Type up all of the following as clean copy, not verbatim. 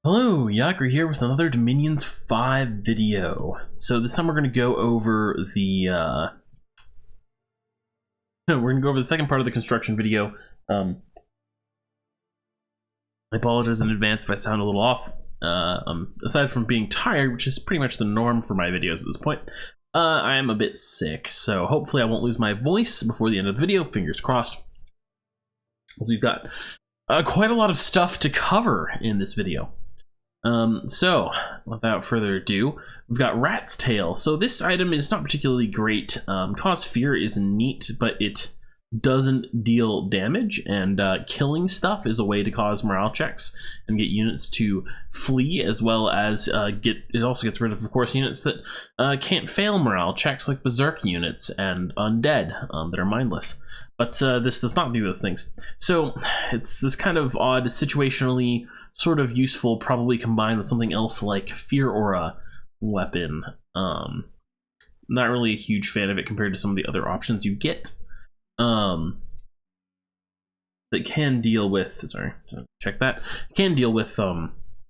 Hello, Yaker here with another Dominions 5 video. So this time we're going to go over the second part of the construction video. I apologize in advance if I sound a little off. Aside from being tired, which is pretty much the norm for my videos at this point, I am a bit sick, so hopefully I won't lose my voice before the end of the video, fingers crossed. So we've got quite a lot of stuff to cover in this video. So without further ado, we've got Rat's Tail. So this item is not particularly great. Cause Fear is neat, but it doesn't deal damage, and killing stuff is a way to cause morale checks and get units to flee, as well as it also gets rid of course, units that can't fail morale checks, like berserk units and undead that are mindless. But this does not do those things. So it's this kind of odd, situationally sort of useful, probably combined with something else like Fear Aura weapon. Not really a huge fan of it compared to some of the other options you get. That can deal with, check that, can deal with,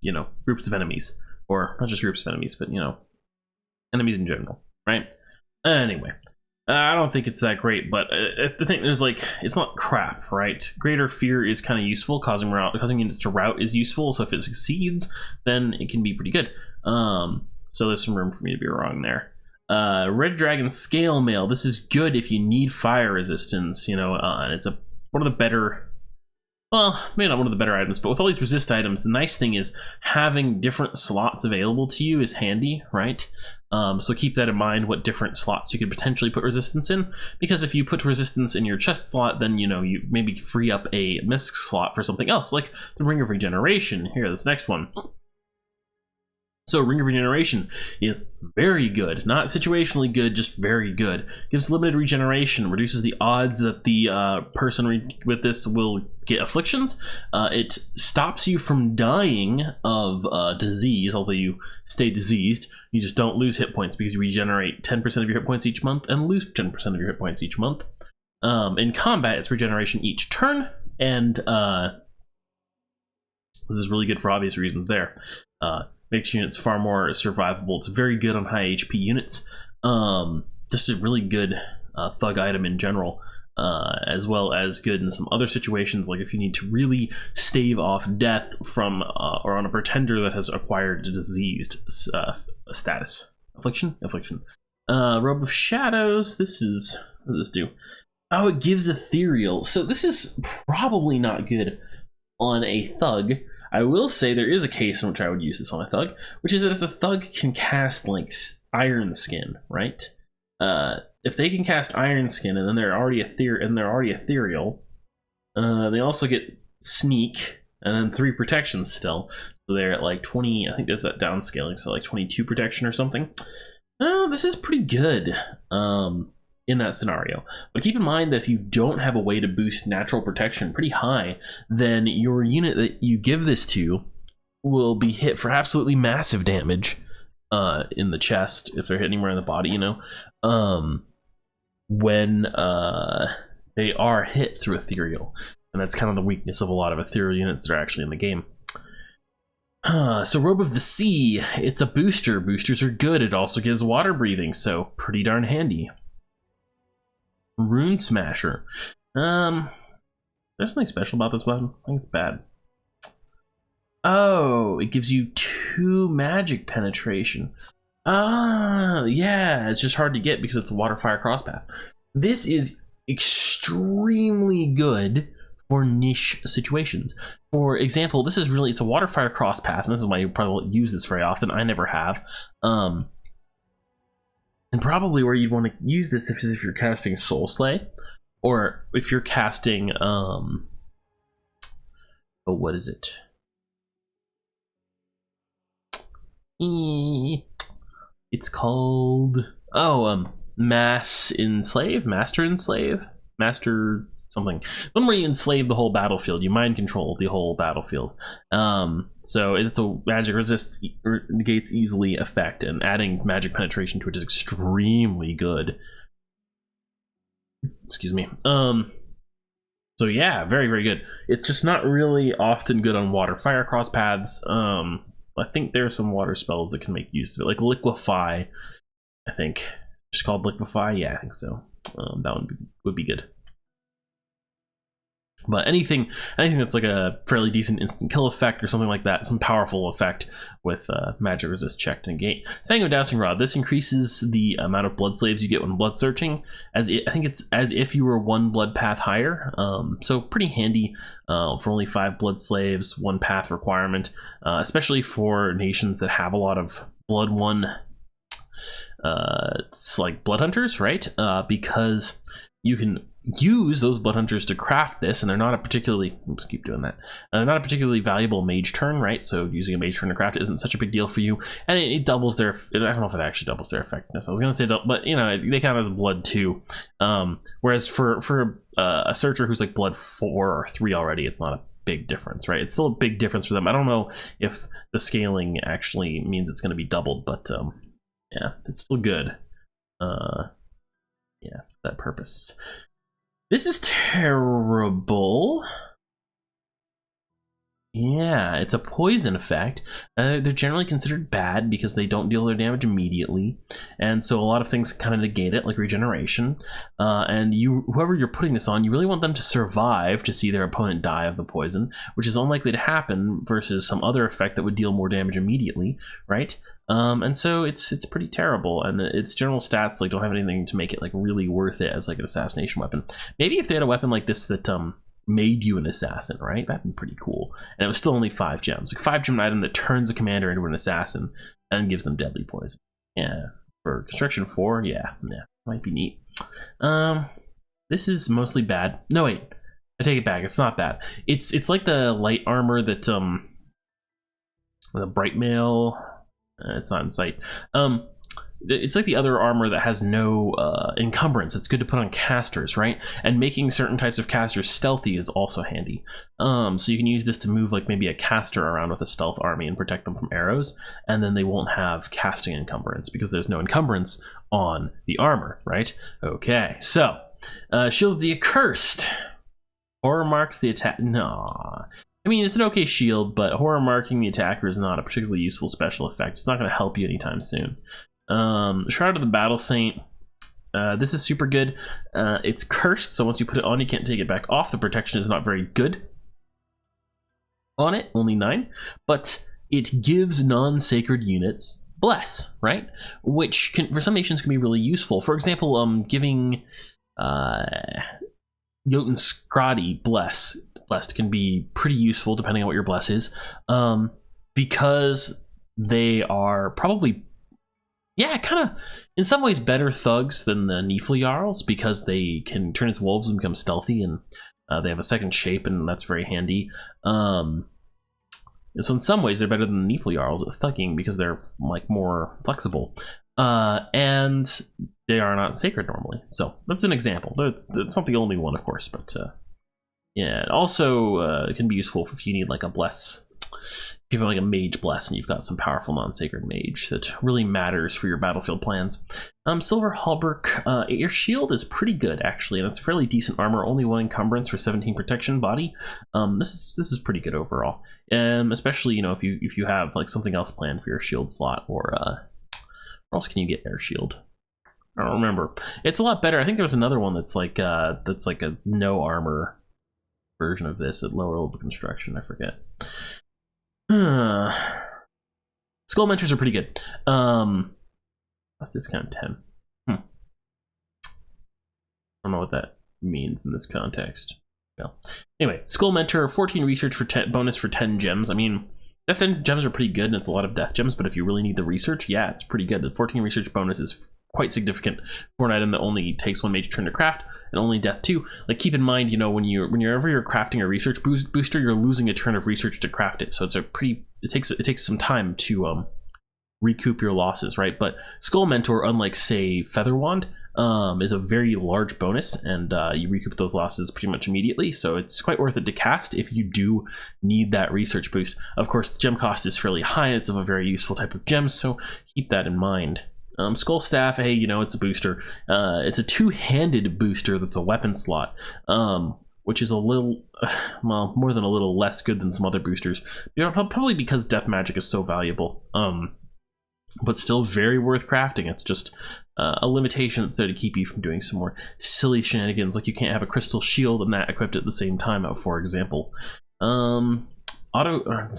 you know, groups of enemies. Or not just groups of enemies, but, you know, enemies in general, right? Anyway. I don't think it's that great, but the thing is, like, it's not crap, right? Greater Fear is kind of useful. Causing units to rout is useful, so if it succeeds, then it can be pretty good. So there's some room for me to be wrong there. Red Dragon Scale Mail. This is good if you need fire resistance, you know, and it's one of the better, well, maybe not one of the better items, but with all these resist items, the nice thing is having different slots available to you is handy, right? So keep that in mind, what different slots you could potentially put resistance in, because if you put resistance in your chest slot, then, you know, you maybe free up a misc slot for something else, like the Ring of Regeneration. Here, this next one. So Ring of Regeneration is very good, not situationally good, just very good. Gives limited regeneration, reduces the odds that the person with this will get afflictions. It stops you from dying of disease, although you stay diseased. You just don't lose hit points because you regenerate 10% of your hit points each month and lose 10% of your hit points each month. In combat, it's regeneration each turn, and this is really good for obvious reasons there. Makes units far more survivable. It's very good on high HP units. Just a really good thug item in general, as well as good in some other situations, like if you need to really stave off death from or on a pretender that has acquired a diseased status. Affliction? Robe of Shadows. This is, what does this do? Oh, it gives ethereal. So this is probably not good on a thug. I will say there is a case in which I would use this on a thug, which is that if the thug can cast, like, Iron Skin, right? If they can cast Iron Skin and then they're already ethereal, they also get Sneak and then 3 protections still. So they're at like 20. I think there's that downscaling, so like 22 protection or something. This is pretty good. In that scenario. But keep in mind that if you don't have a way to boost natural protection pretty high, then your unit that you give this to will be hit for absolutely massive damage in the chest, if they're hit anywhere in the body, you know, when they are hit through ethereal. And that's kind of the weakness of a lot of ethereal units that are actually in the game. So Robe of the Sea, it's a booster. Boosters are good. It also gives water breathing, so pretty darn handy. Rune Smasher. There's nothing special about this weapon. I think it's bad. Oh, it gives you 2 magic penetration. Yeah, it's just hard to get because it's a water fire crosspath. This is extremely good for niche situations. For example, this is really, it's a water fire crosspath, and this is why you probably won't use this very often. I never have. And probably where you'd want to use this is if you're casting Soul Slay, or if you're casting, oh, what is it? It's called, Master Enslave? Master something. One where you enslave the whole battlefield, you mind control the whole battlefield. So it's a magic negates easily effect, and adding magic penetration to it is extremely good. Excuse me. So yeah, very, very good. It's just not really often good on water. Fire cross paths. I think there are some water spells that can make use of it, like liquefy. I think it's called liquefy. Yeah, I think so. That would be good. But anything that's like a fairly decent instant kill effect or something like that, some powerful effect with magic resist check to negate. Sanguine Dowsing Rod. This increases the amount of blood slaves you get when blood searching. I think it's as if you were 1 blood path higher. So pretty handy for only 5 blood slaves, 1 path requirement, especially for nations that have a lot of blood one. It's like blood hunters, right? Because you can use those blood hunters to craft this, and they're not a particularly they're not a particularly valuable mage turn, right? So using a mage turn to craft it isn't such a big deal for you, and it doubles their, I don't know if it actually doubles their effectiveness. I was gonna say but you know, they count as blood too, whereas for a searcher who's like blood 4 or 3 already, it's not a big difference, right? It's still a big difference for them. I don't know if the scaling actually means it's going to be doubled, but yeah, it's still good. Yeah, for that purpose. This is terrible. Yeah, it's a poison effect. They're generally considered bad because they don't deal their damage immediately, and so a lot of things kind of negate it, like regeneration. And whoever you're putting this on, you really want them to survive to see their opponent die of the poison, which is unlikely to happen versus some other effect that would deal more damage immediately, right? And so it's pretty terrible, and its general stats like don't have anything to make it like really worth it as like an assassination weapon. Maybe if they had a weapon like this that made you an assassin, right? That'd be pretty cool. And it was still only 5 gems, like 5 gem item that turns a commander into an assassin and gives them deadly poison. Yeah, for construction 4, yeah, might be neat. This is mostly bad. No wait, I take it back. It's not bad. It's like the light armor that the bright mail. It's not in sight. It's like the other armor that has no encumbrance. It's good to put on casters, right? And making certain types of casters stealthy is also handy. So you can use this to move like maybe a caster around with a stealth army and protect them from arrows, and then they won't have casting encumbrance because there's no encumbrance on the armor, right? Okay, so Shield of the Accursed. Horror marks the attack. No. I mean, it's an okay shield, but horror marking the attacker is not a particularly useful special effect. It's not going to help you anytime soon. Shroud of the Battle Saint. This is super good. It's cursed, so once you put it on, you can't take it back off. The protection is not very good on it, only 9. But it gives non-sacred units bless, right? Which can, for some nations, can be really useful. For example, giving Jotun Scrotty blessed can be pretty useful depending on what your bless is, because they are probably, yeah, kind of in some ways better thugs than the Nifljarls because they can turn into wolves and become stealthy, and they have a second shape, and that's very handy. So in some ways they're better than the Nifljarls at thugging because they're like more flexible, and they are not sacred normally. So that's an example. It's not the only one, of course, but yeah, it also can be useful if you need like a bless. If you have like a mage bless and you've got some powerful non-sacred mage that really matters for your battlefield plans. Silver Hauberk, your shield is pretty good actually, and it's fairly decent armor. Only 1 encumbrance for 17 protection body. This is pretty good overall. Especially, you know, if you have like something else planned for your shield slot, or where else can you get air shield? I don't remember. It's a lot better. I think there's another one that's like a no armor version of this at lower level construction. I forget. Skull Mentors are pretty good. What's discount 10? I don't know what that means in this context. Well, anyway, Skull Mentor, 14 research for 10 bonus for 10 gems. I mean, death gems are pretty good, and it's a lot of death gems. But if you really need the research, yeah, it's pretty good. The 14 research bonus is quite significant for an item that only takes 1 mage turn to craft and only death 2. Like, keep in mind, you know, whenever you're crafting a research booster, you're losing a turn of research to craft it. So it's it takes some time to recoup your losses, right? But Skull Mentor, unlike say Feather Wand, is a very large bonus, and you recoup those losses pretty much immediately. So it's quite worth it to cast if you do need that research boost. Of course, the gem cost is fairly high. It's of a very useful type of gem, so keep that in mind. Skull Staff, hey, you know, it's a booster. It's a 2-handed booster that's a weapon slot. which is a little, well, more than a little less good than some other boosters. Probably because death magic is so valuable. But still very worth crafting. It's just a limitation that's there to keep you from doing some more silly shenanigans, like you can't have a crystal shield and that equipped at the same time, for example. It's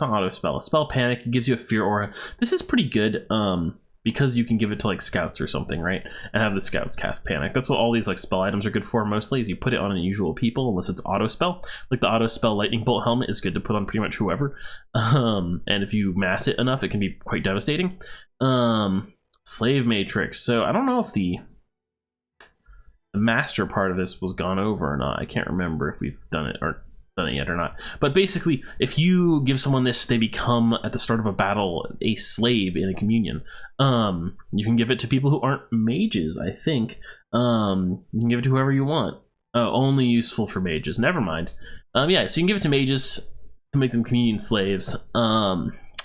not auto spell. A spell panic, it gives you a fear aura. This is pretty good because you can give it to like scouts or something, right? And have the scouts cast panic. That's what all these like spell items are good for mostly, is you put it on unusual people unless it's auto spell. Like the auto spell lightning bolt helmet is good to put on pretty much whoever. And if you mass it enough, it can be quite devastating. Slave matrix. So I don't know if the master part of this was gone over or not. I can't remember if we've done it yet or not. But basically, if you give someone this, they become at the start of a battle a slave in a communion. You can give it to people who aren't mages, I think. You can give it to whoever you want. Only useful for mages. Never mind. Yeah, so you can give it to mages to make them communion slaves.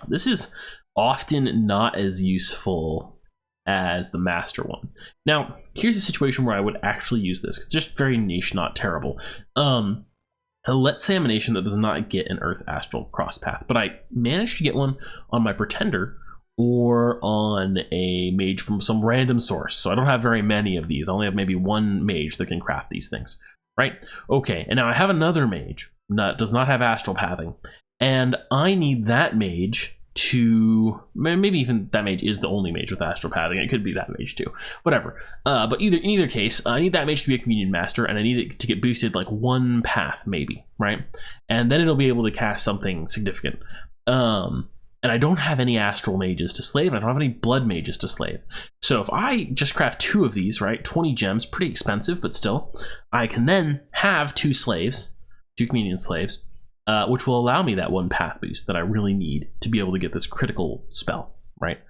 This is often not as useful as the master one. Now, here's a situation where I would actually use this. It's just very niche, not terrible. Let's say I'm a nation that does not get an Earth Astral cross path, but I managed to get one on my Pretender or on a mage from some random source. So I don't have very many of these. I only have maybe one mage that can craft these things, right? Okay, and now I have another mage that does not have astral pathing, and I need that mage to, maybe even that mage is the only mage with astral pathing. It could be that mage too, whatever. But in either case, I need that mage to be a communion master, and I need it to get boosted like one path maybe, right? And then it'll be able to cast something significant. And I don't have any astral mages to slave, and I don't have any blood mages to slave. So if I just craft 2 of these, right, 20 gems, pretty expensive, but still, I can then have 2 slaves, 2 communion slaves, which will allow me that one path boost that I really need to be able to get this critical spell, right?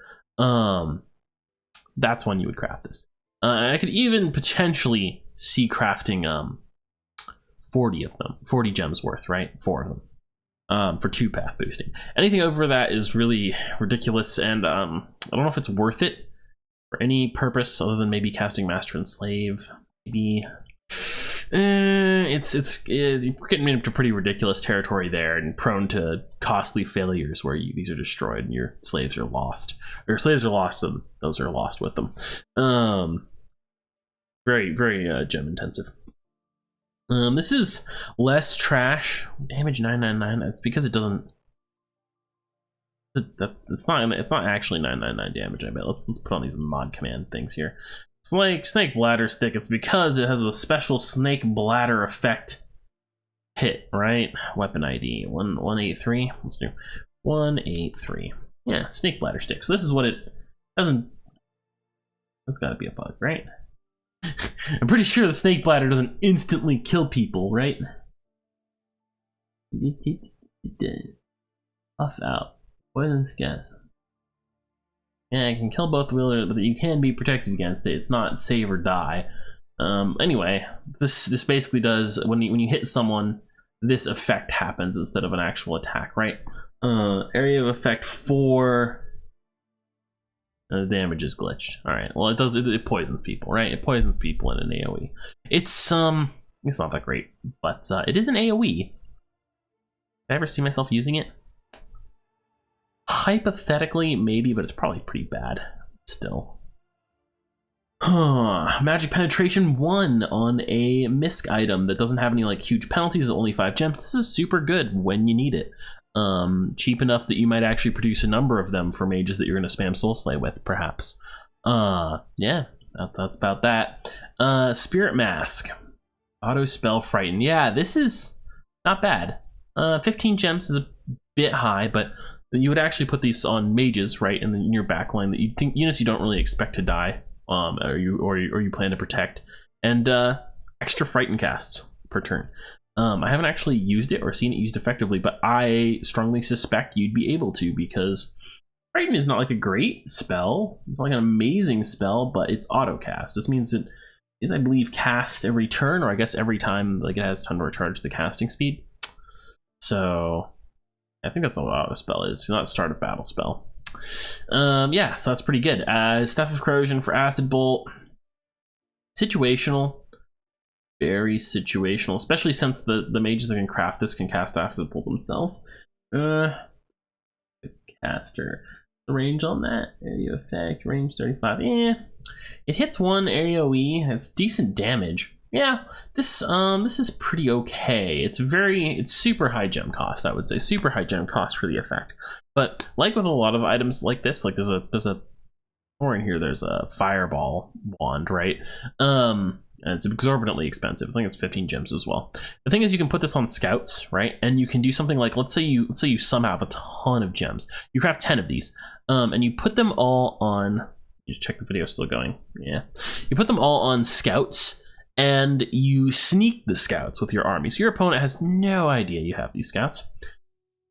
That's when you would craft this. I could even potentially see crafting 40 of them, 40 gems worth, right? 4 of them. For 2 path boosting. Anything over that is really ridiculous, and I don't know if it's worth it for any purpose other than maybe casting Master and Slave. Maybe it's getting into pretty ridiculous territory there, and prone to costly failures where these are destroyed and your slaves are lost. Or your slaves are lost, and those are lost with them. Very, very gem intensive. This is less trash. Damage 999. That's because it doesn't. It's not actually 999 damage. I bet. Let's put on these mod command things here. It's like snake bladder stick. It's because it has a special snake bladder effect hit, right? Weapon ID 183. Let's do 183. Yeah, snake bladder stick. So this is what it doesn't. That's got to be a bug, right? I'm pretty sure the snake bladder doesn't instantly kill people, right? Off out. Poisonous gas. Yeah, it can kill both wheelers, but you can be protected against it. It's not save or die. Anyway, this basically does, when you hit someone, this effect happens instead of an actual attack, right? Area of effect 4. The damage is glitched. All right. Well, it poisons people, right? It poisons people in an AOE. It's not that great, but it is an AOE. Did I ever see myself using it? Hypothetically, maybe, but it's probably pretty bad still. Magic penetration 1 on a misc item that doesn't have any like huge penalties. Only 5 gems. This is super good when you need it. Cheap enough that you might actually produce a number of them for mages that you're going to spam Soul Slay with, perhaps. Yeah, that's about that. Spirit Mask. Auto Spell Frighten. Yeah, this is not bad. 15 gems is a bit high, but you would actually put these on mages, right, in your backline that you think units you don't really expect to die, or you plan to protect, and extra Frighten casts per turn. I haven't actually used it or seen it used effectively, but I strongly suspect you'd be able to, because Frighten is not like a great spell. It's not like an amazing spell, but it's auto cast. This means it is, I believe, cast every turn, or I guess every time like it has time to recharge the casting speed. So I think that's all auto spell is. It's not start of battle spell. Yeah, so that's pretty good. Staff of Corrosion for Acid Bolt. Situational. very situational, especially since the mages that can craft this can cast after the pull themselves. Caster. The range on that area effect, range 35. It hits one AoE. It's decent damage. Yeah, this is pretty okay. It's super high gem cost, I would say. Super high gem cost for the effect. But like with a lot of items like this, like there's a or in here there's a fireball wand, right? And it's exorbitantly expensive. I think it's 15 gems as well. The thing is, you can put this on scouts, right? And you can do something like, let's say you somehow have a ton of gems. You craft 10 of these, and you put them all on. You just check the video still going. Yeah, you put them all on scouts, and you sneak the scouts with your army. So your opponent has no idea you have these scouts.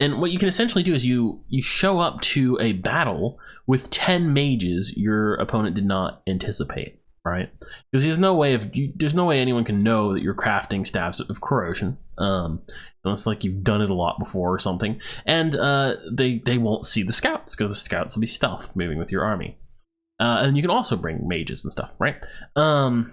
And what you can essentially do is you show up to a battle with 10 mages your opponent did not anticipate. Right, because there's no way anyone can know that you're crafting staves of corrosion, unless like you've done it a lot before or something. And they won't see the scouts because the scouts will be stealthed moving with your army. And you can also bring mages and stuff, right? Yeah,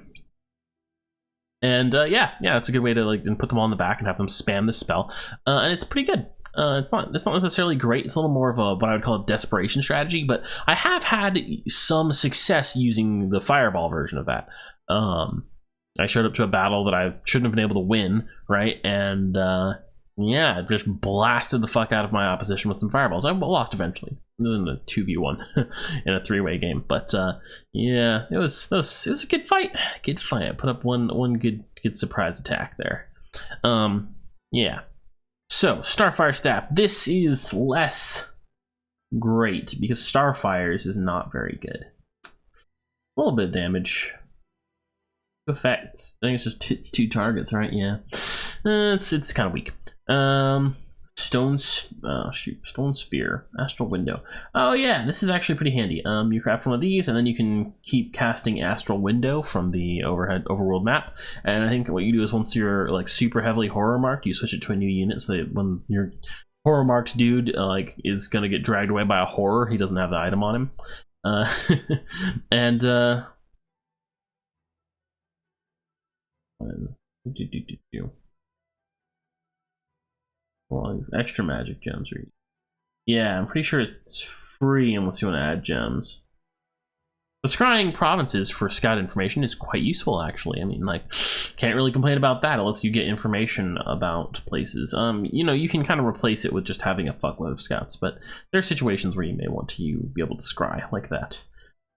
it's a good way to like put them on the back and have them spam this spell, and it's pretty good. It's not necessarily great. It's a little more of a what I would call a desperation strategy, but I have had some success using the fireball version of that. I showed up to a battle that I shouldn't have been able to win, right? And yeah, just blasted the fuck out of my opposition with some fireballs. I lost eventually. It was in a 2v1 in a 3-way game, but yeah, it was a good fight. Good fight. I put up one good surprise attack there. Yeah. So, Starfire Staff. This is less great because Starfire's is not very good. A little bit of damage. Effects. I think it's just hits 2 targets, right? Yeah. It's kind of weak. Stone Sphere. Astral Window. Oh yeah, this is actually pretty handy. You craft one of these, and then you can keep casting Astral Window from the overworld map. And I think what you do is once you're like super heavily horror marked, you switch it to a new unit so that when your horror marked dude like is gonna get dragged away by a horror, he doesn't have the item on him. And well, extra magic gems are. Yeah, I'm pretty sure it's free unless you want to add gems. But scrying provinces for scout information is quite useful, actually. I mean, like, can't really complain about that. It lets you get information about places. You know, you can kind of replace it with just having a fuckload of scouts, but there are situations where you may want to be able to scry like that.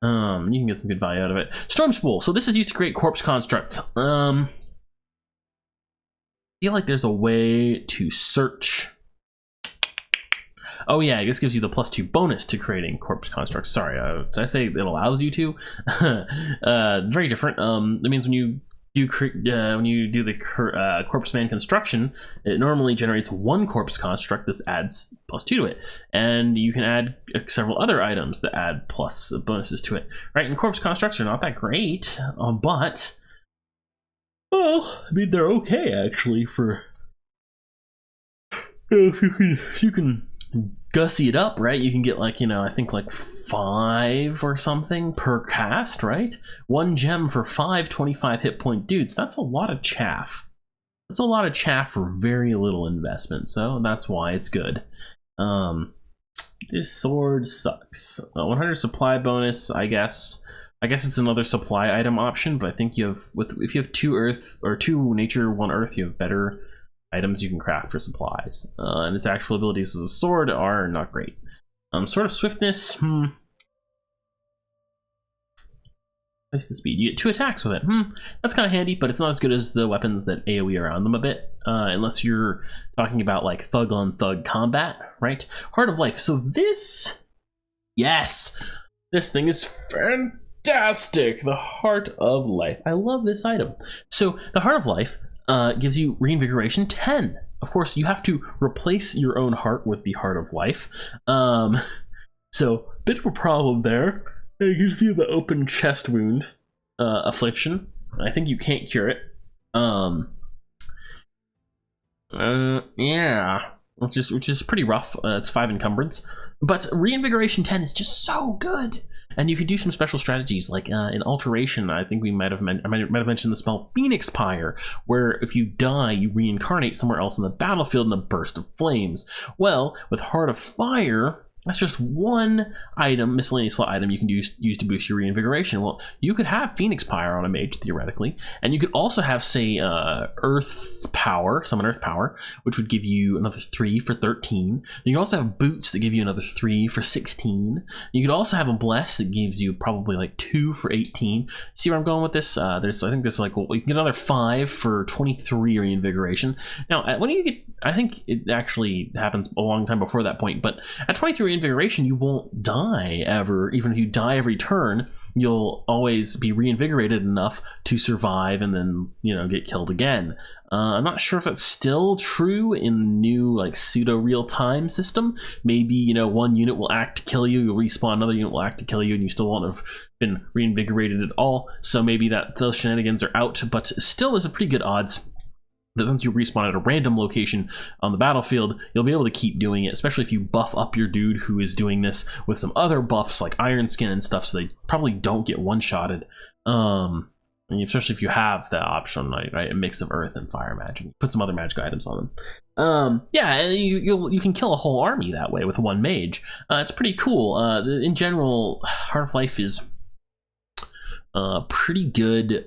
You can get some good value out of it. Storm Spool. So this is used to create corpse constructs. I feel like there's a way to search. Oh yeah, this gives you the +2 bonus to creating corpse constructs. Sorry, did I say it allows you to? Very different. That means when you do the corpse man construction, it normally generates 1 corpse construct that adds +2 to it, and you can add several other items that add plus bonuses to it. Right, and corpse constructs are not that great, but well, I mean they're okay actually for. If you can gussy it up, right? You can get like, I think like 5 or something per cast, right? 1 gem for 5 25 hit point dudes. That's a lot of chaff. That's a lot of chaff for very little investment, so that's why it's good. This sword sucks. 100 supply bonus, I guess. I guess it's another supply item option, but I think if you have 2 earth or 2 nature, 1 earth, you have better items you can craft for supplies. And its actual abilities as a sword are not great. Sword of Swiftness, Twice the speed. You get 2 attacks with it. That's kind of handy, but it's not as good as the weapons that AoE around them a bit, unless you're talking about like thug on thug combat, right? Heart of Life. So this, yes, this thing is fantastic. The Heart of Life. I love this item. So the Heart of Life gives you reinvigoration 10. Of course, you have to replace your own heart with the Heart of Life. So, bit of a problem there. It gives you the open chest wound affliction. I think you can't cure it. Yeah, which is pretty rough. It's 5 encumbrance, but reinvigoration 10 is just so good. And you could do some special strategies like in Alteration. I think I might have mentioned the spell Phoenix Pyre, where if you die, you reincarnate somewhere else in the battlefield in a burst of flames. Well, with Heart of Fire, that's just one item, miscellaneous slot item you can use to boost your reinvigoration. Well, you could have Phoenix Pyre on a mage, theoretically, and you could also have, say, Earth Power, summon Earth Power, which would give you another 3 for 13. You can also have Boots that give you another 3 for 16. You could also have a Bless that gives you probably like 2 for 18. See where I'm going with this? I think there's like, well, you can get another 5 for 23 reinvigoration. Now, when you get, I think it actually happens a long time before that point, but at 23 reinvigoration, you won't die ever. Even if you die every turn, you'll always be reinvigorated enough to survive and then, you know, get killed again. I'm not sure if that's still true in the new like pseudo real-time system. Maybe, you know, one unit will act to kill you, you'll respawn, another unit will act to kill you, and you still won't have been reinvigorated at all. So maybe those shenanigans are out, but still is a pretty good odds that since you respawn at a random location on the battlefield, you'll be able to keep doing it, especially if you buff up your dude who is doing this with some other buffs like Iron Skin and stuff, so they probably don't get one-shotted. And especially if you have the option, right, a mix of earth and fire magic. Put some other magic items on them. Yeah, and you can kill a whole army that way with one mage. It's pretty cool. In general, Heart of Life is pretty good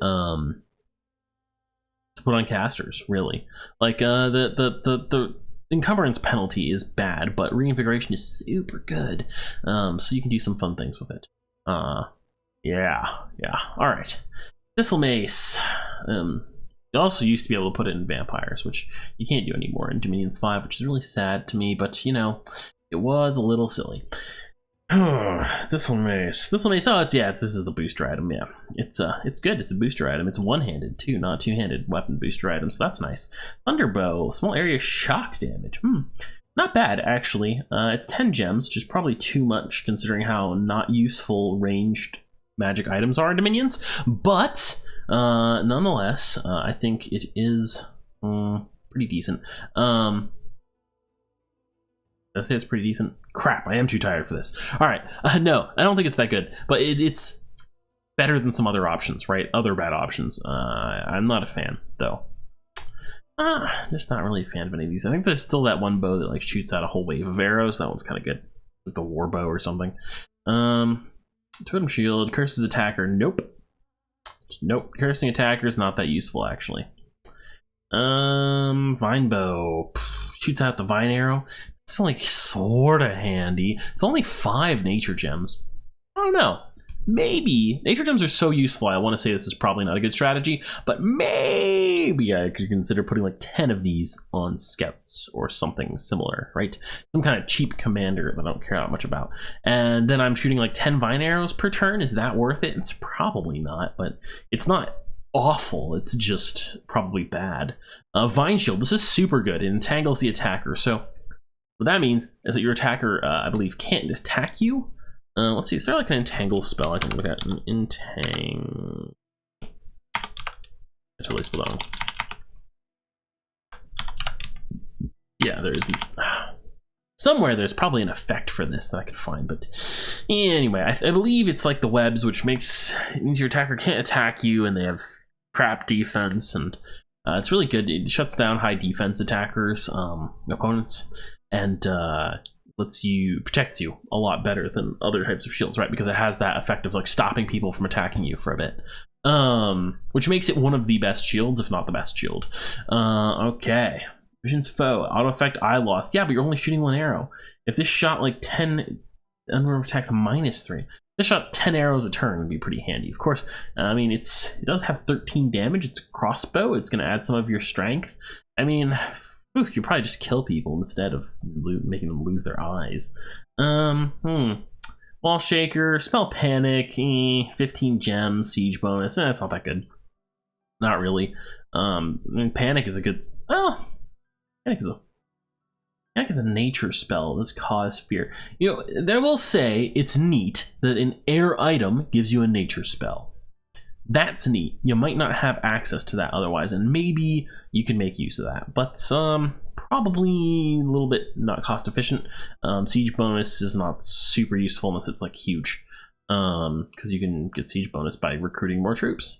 to put on casters, really. Like the encumbrance penalty is bad, but reinvigoration is super good. So you can do some fun things with it. Yeah. All right. Thistle Mace. You also used to be able to put it in vampires, which you can't do anymore in Dominions 5, which is really sad to me, but you know, it was a little silly. Thistle Mace. Oh, this is the booster item. Yeah, it's good. It's a booster item. It's one-handed too, not two-handed weapon booster item, so that's nice. Thunderbow, small area shock damage. Not bad actually. It's 10 gems, which is probably too much considering how not useful ranged magic items are in Dominions, but nonetheless, I think it is pretty decent. Did I say it's pretty decent? Crap, I am too tired for this. All right, no, I don't think it's that good, but it's better than some other options, right? Other bad options. I'm not a fan, though. Just not really a fan of any of these. I think there's still that one bow that like shoots out a whole wave of arrows. That one's kind of good, like the war bow or something. Totem shield, curses attacker. Nope. Cursing attacker is not that useful actually. Vine bow shoots out the vine arrow. It's like sort of handy. It's only 5 nature gems. I don't know. Maybe nature gems are so useful. I want to say this is probably not a good strategy, but maybe I could consider putting like 10 of these on scouts or something similar, right? Some kind of cheap commander that I don't care that much about. And then I'm shooting like 10 vine arrows per turn. Is that worth it? It's probably not, but it's not awful. It's just probably bad. Vine shield. This is super good. It entangles the attacker. So what that means is that your attacker, I believe, can't attack you. Let's see, is there like an entangle spell I can look at? An entangle. I totally spelled that one. Yeah, there isn't. Somewhere there's probably an effect for this that I could find, but anyway, I believe it's like the webs, which means your attacker can't attack you, and they have crap defense, and it's really good. It shuts down high defense attackers, opponents, and protects you a lot better than other types of shields, right? Because it has that effect of like stopping people from attacking you for a bit, which makes it one of the best shields, if not the best shield. Okay, Vision's Foe, auto effect eye loss. Yeah, but you're only shooting 1 arrow. If this shot like 10, unarmed attacks -3. This shot 10 arrows a turn would be pretty handy. Of course, I mean it does have 13 damage. It's a crossbow. It's going to add some of your strength. I mean, you probably just kill people instead of making them lose their eyes. Wall Shaker, Spell Panic, 15 gems, siege bonus. That's not that good. Not really. I mean, Panic is a good. Oh, Panic is a nature spell. This cause fear. You know, I will say it's neat that an air item gives you a nature spell. That's neat. You might not have access to that otherwise, and maybe you can make use of that, but probably a little bit not cost efficient. Siege bonus is not super useful unless it's like huge. because you can get siege bonus by recruiting more troops.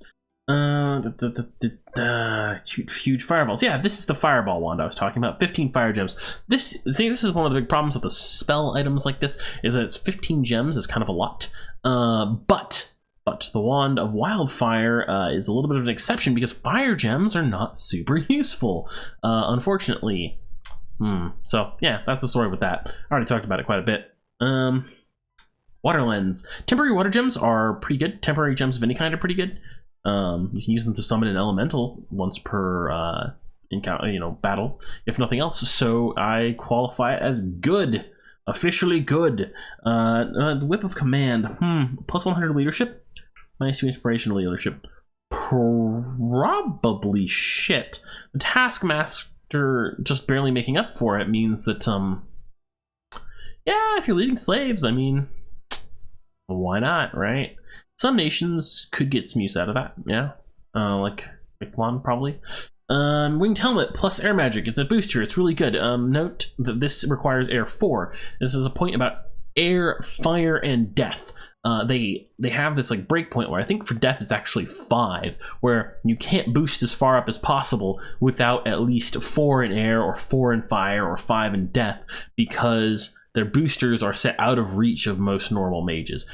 Shoot huge fireballs. Yeah, this is the fireball wand I was talking about. 15 fire gems. This is one of the big problems with the spell items like this, is that it's 15 gems is kind of a lot. But the wand of wildfire is a little bit of an exception because fire gems are not super useful, unfortunately. So yeah, that's the story with that. I already talked about it quite a bit. Water lens. Temporary water gems are pretty good. Temporary gems of any kind are pretty good. You can use them to summon an elemental once per encounter, battle, if nothing else. So I qualify it as good, officially good. The whip of command. Plus 100 leadership, minus 2 inspirational leadership. Probably shit. The taskmaster just barely making up for it means that yeah, if you're leading slaves, I mean, why not, right? Some nations could get some use out of that, yeah. Like one probably. Winged helmet plus air magic. It's a booster. It's really good. Note that this requires air 4. This is a point about air, fire, and death. They have this like breakpoint where I think for death it's actually 5, where you can't boost as far up as possible without at least 4 in air or 4 in fire or 5 in death, because their boosters are set out of reach of most normal mages.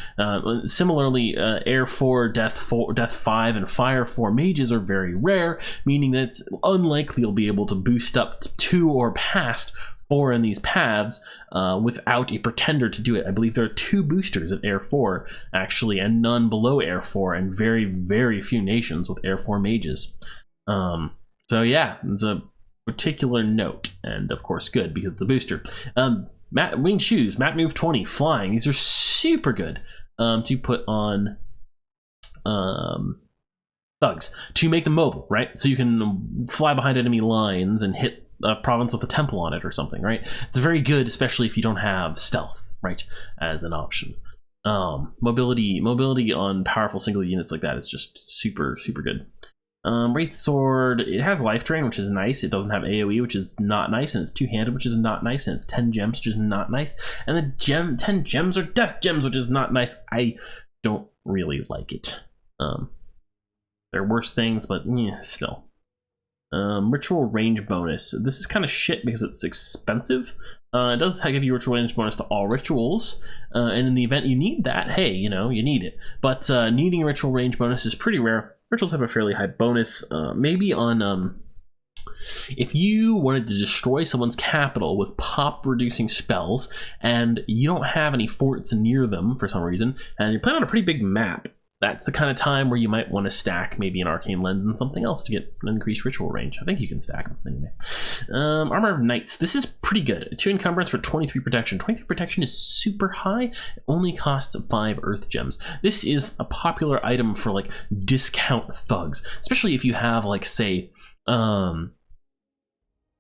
Similarly, air 4, death 5, and fire 4 mages are very rare, meaning that it's unlikely you'll be able to boost up to or past 4 in these paths without a pretender to do it. I believe there are 2 boosters at air 4 actually, and none below air 4, and very, very few nations with air 4 mages. So yeah, it's a particular note, and of course good because it's a booster. Winged shoes, map move 20, flying. These are super good to put on thugs to make them mobile, right? So you can fly behind enemy lines and hit a province with a temple on it or something, right? It's very good, especially if you don't have stealth, right, as an option. Mobility on powerful single units like that is just super, super good. Wraith sword, it has life drain, which is nice. It doesn't have AoE, which is not nice, and it's two-handed, which is not nice, and it's 10 gems, which is not nice, and the 10 gems are death gems, which is not nice. I don't really like it. There are worse things, but yeah, still. Ritual range bonus. This is kind of shit because it's expensive. It does give you ritual range bonus to all rituals, and in the event you need that, hey, you need it. But needing a ritual range bonus is pretty rare. Rituals have a fairly high bonus. Maybe on if you wanted to destroy someone's capital with pop reducing spells, and you don't have any forts near them for some reason, and you're playing on a pretty big map, that's the kind of time where you might want to stack maybe an arcane lens and something else to get an increased ritual range. I think you can stack them anyway. Armor of Knights. This is pretty good. 2 encumbrance for 23 protection. 23 protection is super high. It only costs 5 earth gems. This is a popular item for like discount thugs, especially if you have like say a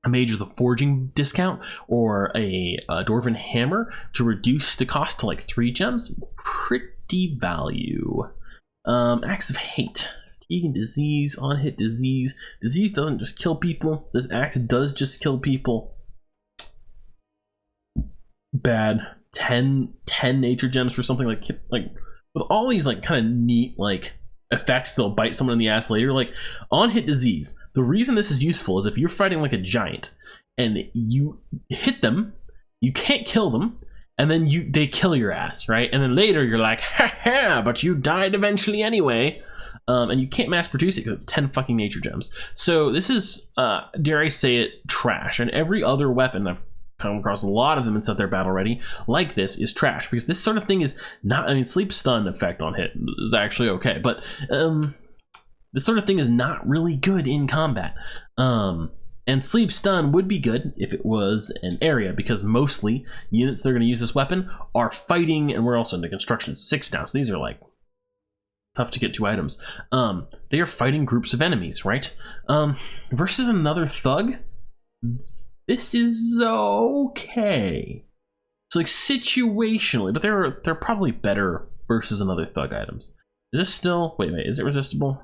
mage with a forging discount or a dwarven hammer to reduce the cost to like 3 gems. Pretty value. Acts of hate, fatigue and disease, on hit disease. Disease doesn't just kill people. This axe does just kill people. Bad. 10 nature gems for something like with all these like kind of neat like effects that'll bite someone in the ass later. Like on hit disease, the reason this is useful is if you're fighting like a giant and you hit them, you can't kill them, and then they kill your ass, right? And then later you're like, ha ha, but you died eventually anyway. And you can't mass produce it because it's 10 fucking nature gems. So this is, dare I say it, trash. And every other weapon, I've come across a lot of them and set their battle ready, like this, is trash. Because this sort of thing is not, I mean, sleep stun effect on hit is actually okay. But this sort of thing is not really good in combat. And sleep stun would be good if it was an area, because mostly units that are going to use this weapon are fighting, and we're also into construction 6 now, so these are like tough to get 2 items. They are fighting groups of enemies, right? Versus another thug, this is okay. So like situationally, but they're probably better versus another thug items. Is this still, wait, is it resistible?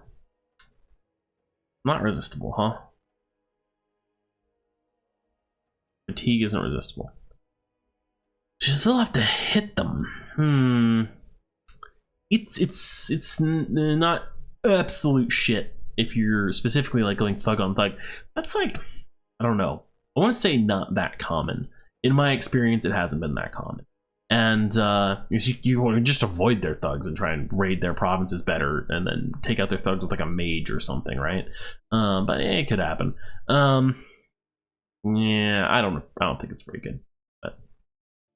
Not resistible, huh? Fatigue isn't resistible. You still have to hit them. not absolute shit if you're specifically like going thug on thug. That's like, I don't know. I want to say not that common. In my experience, it hasn't been that common. And you want to just avoid their thugs and try and raid their provinces better, and then take out their thugs with like a mage or something, right? But it could happen. Yeah, I don't think it's very good. But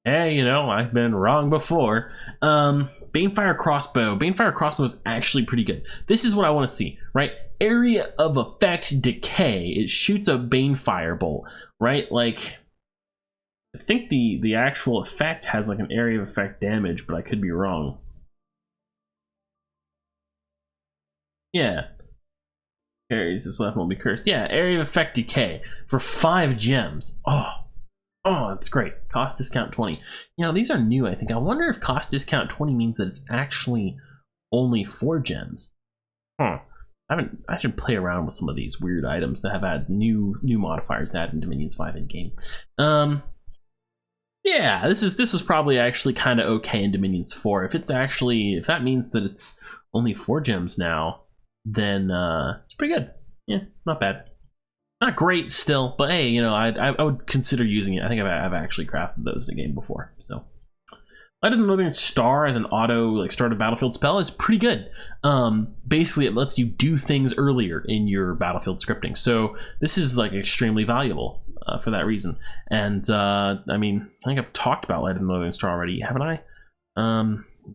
hey, you know, I've been wrong before. Banefire Crossbow. Banefire Crossbow is actually pretty good. This is what I want to see, right? Area of effect decay. It shoots a Banefire bolt, right? Like, I think the actual effect has like an area of effect damage, but I could be wrong. Yeah. Carries this weapon will be cursed. Yeah, area of effect decay for 5 gems. Oh, that's great. Cost discount 20. You know, these are new, I think. I wonder if cost discount 20 means that it's actually only 4 gems. Huh. I should play around with some of these weird items that have had new modifiers added in Dominions 5 in game. Yeah, this was probably actually kind of okay in Dominions 4. If that means that it's only 4 gems now, then it's pretty good. Yeah, not bad. Not great still, but hey, you know, I would consider using it. I think I've actually crafted those in a game before. So, Light of the Northern Star as an auto like start a battlefield spell is pretty good. Basically, it lets you do things earlier in your battlefield scripting. So this is like extremely valuable for that reason. And I mean, I think I've talked about Light of the Northern Star already, haven't I?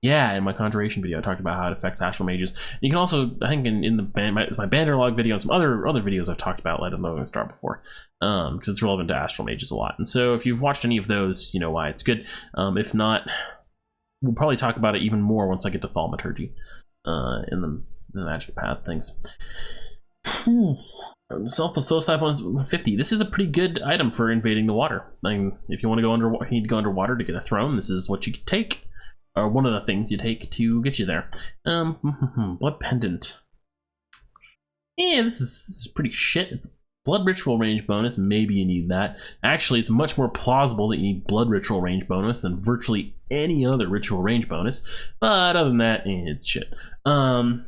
Yeah, in my Conjuration video, I talked about how it affects Astral Mages. You can also, I think, in my Bannerlog video and some other videos, I've talked about Light of the Northern Star before, because it's relevant to Astral Mages a lot. And so, if you've watched any of those, you know why it's good. If not, we'll probably talk about it even more once I get to Thaumaturgy in the Magic Path things. Self-Psilocybin 150. This is a pretty good item for invading the water. I mean, if you want to go underwater, you need to go underwater to get a throne. This is what you can take. Or one of the things you take to get you there. Blood Pendant. Yeah, this is pretty shit. It's Blood Ritual range bonus. Maybe you need that. Actually, it's much more plausible that you need Blood Ritual range bonus than virtually any other ritual range bonus. But other than that, it's shit. Bloodthorn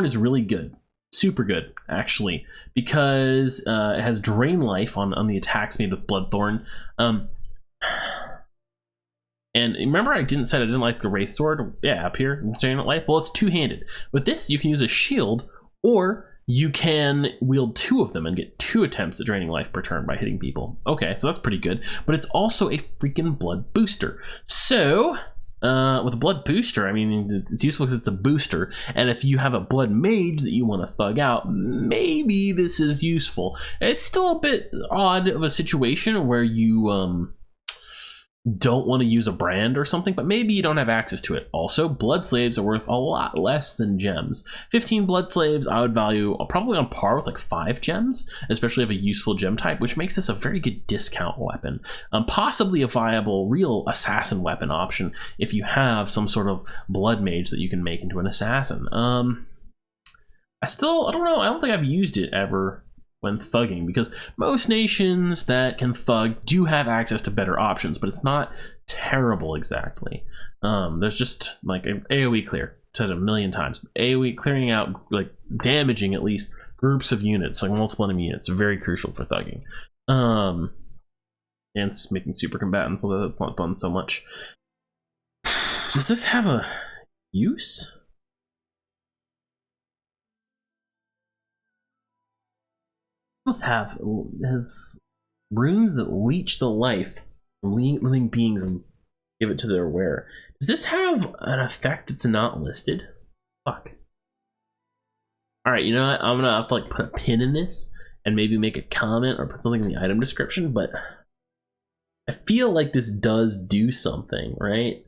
is really good. Super good, actually, because it has Drain Life on the attacks made with Bloodthorn. And remember I said I didn't like the Wraith Sword? Yeah, up here, Drain Life. Well, it's two-handed. With this, you can use a shield, or you can wield 2 of them and get 2 attempts at draining life per turn by hitting people. Okay, so that's pretty good. But it's also a freaking blood booster. So, with a blood booster, I mean, it's useful because it's a booster. And if you have a blood mage that you want to thug out, maybe this is useful. It's still a bit odd of a situation where you, don't want to use a brand or something, but maybe you don't have access to it. Also, blood slaves are worth a lot less than gems. 15 blood slaves I would value probably on par with like 5 gems, especially of a useful gem type, which makes this a very good discount weapon. Possibly a viable real assassin weapon option if you have some sort of blood mage that you can make into an assassin. I don't know, I don't think I've used it ever when thugging, because most nations that can thug do have access to better options, but it's not terrible exactly. There's just like an AoE clear, said it a million times. AoE clearing out, like damaging at least groups of units, like multiple enemy units, very crucial for thugging. And it's making super combatants, although that's not done so much. Does this have a use? Has runes that leech the life from living beings and give it to their wearer. Does this have an effect that's not listed? Fuck. Alright, you know what? I'm gonna have to like put a pin in this and maybe make a comment or put something in the item description, but I feel like this does do something, right?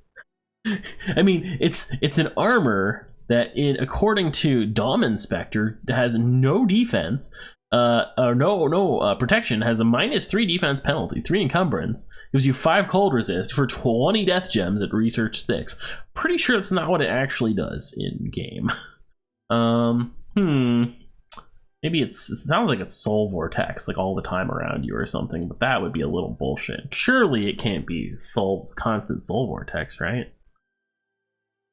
I mean, it's an armor that, according to Dom Inspector, has no defense, no protection, has a -3 defense penalty, 3 encumbrance, gives you 5 cold resist for 20 death gems at research 6. Pretty sure that's not what it actually does in game. Maybe it sounds like it's soul vortex like all the time around you or something, but that would be a little bullshit. Surely it can't be constant soul vortex, right?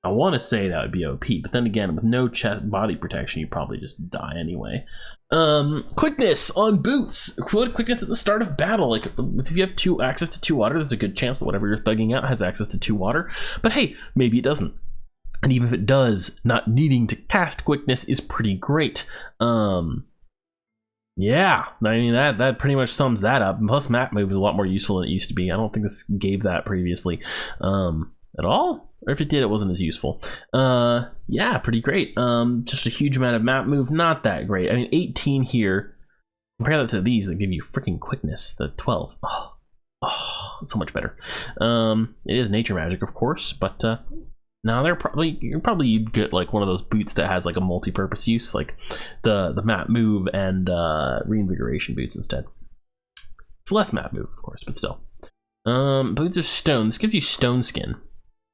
I want to say that would be OP, but then again, with no chest body protection, you probably just die anyway. Quickness on boots. Quickness at the start of battle. Like if you have access to 2 water, there's a good chance that whatever you're thugging out has access to 2 water. But hey, maybe it doesn't. And even if it does, not needing to cast quickness is pretty great. Yeah, I mean that pretty much sums that up. Plus, map move is a lot more useful than it used to be. I don't think this gave that previously at all. Or if it did, it wasn't as useful. Yeah, pretty great. Just a huge amount of map move, not that great. I mean, 18 here. Compare that to these that give you freaking quickness. The 12. Oh, so much better. It is nature magic, of course, but now you'd get like one of those boots that has like a multi-purpose use, like the map move and reinvigoration boots instead. It's less map move, of course, but still. Boots of stone. This gives you stone skin.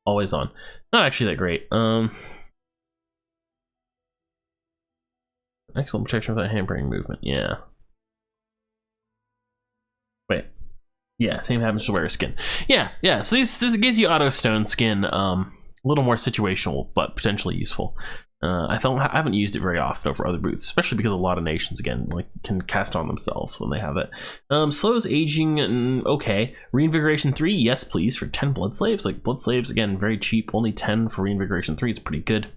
Always on. Not actually that great. Excellent protection without hampering movement. Yeah. Wait. Yeah, same happens to wear skin. Yeah. So this gives you auto stone skin. A little more situational, but potentially useful. I haven't used it very often over other boots, especially because a lot of nations again like can cast on themselves when they have it. Slows aging and okay. Reinvigoration 3, yes please, for 10 blood slaves. Like blood slaves again, very cheap. Only 10 for reinvigoration 3. It's pretty good.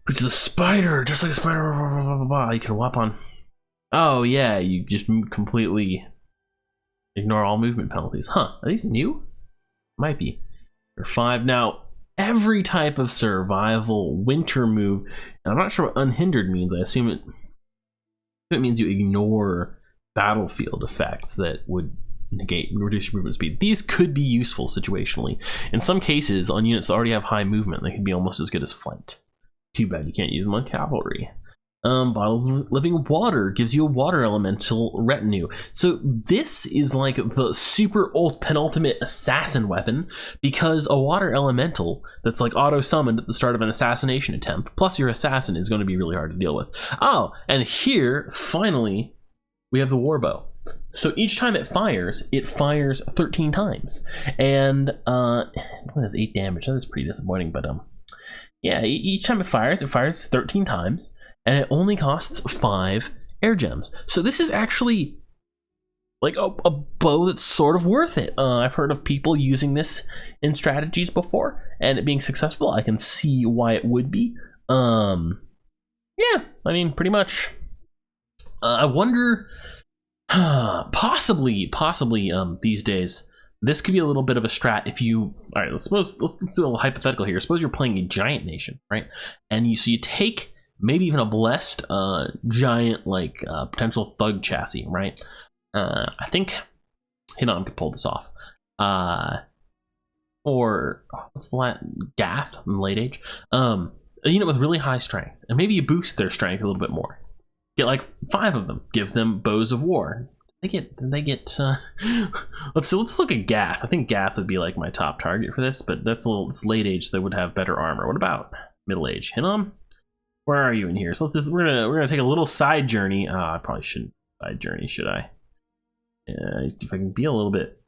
Boots of the spider, just like a spider. You can whop on. Oh yeah, you just completely ignore all movement penalties. Huh? Are these new? Might be. For 5 now. Every type of survival winter move, and I'm not sure what unhindered means. I assume it means you ignore battlefield effects that would reduce your movement speed. These could be useful situationally. In some cases, on units that already have high movement, they can be almost as good as flight. Too bad you can't use them on cavalry. Bottle of living water gives you a water elemental retinue. So this is like the super penultimate assassin weapon, because a water elemental that's like auto summoned at the start of an assassination attempt, plus your assassin, is going to be really hard to deal with. Oh, and here finally we have the warbow. So each time it fires 13 times, and it has 8 damage. That is pretty disappointing, but yeah, each time it fires 13 times. And it only costs 5 air gems. So this is actually like a bow that's sort of worth it. I've heard of people using this in strategies before and it being successful. I can see why it would be. Yeah, I mean, pretty much. I wonder, possibly these days, this could be a little bit of a strat if you, all right, let's do a little hypothetical here. Suppose you're playing a giant nation, right? And you take maybe even a blessed giant like potential thug chassis, right? I think Hinon could pull this off. Or what's the Latin? Gath in late age. A unit with really high strength, and maybe you boost their strength a little bit more. Get like 5 of them. Give them bows of war. They get. Let's look at Gath. I think Gath would be like my top target for this, but it's late age. So they would have better armor. What about middle age? Hinon? Where are you in here? So we're gonna take a little side journey. I probably shouldn't side journey, should I? If I can be a little bit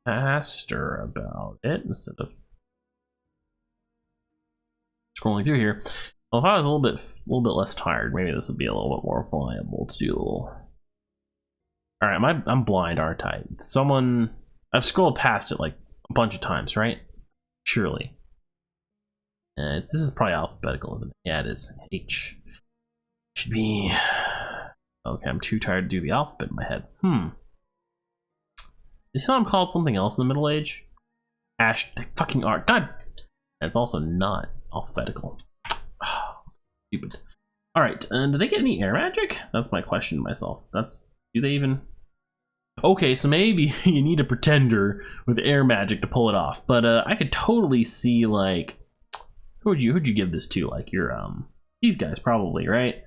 faster about it instead of scrolling through here. Well, if I was a little bit less tired, maybe this would be a little bit more viable to do. All right, I'm blind, aren't I? I've scrolled past it like a bunch of times, right? Surely. This is probably alphabetical, isn't it? Yeah, it is. H. Should be... Okay, I'm too tired to do the alphabet in my head. Is Hinon called something else in the Middle Age? Ash, they fucking are. God! That's also not alphabetical. Oh, stupid. Alright, and do they get any air magic? That's my question to myself. Do they even... Okay, so maybe you need a pretender with air magic to pull it off. But I could totally see, like... Who'd you give this to? Like your these guys probably, right?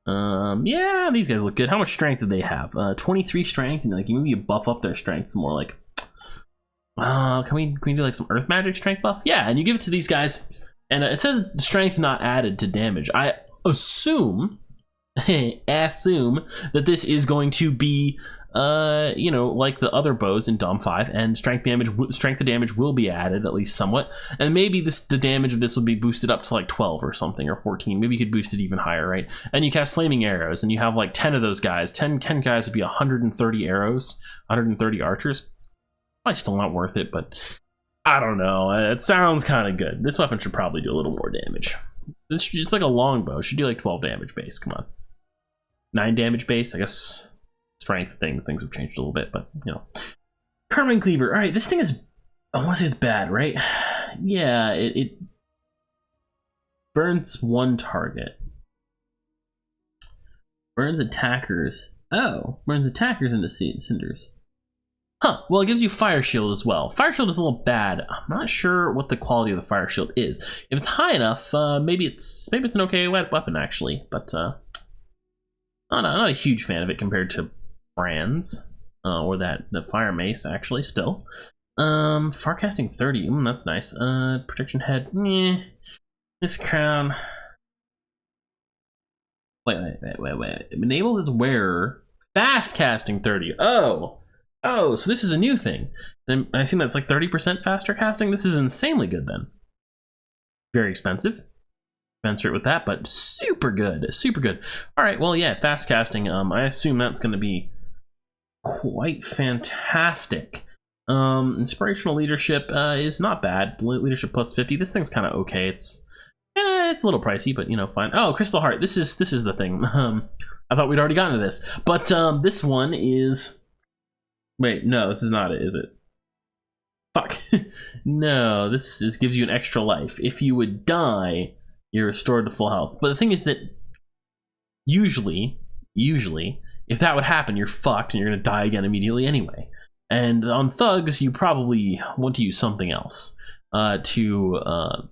Yeah, these guys look good. How much strength do they have? 23 strength, and like maybe you buff up their strength some more. Like, can we do like some earth magic strength buff? Yeah, and you give it to these guys, and it says strength not added to damage. I assume that this is going to be you know, like the other bows in Dom 5, and strength to damage will be added, at least somewhat. And maybe the damage of this will be boosted up to like 12 or something, or 14. Maybe you could boost it even higher, right? And you cast flaming arrows, and you have like 10 of those guys. 10 guys would be 130 arrows, 130 archers. Probably still not worth it, but I don't know. It sounds kind of good. This weapon should probably do a little more damage. It's like a longbow. It should do like 12 damage base. Come on. 9 damage base, I guess. Strength things have changed a little bit, but you know. Carbine Cleaver. All right, this thing is, I want to say it's bad, right? Yeah, it burns one target. Burns attackers. Oh, burns attackers into cinders. Huh, well, it gives you Fire Shield as well. Fire Shield is a little bad. I'm not sure what the quality of the Fire Shield is. If it's high enough, maybe it's an okay weapon, actually, but I'm not a huge fan of it compared to Brands, or the Fire Mace, actually, still. Farcasting 30, that's nice. Protection Head, meh. This crown. Wait. Enable its wearer. Fast casting 30. Oh, so this is a new thing. Then I assume that's like 30% faster casting. This is insanely good then. Very expensive. Commensurate with that, but super good. All right, well, yeah, fast casting. I assume that's going to be quite fantastic. Inspirational leadership is not bad. Leadership plus 50. This thing's kind of okay. It's a little pricey, but you know, fine. Oh, Crystal Heart. This is the thing. I thought we'd already gotten to this, but this one is. Wait, no, this is not it, is it? Fuck. No, this gives you an extra life. If you would die, you're restored to full health. But the thing is that usually, if that would happen, you're fucked and you're gonna die again immediately anyway. And on thugs, you probably want to use something else to how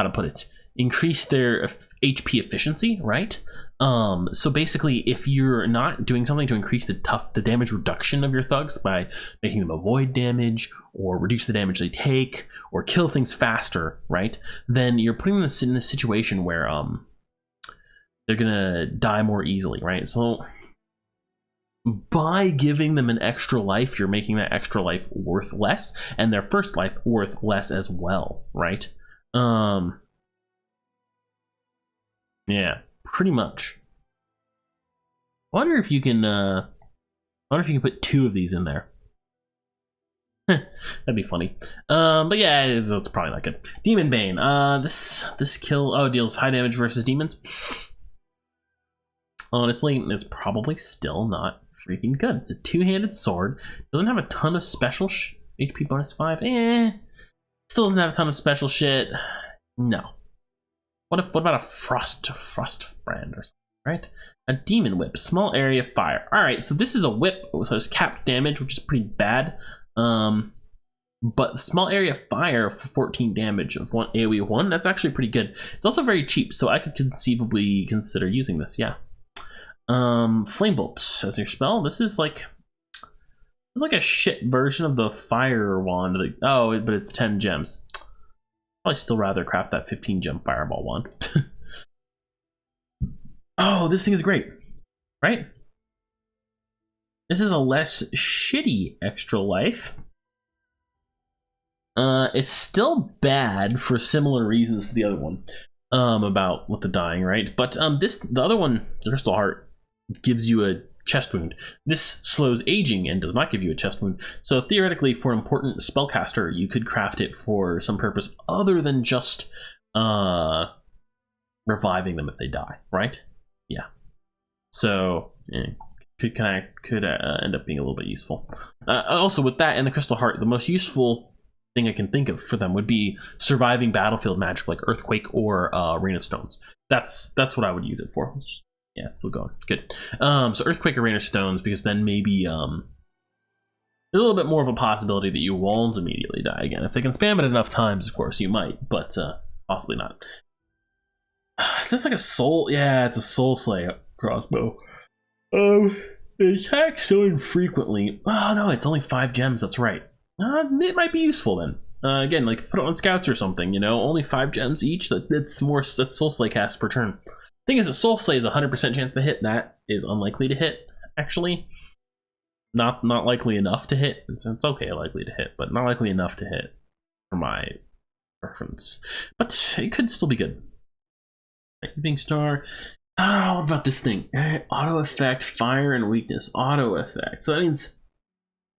to put it, increase their HP efficiency, right? So basically, if you're not doing something to increase the damage reduction of your thugs by making them avoid damage or reduce the damage they take or kill things faster, right? Then you're putting them in a situation where they're gonna die more easily, right? So by giving them an extra life, you're making that extra life worth less, and their first life worth less as well, right? Yeah, pretty much. I wonder if you can put 2 of these in there. That'd be funny. But yeah, it's probably not good. Demon Bane. This kill deals high damage versus demons. Honestly, it's probably still not freaking good. It's a 2-handed sword. Doesn't have a ton of special HP bonus 5. Still doesn't have a ton of special shit. No. What about a frost brand or something, right? A demon whip, small area fire. All right, so this is a whip, so it's capped damage, which is pretty bad. But the small area fire for 14 damage of one AoE of 1, that's actually pretty good. It's also very cheap, so I could conceivably consider using this. Yeah. Flame bolts as your spell. This is like a shit version of the fire wand. But it's 10 gems. I'd still rather craft that 15 gem fireball wand. Oh, this thing is great, right? This is a less shitty extra life. It's still bad for similar reasons to the other one, about with the dying, right? But the other one, the Crystal Heart, gives you a chest wound. This slows aging and does not give you a chest wound. So theoretically, for an important spellcaster, you could craft it for some purpose other than just reviving them if they die, right? Yeah. So could end up being a little bit useful. Also, with that and the Crystal Heart, the most useful thing I can think of for them would be surviving battlefield magic like Earthquake or Rain of Stones. That's what I would use it for. Yeah, it's still going. Good. So Earthquake or Rain of Stones, because then maybe there's a little bit more of a possibility that you won't immediately die again. If they can spam it enough times, of course, you might, but possibly not. Is this like a soul? Yeah, it's a Soul Slayer crossbow. It attacks so infrequently. Oh no, it's only 5 gems. That's right. It might be useful then. Again, like put it on scouts or something. You know, only 5 gems each. That's Soul Slay cast per turn. Thing is, a Soul Slay is 100% chance to hit. That is unlikely to hit. actually. Not likely enough to hit. It's okay, likely to hit, but not likely enough to hit for my preference. But it could still be good. Evening Star. Oh, what about this thing? Auto effect, fire and weakness. Auto effect. So that means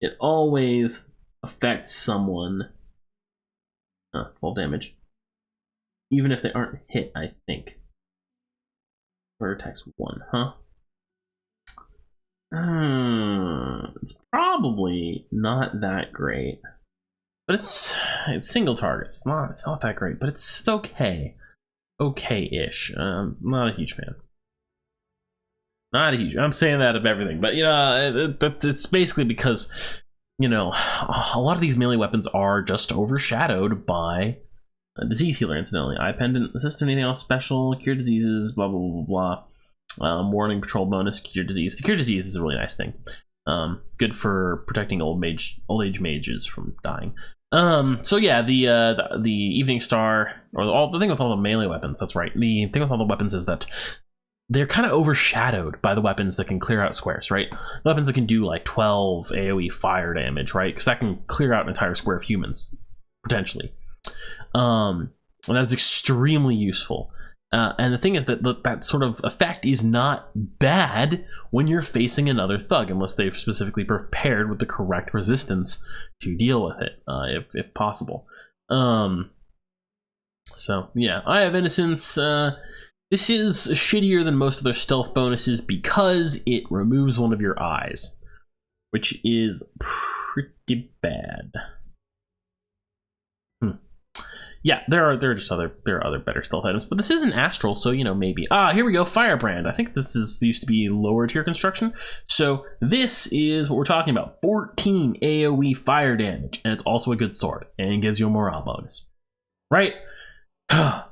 it always affects someone. 12 damage. Even if they aren't hit, I think. Or attacks 1, huh? It's probably not that great. But it's single targets. It's not that great, but it's okay. Okay-ish. Not a huge fan. Not a huge. I'm saying that of everything, but you know, it's basically because, you know, a lot of these melee weapons are just overshadowed by a disease healer. Incidentally, eye pendant, assist anything else special, cure diseases, blah blah blah blah. Warning, patrol bonus, cure disease. The cure disease is a really nice thing. Good for protecting old age mages from dying. So yeah, the Evening Star, or the thing with all the melee weapons. That's right. The thing with all the weapons is that they're kind of overshadowed by the weapons that can clear out squares, right? The weapons that can do like 12 AoE fire damage, right? Because that can clear out an entire square of humans, potentially. And that's extremely useful. And the thing is that that sort of effect is not bad when you're facing another thug, unless they've specifically prepared with the correct resistance to deal with it, if possible. So yeah, Eye of Innocence. This is shittier than most of their stealth bonuses because it removes one of your eyes, which is pretty bad. Yeah, there are other better stealth items, but this isn't astral, so you know, maybe. Here we go, Firebrand. I think this used to be lower tier construction, so this is what we're talking about. 14 AoE fire damage, and it's also a good sword, and it gives you a morale bonus, right?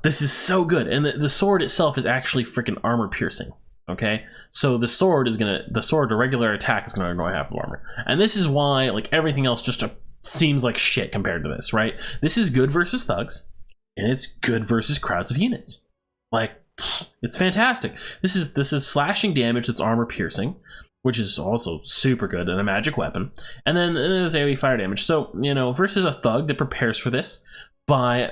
This is so good, and the sword itself is actually freaking armor piercing. Okay, so the sword, a regular attack is gonna ignore half of armor, and this is why like everything else just seems like shit compared to this, right? This is good versus thugs, and it's good versus crowds of units. Like, it's fantastic. This is slashing damage that's armor piercing, which is also super good, and a magic weapon. And then there's AoE fire damage. So, you know, versus a thug that prepares for this by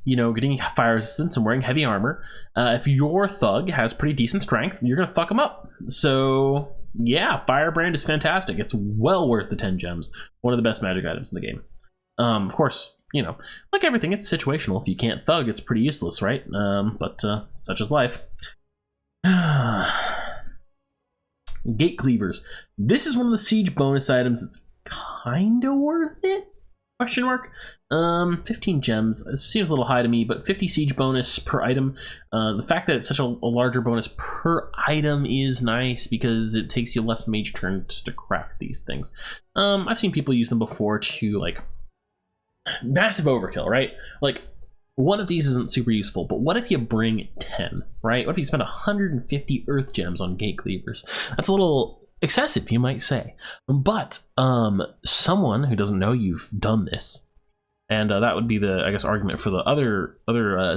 you know, getting fire resistance and wearing heavy armor. If your thug has pretty decent strength, you're gonna fuck them up. So yeah, Firebrand is fantastic. It's well worth the 10 gems. One of the best magic items in the game. Of course, you know, like everything, it's situational. If you can't thug, it's pretty useless, right? But such is life. Gate Cleavers. This is one of the siege bonus items that's kind of worth it. Question mark. 15 gems. It seems a little high to me, but 50 siege bonus per item. The fact that it's such a larger bonus per item is nice because it takes you less mage turns to craft these things. I've seen people use them before to like massive overkill, right? Like one of these isn't super useful, but what if you bring 10, right? What if you spend 150 earth gems on Gate Cleavers? That's a little excessive, you might say, but someone who doesn't know you've done this, and that would be the, I guess, argument for the other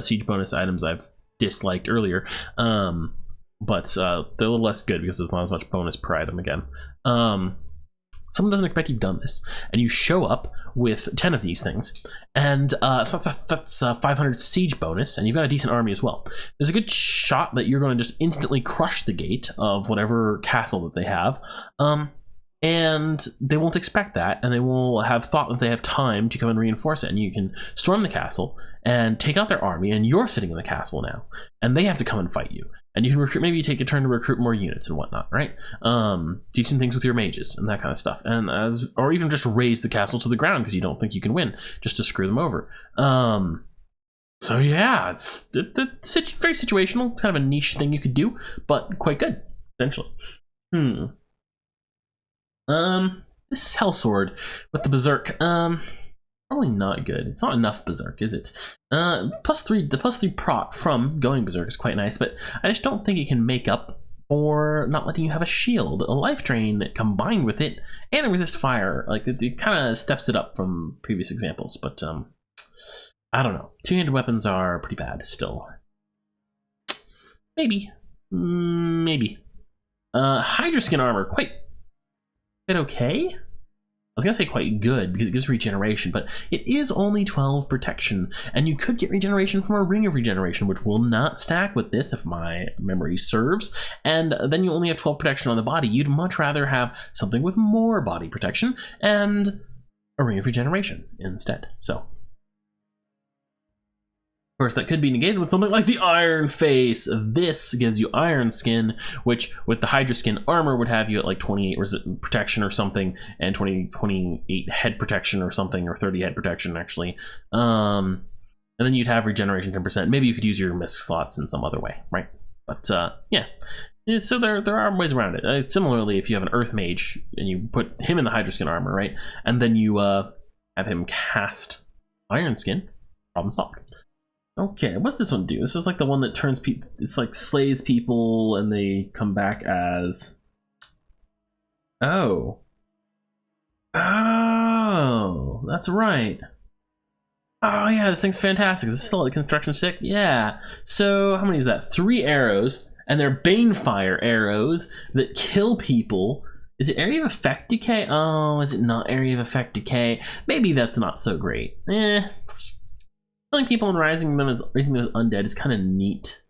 siege bonus items I've disliked earlier, but they're a little less good because there's not as much bonus per item again. Someone doesn't expect you've done this, and you show up with 10 of these things, and so that's 500 siege bonus, and you've got a decent army as well. There's a good shot that you're going to just instantly crush the gate of whatever castle that they have, and they won't expect that, and they will have thought that they have time to come and reinforce it, and you can storm the castle and take out their army, and you're sitting in the castle now, and they have to come and fight you. And you can recruit, maybe you take a turn to recruit more units and whatnot, right? Do some things with your mages and that kind of stuff, and or even just raise the castle to the ground because you don't think you can win, just to screw them over. So yeah, it's very situational, kind of a niche thing you could do, but quite good, essentially. This is Hellsword with the Berserk. Probably not good. It's not enough Berserk, is it? The +3 prot from going Berserk is quite nice, but I just don't think it can make up for not letting you have a shield, a life drain combined with it, and the resist fire. Like it kind of steps it up from previous examples, but I don't know. Two-handed weapons are pretty bad still. Maybe. Hydroskin armor, quite okay. I was gonna say quite good because it gives regeneration, but it is only 12 protection, and you could get regeneration from a ring of regeneration, which will not stack with this if my memory serves, and then you only have 12 protection on the body. You'd much rather have something with more body protection and a ring of regeneration instead. So of course, that could be negated with something like the Iron Face. This gives you Iron Skin, which with the Hydroskin armor would have you at like 28 protection or something, and 28 head protection or something, or 30 head protection actually. And then you'd have regeneration 10%. Maybe you could use your misc slots in some other way, right? But yeah. So there are ways around it. Similarly, if you have an Earth Mage and you put him in the Hydroskin armor, right, and then you have him cast Iron Skin, problem solved. Okay, what's this one do? This is like the one that turns people, it's like slays people and they come back as... Oh, that's right. Oh yeah, this thing's fantastic. Is this still a construction stick? Yeah. So how many is that? 3 arrows, and they're Banefire arrows that kill people. Is it area of effect decay? Oh, is it not area of effect decay? Maybe that's not so great. Killing people and raising them as undead is kind of neat.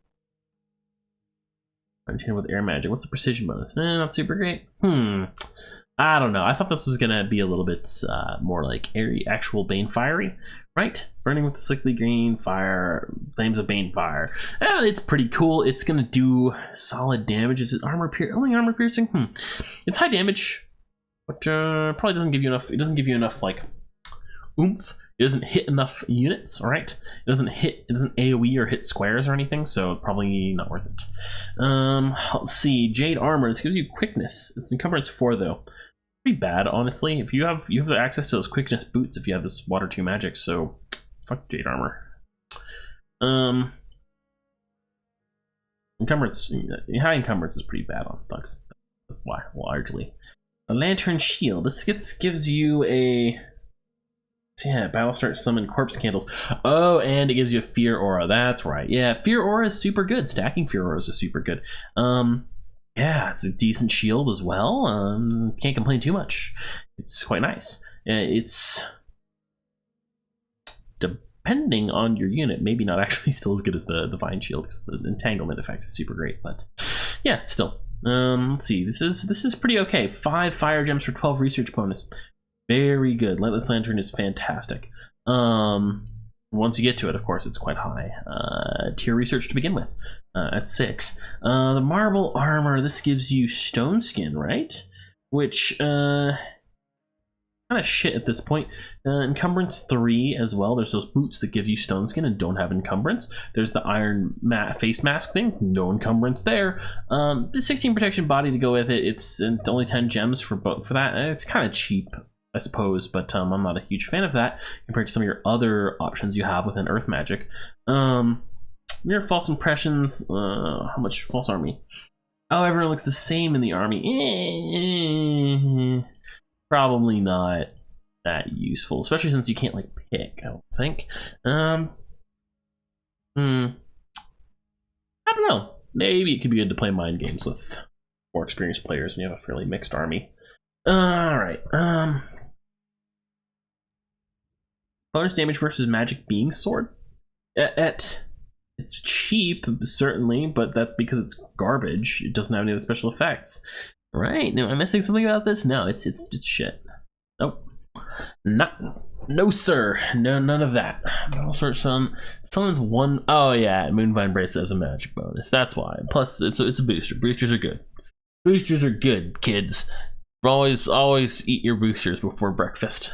With air magic. What's the precision bonus? Not super great. I don't know. I thought this was gonna be a little bit more like actual Bane Fiery, right? Burning with the sickly green fire, flames of Bane Fire. It's pretty cool. It's gonna do solid damage. Is it only armor piercing? It's high damage, but probably doesn't give you enough. It doesn't give you enough like oomph. It doesn't hit enough units, all right? It doesn't AoE or hit squares or anything, so probably not worth it. Let's see, Jade Armor. This gives you quickness. It's encumbrance 4 though. Pretty bad, honestly. If you have the access to those quickness boots, if you have this Water 2 magic, so fuck Jade Armor. Encumbrance, high encumbrance is pretty bad on thugs. That's why, largely. A Lantern Shield. This gives you a... Yeah, battle start summon corpse candles. Oh, and it gives you a fear aura. That's right. Yeah, fear aura is super good. Stacking fear auras is super good. Yeah, it's a decent shield as well. Can't complain too much. It's quite nice. It's depending on your unit, maybe not actually still as good as the Divine Shield because the entanglement effect is super great. But yeah, still. Let's see. This is pretty okay. 5 fire gems for 12 research bonus. Very good. Lightless Lantern is fantastic. Once you get to it, of course, it's quite high tier research to begin with. At 6. The Marble Armor, this gives you Stone Skin, right? Which, kind of shit at this point. Encumbrance 3 as well. There's those boots that give you Stone Skin and don't have encumbrance. There's the Iron Face Mask thing. No encumbrance there. The 16 protection body to go with it. It's only 10 gems for that. It's kind of cheap, I suppose, but I'm not a huge fan of that compared to some of your other options you have within Earth Magic. Mere false impressions. How much false army? Oh, everyone looks the same in the army. Probably not that useful, especially since you can't like pick, I don't think. I don't know. Maybe it could be good to play mind games with more experienced players when you have a fairly mixed army. All right. Bonus damage versus magic being sword. It's cheap, certainly, but that's because it's garbage. It doesn't have any of the special effects. Right? No, I'm missing something about this. No, it's shit. Nope. No, sir. No, none of that. All sorts of someone's one. Oh yeah, Moonvine Bracelet has a magic bonus. That's why. Plus, it's a booster. Boosters are good. Boosters are good, kids. Always eat your boosters before breakfast.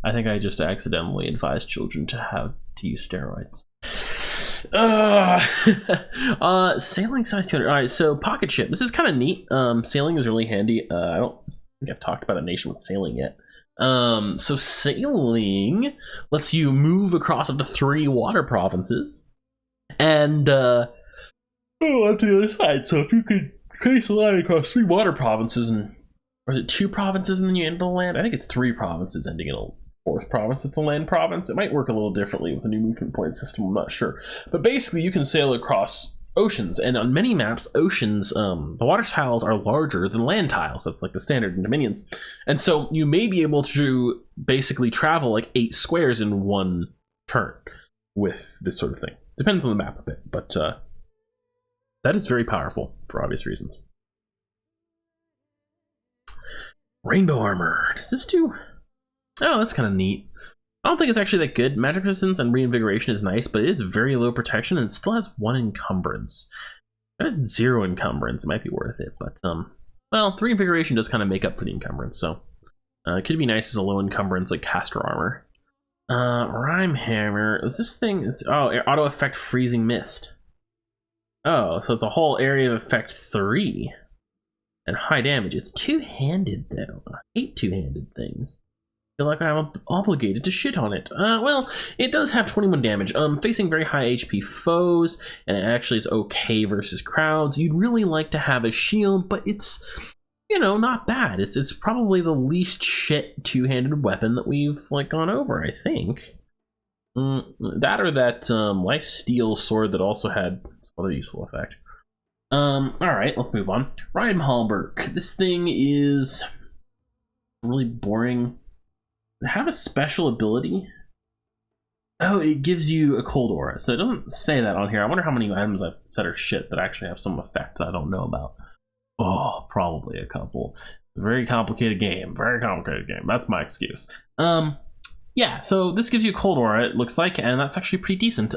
I think I just accidentally advised children to use steroids. Sailing size 200. All right, so pocket ship. This is kind of neat. Sailing is really handy. I don't think I've talked about a nation with sailing yet. So sailing lets you move across up to 3 water provinces, and on to the other side. So if you could trace a line across 3 water provinces, and or is it 2 provinces and then you end the land? I think it's 3 provinces ending in a 4th province. It's a land province. It might work a little differently with a new movement point system. I'm not sure, but basically you can sail across oceans, and on many maps, oceans, the water tiles are larger than land tiles. That's like the standard in Dominions, and so you may be able to basically travel like 8 squares in one turn with this sort of thing. Depends on the map a bit, but that is very powerful for obvious reasons. Rainbow armor. Does this do? Oh, that's kind of neat. I don't think it's actually that good. Magic resistance and reinvigoration is nice, but it is very low protection and still has 1 encumbrance. If it had 0 encumbrance, it might be worth it, but well, 3 reinvigoration does kind of make up for the encumbrance, so it could be nice as a low encumbrance like caster armor. Rhyme hammer. Is this thing? Auto effect freezing mist. Oh, so it's a whole area of effect 3 and high damage. It's two-handed though. I hate two-handed things. Feel like I'm obligated to shit on it. Well, it does have 21 damage. Facing very high HP foes, and it actually is okay versus crowds. You'd really like to have a shield, but it's, you know, not bad. It's probably the least shit two-handed weapon that we've like gone over, I think. That or that life steal sword that also had some other useful effect. All right, let's move on. Ryan Hallberg. This thing is really boring. Have a special ability? Oh, it gives you a cold aura. So it doesn't say that on here. I wonder how many items I've said are shit that actually have some effect that I don't know about. Oh, probably a couple. Very complicated game. Very complicated game. That's my excuse. Yeah, so this gives you a cold aura, it looks like, and that's actually pretty decent.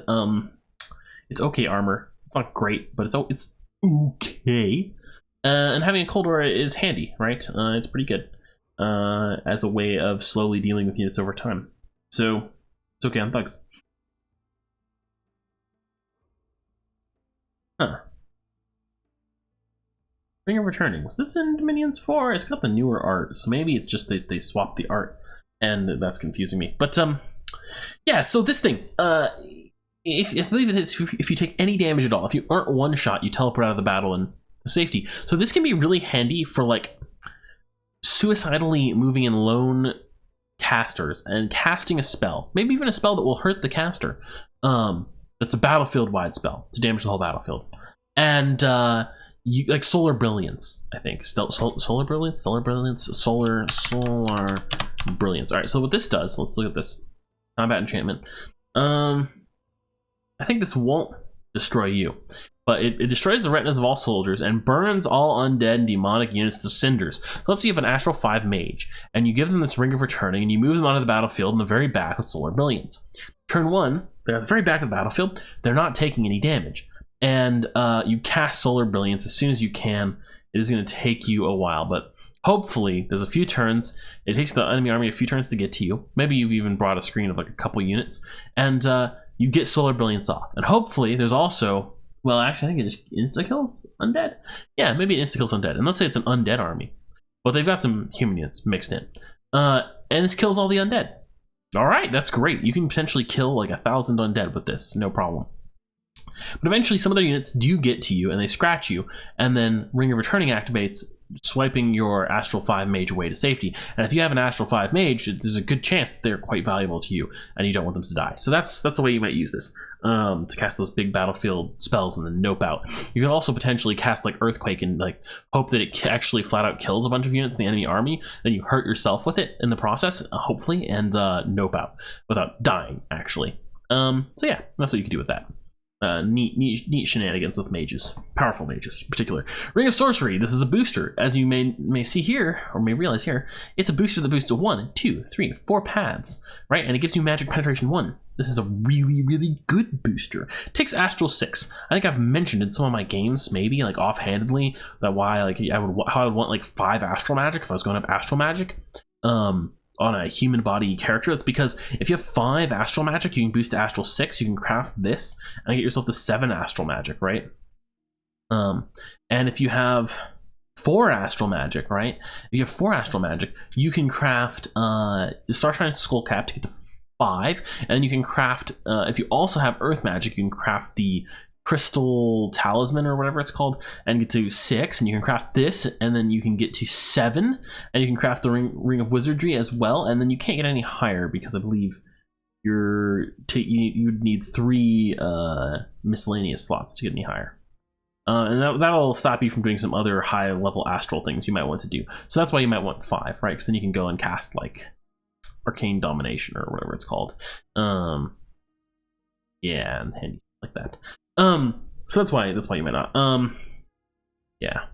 It's okay armor. It's not great, but it's okay. And having a cold aura is handy, right? It's pretty good. As a way of slowly dealing with units over time. So it's okay on thugs. Huh. Ring of Returning. Was this in Dominions 4? It's got the newer art, so maybe it's just that they swapped the art, and that's confusing me. But yeah, so this thing, if I believe it is, if you take any damage at all, if you aren't one shot, you teleport out of the battle and to safety. So this can be really handy for like suicidally moving in lone casters and casting a spell, maybe even a spell that will hurt the caster. That's a battlefield wide spell to damage the whole battlefield. And you like Solar Brilliance, I think. Solar Brilliance. All right, so what this does, let's look at this combat enchantment. I think this won't destroy you, but it destroys the retinas of all soldiers and burns all undead and demonic units to cinders. So let's say you have an Astral 5 mage, and you give them this Ring of Returning, and you move them onto the battlefield in the very back with Solar Brilliance. Turn 1, they're at the very back of the battlefield, they're not taking any damage. And you cast Solar Brilliance as soon as you can. It is going to take you a while, but hopefully there's a few turns. It takes the enemy army a few turns to get to you. Maybe you've even brought a screen of like a couple units, and you get Solar Brilliance off. And hopefully there's also, well, actually, I think it just insta-kills undead. Yeah, maybe it insta-kills undead. And let's say it's an undead army. But they've got some human units mixed in. And this kills all the undead. All right, that's great. You can potentially kill like 1,000 undead with this, no problem. But eventually some of their units do get to you and they scratch you, and then Ring of Returning activates, swiping your Astral 5 mage away to safety. And if you have an Astral 5 mage, there's a good chance that they're quite valuable to you and you don't want them to die. So that's the way you might use this, to cast those big battlefield spells and then nope out. You can also potentially cast like Earthquake and like hope that it actually flat out kills a bunch of units in the enemy army, then you hurt yourself with it in the process, hopefully, and nope out without dying, actually. So yeah, that's what you can do with that. Neat shenanigans with mages, powerful mages in particular. Ring of Sorcery. This is a booster, as you may see here, or may realize here. It's a booster that boosts to 1, 2, 3, 4 paths, right? And it gives you Magic Penetration 1. This is a really good booster. It takes Astral 6. I think I've mentioned in some of my games, maybe like offhandedly, that why like how I would want like 5 Astral Magic if I was going up Astral Magic. On a human body character. That's because if you have 5 Astral Magic, you can boost to Astral 6, you can craft this and get yourself to 7 Astral Magic, right? And if you have 4 Astral Magic, right? If you have 4 Astral Magic, you can craft Starshine Skullcap to get to 5, and then you can craft, if you also have Earth Magic, you can craft the Crystal Talisman or whatever it's called and get to 6, and you can craft this, and then you can get to 7, and you can craft the ring of Wizardry as well, and then you can't get any higher because I believe you'd need 3 miscellaneous slots to get any higher. And that'll stop you from doing some other high level astral things you might want to do. So that's why you might want 5, right? Because then you can go and cast like Arcane Domination or whatever it's called. Yeah, and handy like that. So that's why you might not. Yeah.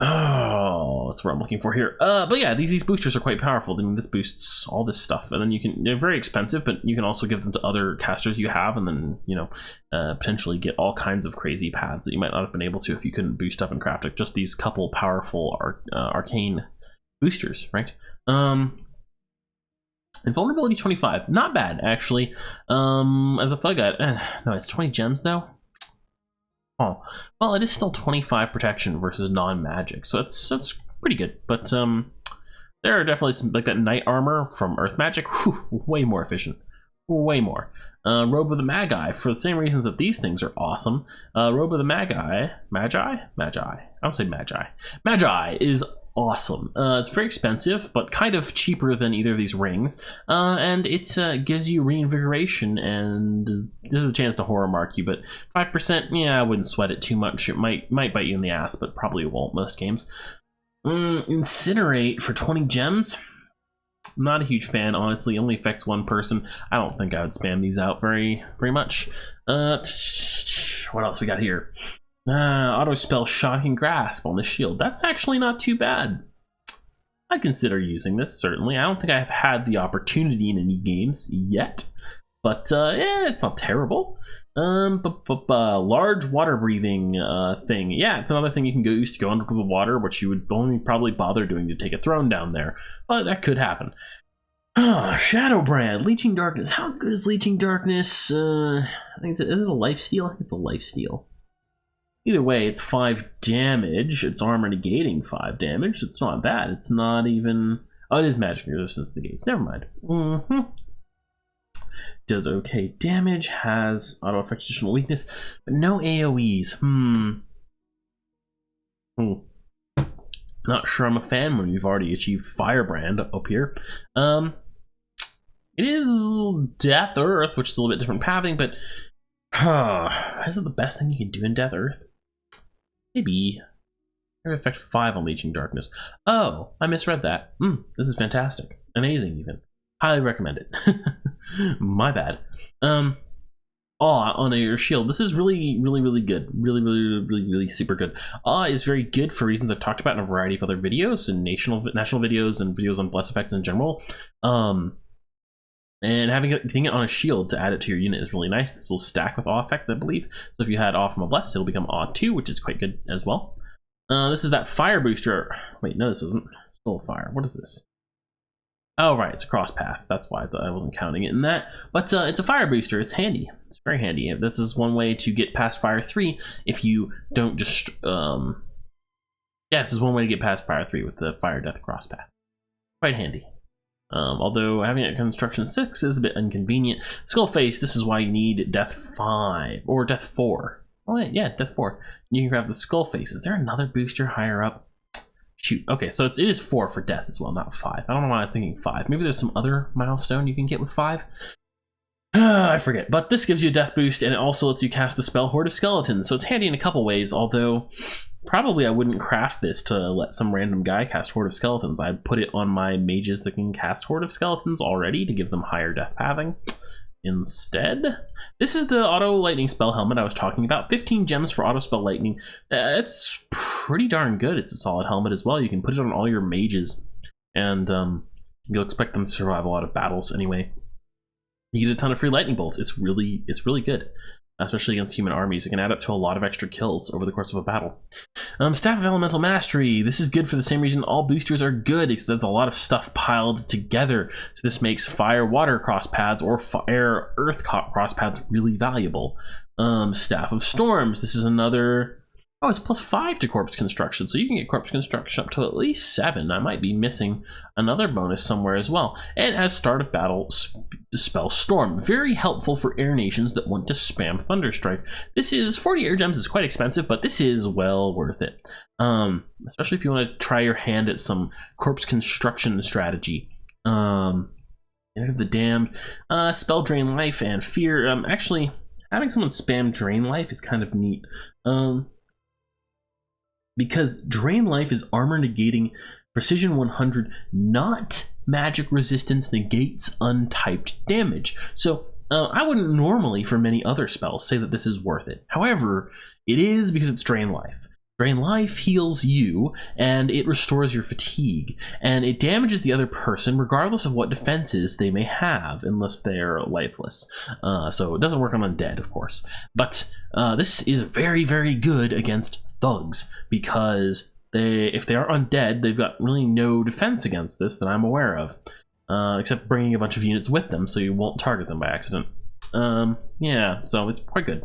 Oh, that's what I'm looking for here. But yeah, these boosters are quite powerful. I mean, this boosts all this stuff, and then they're very expensive, but you can also give them to other casters you have, and then potentially get all kinds of crazy paths that you might not have been able to if you couldn't boost up and craft it. Just these couple powerful arcane boosters, right? Invulnerability 25, not bad actually. As a thug guide, no, it's 20 gems though. Oh, well, it is still 25 protection versus non-magic, so that's pretty good. But there are definitely some, like that knight armor from Earth Magic, way more efficient, way more. Robe of the Magi, for the same reasons that these things are awesome. Robe of the Magi I don't say Magi is awesome. It's very expensive, but kind of cheaper than either of these rings, and it gives you reinvigoration, and there's a chance to horror mark you, but 5%, yeah, I wouldn't sweat it too much. It might bite you in the ass, but probably won't most games. Incinerate for 20 gems. I'm not a huge fan, honestly. It only affects one person. I don't think I would spam these out very much. What else we got here? Auto spell Shocking Grasp on the shield. That's actually not too bad. I'd consider using this, certainly. I don't think I've had the opportunity in any games yet, but yeah, it's not terrible. Large water breathing thing. Yeah, it's another thing you can use to go under the water, which you would only probably bother doing to take a throne down there, but that could happen. Shadowbrand, Leeching Darkness. How good is Leeching Darkness? I think is it a lifesteal? I think it's a lifesteal. Either way, it's 5 damage. It's armor negating 5 damage. So it's not bad. It's not even... Oh, it is magic resistance negates. Never mind. Does okay damage. Has auto effect additional weakness, but no AoEs. Not sure I'm a fan when you've already achieved Firebrand up here. It is Death Earth, which is a little bit different pathing, but is it the best thing you can do in Death Earth? Maybe. Effect 5 on Leeching Darkness. Oh, I misread that. This is fantastic. Amazing, even. Highly recommend it. My bad. Awe on your shield. This is really good. Really super good. Awe is very good for reasons I've talked about in a variety of other videos and national videos and videos on bless effects in general. And having it on a shield to add it to your unit is really nice. This will stack with Awe effects, I believe. So if you had Awe from a bless, it'll become Awe 2, which is quite good as well. This is that fire booster. Wait, no, this wasn't. Soul Fire. What is this? Oh, right, it's a cross path. That's why I wasn't counting it in that. But it's a fire booster. It's handy. It's very handy. This is one way to get past Fire 3 if you don't just... yeah, this is one way to get past Fire 3 with the Fire Death cross path. Quite handy. Although having it at Construction 6 is a bit inconvenient. Skull Face, this is why you need Death 5 or Death 4. Oh, yeah, Death 4. You can grab the Skull Face. Is there another booster higher up? Shoot. Okay, so it is 4 for Death as well, not 5. I don't know why I was thinking 5. Maybe there's some other milestone you can get with 5. I forget. But this gives you a death boost, and it also lets you cast the spell Horde of Skeletons. So it's handy in a couple ways, although probably I wouldn't craft this to let some random guy cast Horde of Skeletons. I'd put it on my mages that can cast Horde of Skeletons already to give them higher death pathing. Instead, this is the auto lightning spell helmet I was talking about. 15 gems for auto spell lightning. It's pretty darn good. It's a solid helmet as well. You can put it on all your mages, and you'll expect them to survive a lot of battles anyway. You get a ton of free lightning bolts. It's really good, especially against human armies. It can add up to a lot of extra kills over the course of a battle. Staff of Elemental Mastery. This is good for the same reason all boosters are good, except there's a lot of stuff piled together. So this makes fire water cross paths or fire earth cross paths really valuable. Staff of Storms. This is another... Oh, it's +5 to Corpse Construction, so you can get Corpse Construction up to at least 7. I might be missing another bonus somewhere as well. And as Start of Battle, Spell Storm. Very helpful for air nations that want to spam Thunderstrike. This is 40 air gems. Is quite expensive, but this is well worth it. Especially if you want to try your hand at some Corpse Construction strategy. End of the Damned, Spell Drain Life and Fear. Actually, having someone spam Drain Life is kind of neat. Because Drain Life is armor negating precision 100, not magic resistance negates untyped damage. So I wouldn't normally, for many other spells, say that this is worth it. However, it is because it's Drain Life. Drain Life heals you, and it restores your fatigue, and it damages the other person regardless of what defenses they may have, unless they're lifeless. So it doesn't work on undead, of course. But this is very, very good against thugs, because if they are undead, they've got really no defense against this that I'm aware of, except bringing a bunch of units with them so you won't target them by accident. Yeah, so it's quite good.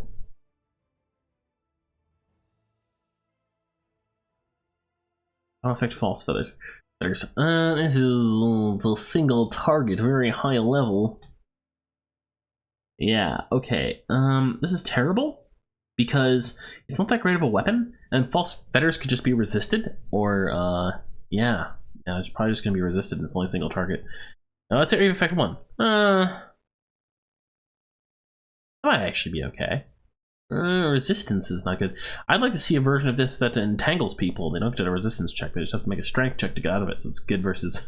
I'll affect false feathers. This is a single target, very high level. Yeah, okay. This is terrible because it's not that great of a weapon, and false feathers could just be resisted, or yeah, it's probably just gonna be resisted. And it's only a single target. Let's area effect 1. That might actually be okay. Resistance is not good. I'd like to see a version of this that entangles people. They don't have to do a resistance check. They just have to make a strength check to get out of it. So it's good versus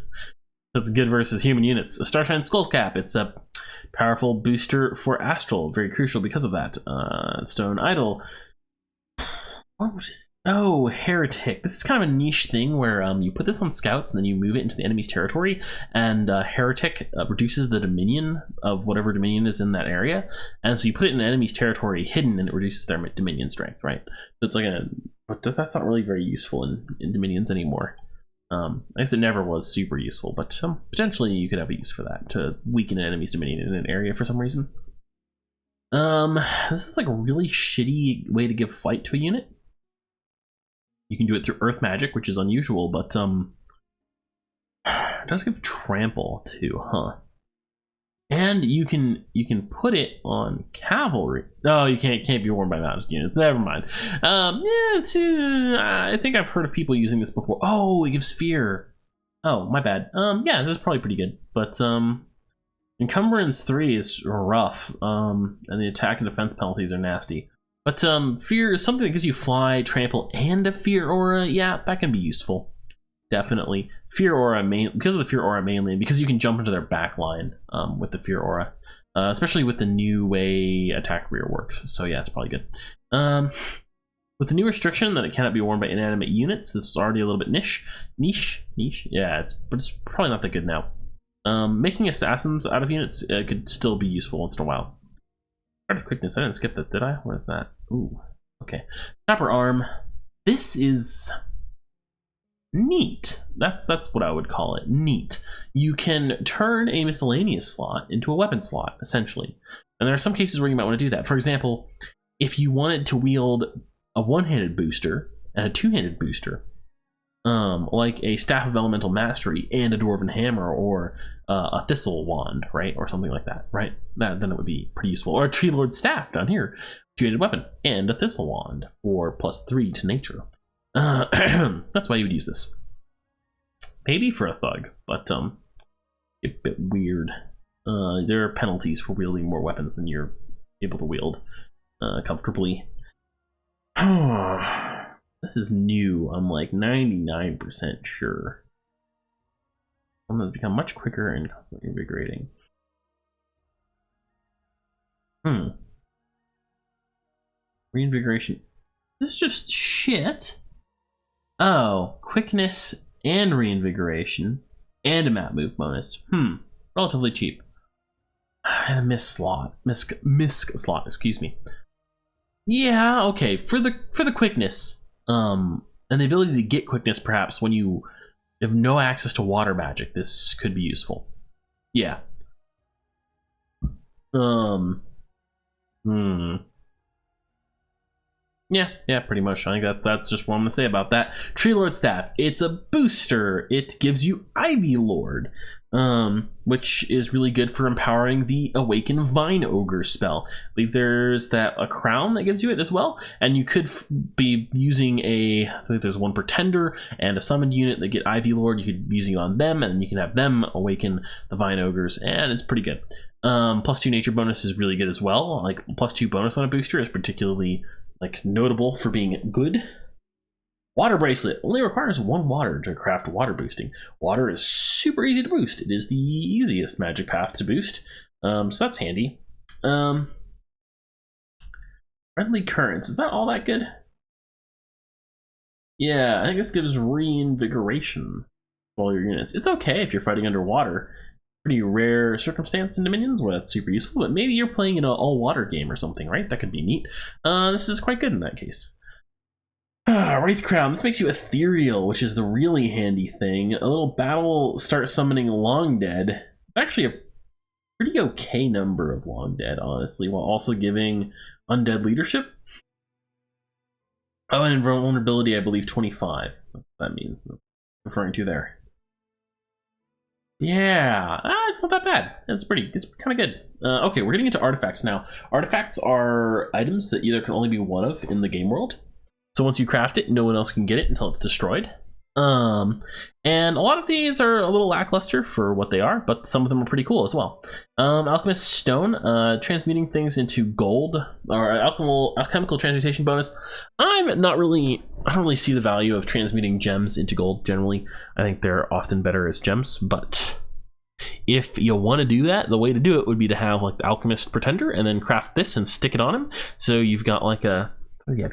human units. A Starshine Skullcap. It's a powerful booster for Astral. Very crucial because of that. Stone Idol. What was this? Oh, Heretic. This is kind of a niche thing where you put this on scouts and then you move it into the enemy's territory, and Heretic reduces the dominion of whatever dominion is in that area, and so you put it in the enemy's territory hidden, and it reduces their dominion strength, right? So it's like but that's not really very useful in dominions anymore. I guess it never was super useful, but potentially you could have a use for that, to weaken an enemy's dominion in an area for some reason. This is like a really shitty way to give fight to a unit. You can do it through Earth Magic, which is unusual, but it does give Trample too, huh? And you can put it on Cavalry. Oh, you can't be worn by mounted units. Never mind. Yeah, I think I've heard of people using this before. Oh, it gives Fear. Oh, my bad. Yeah, this is probably pretty good, but Encumbrance 3 is rough, and the attack and defense penalties are nasty. But Fear is something that gives you Fly, Trample, and a Fear Aura. Yeah, that can be useful. Definitely. Fear Aura, because of the Fear Aura mainly, and because you can jump into their back line with the Fear Aura. Especially with the new way Attack Rear works. So yeah, it's probably good. With the new restriction that it cannot be worn by inanimate units, this was already a little bit niche. Yeah, but it's probably not that good now. Making assassins out of units could still be useful once in a while. Quickness, I didn't skip that, did I? What is that? Ooh, okay. Chopper Arm. This is neat. That's what I would call it. Neat. You can turn a miscellaneous slot into a weapon slot, essentially. And there are some cases where you might want to do that. For example, if you wanted to wield a one-handed booster and a two-handed booster, like a Staff of Elemental Mastery and a Dwarven Hammer, or a Thistle Wand, right? Or something like that, right? Then it would be pretty useful. Or a Tree Lord Staff down here, two-handed weapon, and a Thistle Wand for +3 to nature. That's why you would use this. Maybe for a thug, but a bit weird. There are penalties for wielding more weapons than you're able to wield comfortably. This is new. I'm like 99% sure. One that's become much quicker and constantly invigorating. Reinvigoration. This is just shit. Oh, quickness and reinvigoration and a map move bonus. Relatively cheap. And a misc slot, excuse me. Yeah, okay. For the quickness, and the ability to get quickness, perhaps when you have no access to water magic, this could be useful. Yeah. Yeah, pretty much. I think that's just what I'm gonna say about that. Tree Lord Staff. It's a booster. It gives you Ivy Lord, which is really good for empowering the Awaken Vine Ogre spell. I believe there's a crown that gives you it as well, and you could be using I think there's one Pretender and a summoned unit that get Ivy Lord. You could be using it on them, and you can have them awaken the Vine Ogres, and it's pretty good. +2 nature bonus is really good as well. Like +2 bonus on a booster is particularly notable for being good. Water bracelet only requires 1 water to craft water boosting. Water is super easy to boost. It is the easiest magic path to boost, so that's handy. Friendly currents, is that all that good? Yeah, I think this gives reinvigoration to all your units. It's okay if you're fighting underwater. Pretty rare circumstance in Dominions where that's super useful, but maybe you're playing in an all-water game or something, right? That could be neat. This is quite good in that case. Wraith Crown. This makes you ethereal, which is the really handy thing. A little battle start summoning Long Dead. Actually a pretty okay number of Long Dead, honestly, while also giving undead leadership. Oh, and vulnerability, I believe 25. That's what that means. That's referring to there. Yeah, it's not that bad. It's kind of good. Okay, we're getting into artifacts now. Artifacts are items that either can only be one of in the game world. So once you craft it, no one else can get it until it's destroyed. And a lot of these are a little lackluster for what they are, but some of them are pretty cool as well. Alchemist Stone, transmuting things into gold, or alchemical transmutation bonus. I don't really see the value of transmuting gems into gold generally. I think they're often better as gems, but if you want to do that, the way to do it would be to have the Alchemist Pretender and then craft this and stick it on him. So you've got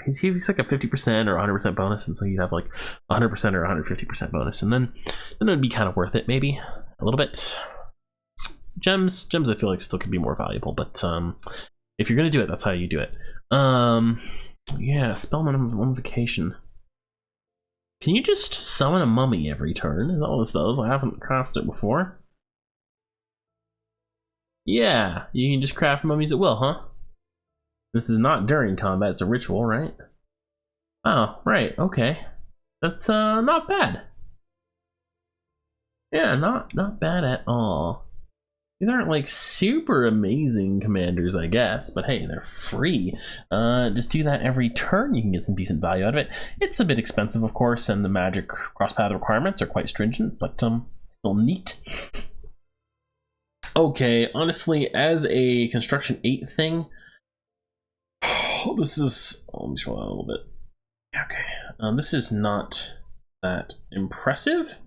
he's like a 50% or 100% bonus, and so you'd have 100% or 150% bonus, and then it'd be kind of worth it, maybe a little bit. Gems I feel like still could be more valuable, but if you're gonna do it, that's how you do it. Yeah, spell mummification. Can you just summon a mummy every turn? Is that all this does? I haven't crafted it before. Yeah, you can just craft mummies at will, huh? This is not during combat, it's a ritual, right? Oh, right, okay. That's not bad. Yeah, not bad at all. These aren't super amazing commanders, I guess, but hey, they're free. Just do that every turn, you can get some decent value out of it. It's a bit expensive, of course, and the magic cross-path requirements are quite stringent, but still neat. Okay, honestly, as a Construction 8 thing, this is, let me scroll down a little bit. Okay, this is not that impressive.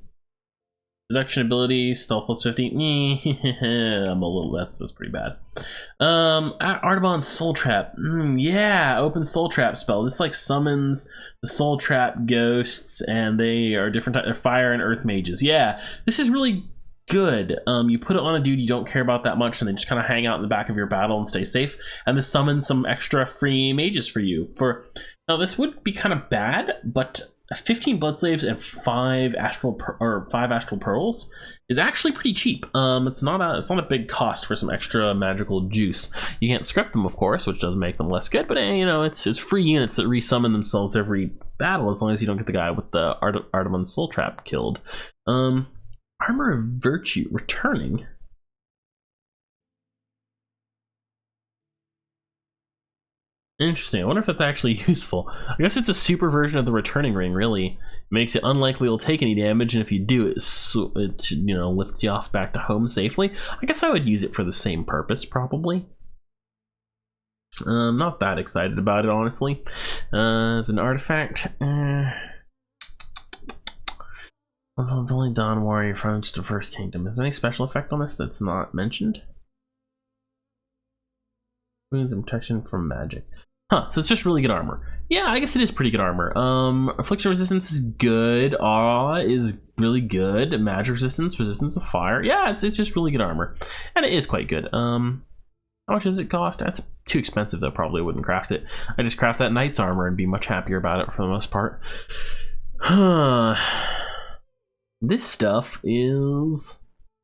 Seduction ability, stealth +50. I'm a little, that's pretty bad. Artaban's Soul Trap. Yeah, open Soul Trap spell. This summons the Soul Trap ghosts, and they are different types. They're fire and earth mages. Yeah, this is really good. You put it on a dude you don't care about that much, and they just kind of hang out in the back of your battle and stay safe, and this summons some extra free mages for you. Now this would be kind of bad, but 15 blood slaves and 5 astral pearls is actually pretty cheap. It's not a big cost for some extra magical juice. You can't script them, of course, which does make them less good, but it's free units that resummon themselves every battle, as long as you don't get the guy with the Artaban Soul Trap killed. Armor of Virtue returning. Interesting. I wonder if that's actually useful. I guess it's a super version of the returning ring, really. It makes it unlikely you'll take any damage, and if you do, it lifts you off back to home safely. I guess I would use it for the same purpose, probably. I'm not that excited about it, honestly. As an artifact, only Dawn Warrior from the First Kingdom. Is there any special effect on this that's not mentioned? Wounds and protection from magic. Huh, so it's just really good armor. Yeah, I guess it is pretty good armor. Affliction resistance is good. Awe is really good. Magic resistance to fire. Yeah, it's just really good armor. And it is quite good. How much does it cost? That's too expensive though, probably wouldn't craft it. I just craft that knight's armor and be much happier about it for the most part. This stuff is...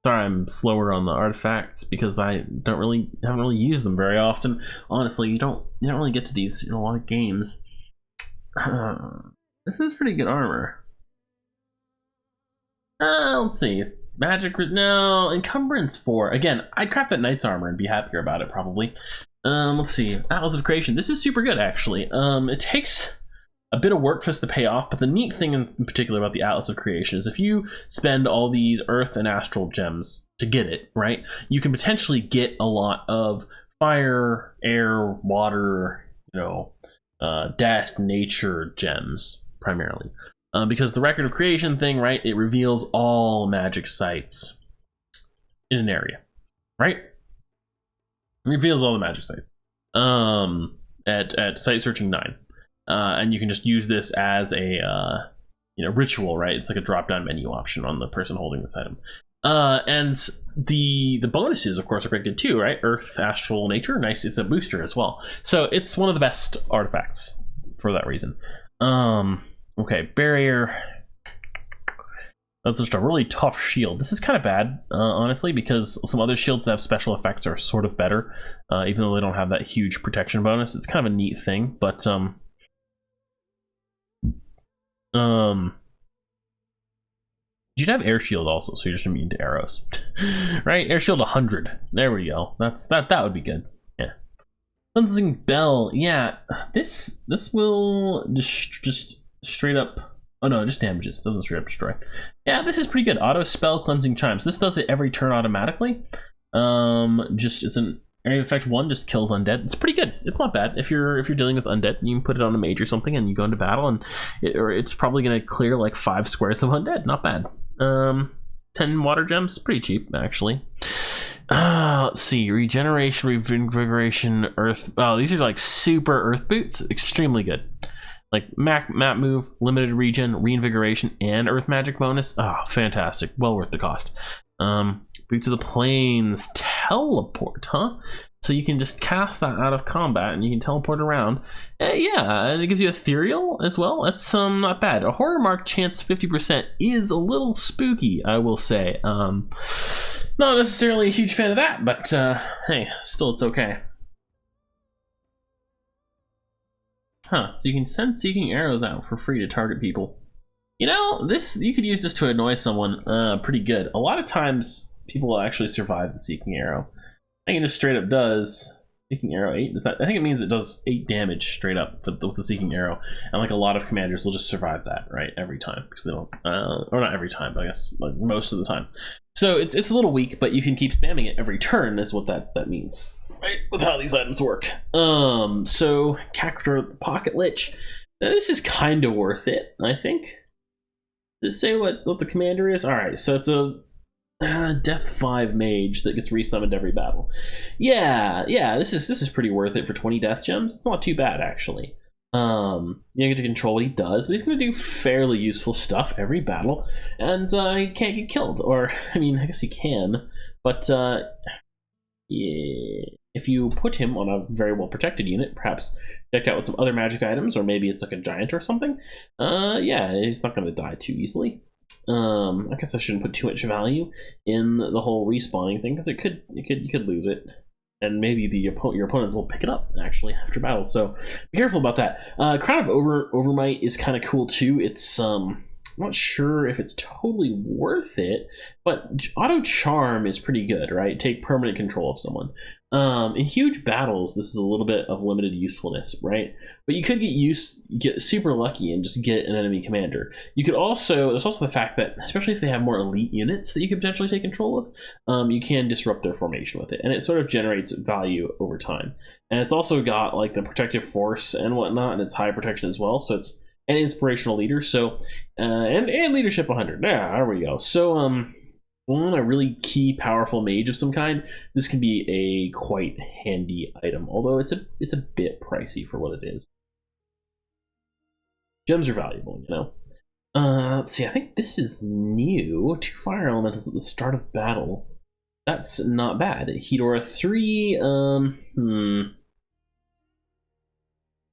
Sorry, I'm slower on the artifacts because I haven't really used them very often. Honestly, you don't really get to these in a lot of games. This is pretty good armor. Let's see. Magic, no, encumbrance 4. Again, I'd craft that knight's armor and be happier about it probably. Let's see. Atlas of Creation. This is super good actually. It takes a bit of work for us to pay off, but the neat thing in particular about the Atlas of Creation is if you spend all these earth and astral gems to get it, right, you can potentially get a lot of fire, air, water, death, nature gems primarily. Because the Record of Creation thing, right, it reveals all magic sites in an area, right? It reveals all the magic sites at site searching 9. And you can just use this as a ritual, right? It's like a drop-down menu option on the person holding this item. And the bonuses, of course, are pretty good too, right? Earth, astral, nature, nice. It's a booster as well, so it's one of the best artifacts for that reason. Okay, barrier. That's just a really tough shield. This is kind of bad, honestly, because some other shields that have special effects are sort of better, even though they don't have that huge protection bonus. It's kind of a neat thing, but you'd have air shield also, so you're just immune to arrows. Right? Air shield 100. There we go. That would be good. Yeah. Cleansing bell. Yeah. This will just straight up. Oh no, it just damages. It doesn't straight up destroy. Yeah, this is pretty good. Auto spell cleansing chimes. This does it every turn automatically. It's an area effect 1, just kills undead. It's pretty good. It's not bad. If you're dealing with undead, you can put it on a mage or something and you go into battle and it's probably gonna clear like 5 squares of undead. Not bad. 10 water gems, pretty cheap actually. Let's see, regeneration, reinvigoration, earth. Oh, these are like super earth boots. Extremely good. Like map move, limited regen, reinvigoration, and earth magic bonus. Oh, fantastic. Well worth the cost. Boots of the Plains, teleport, huh? So you can just cast that out of combat and you can teleport around. Yeah, and it gives you ethereal as well. That's not bad. A horror mark chance 50% is a little spooky, I will say. Not necessarily a huge fan of that, but hey, still it's okay. Huh, so you can send seeking arrows out for free to target people. You could use this to annoy someone pretty good. A lot of times people will actually survive the seeking arrow. I think it just straight up does seeking arrow 8. I think it means it does 8 damage straight up with the seeking arrow, and like a lot of commanders will just survive that right every time because they don't, or not every time, but I guess like most of the time. So it's a little weak, but you can keep spamming it every turn. Is what that means, right? With how these items work. So Cactor Pocket Lich. Now, this is kind of worth it, I think. Does it say what the commander is? All right, so it's a Death 5 mage that gets resummoned every battle. Yeah, this is pretty worth it for 20 death gems. It's not too bad actually. You get to control what he does, but he's going to do fairly useful stuff every battle, and he can't get killed. Or I mean, I guess he can, but yeah, if you put him on a very well protected unit, perhaps decked out with some other magic items, or maybe it's like a giant or something. Yeah, he's not going to die too easily. I guess I shouldn't put too much value in the whole respawning thing because you could lose it, and maybe your opponents will pick it up actually after battle. So be careful about that. Crown of Overmight is kind of cool too. It's I'm not sure if it's totally worth it, but auto charm is pretty good, right? Take permanent control of someone. In huge battles, this is a little bit of limited usefulness, right? But you could get super lucky and just get an enemy commander. You could also, there's also the fact that, especially if they have more elite units that you could potentially take control of, you can disrupt their formation with it, and it sort of generates value over time. And it's also got like the protective force and whatnot, and it's high protection as well, so it's an inspirational leader. So and leadership 100. Yeah, there we go. So on a really key powerful mage of some kind, this can be a quite handy item, although it's a bit pricey for what it is. Gems are valuable, let's see, I think this is new. 2 fire elementals at the start of battle. That's not bad. Hedora 3,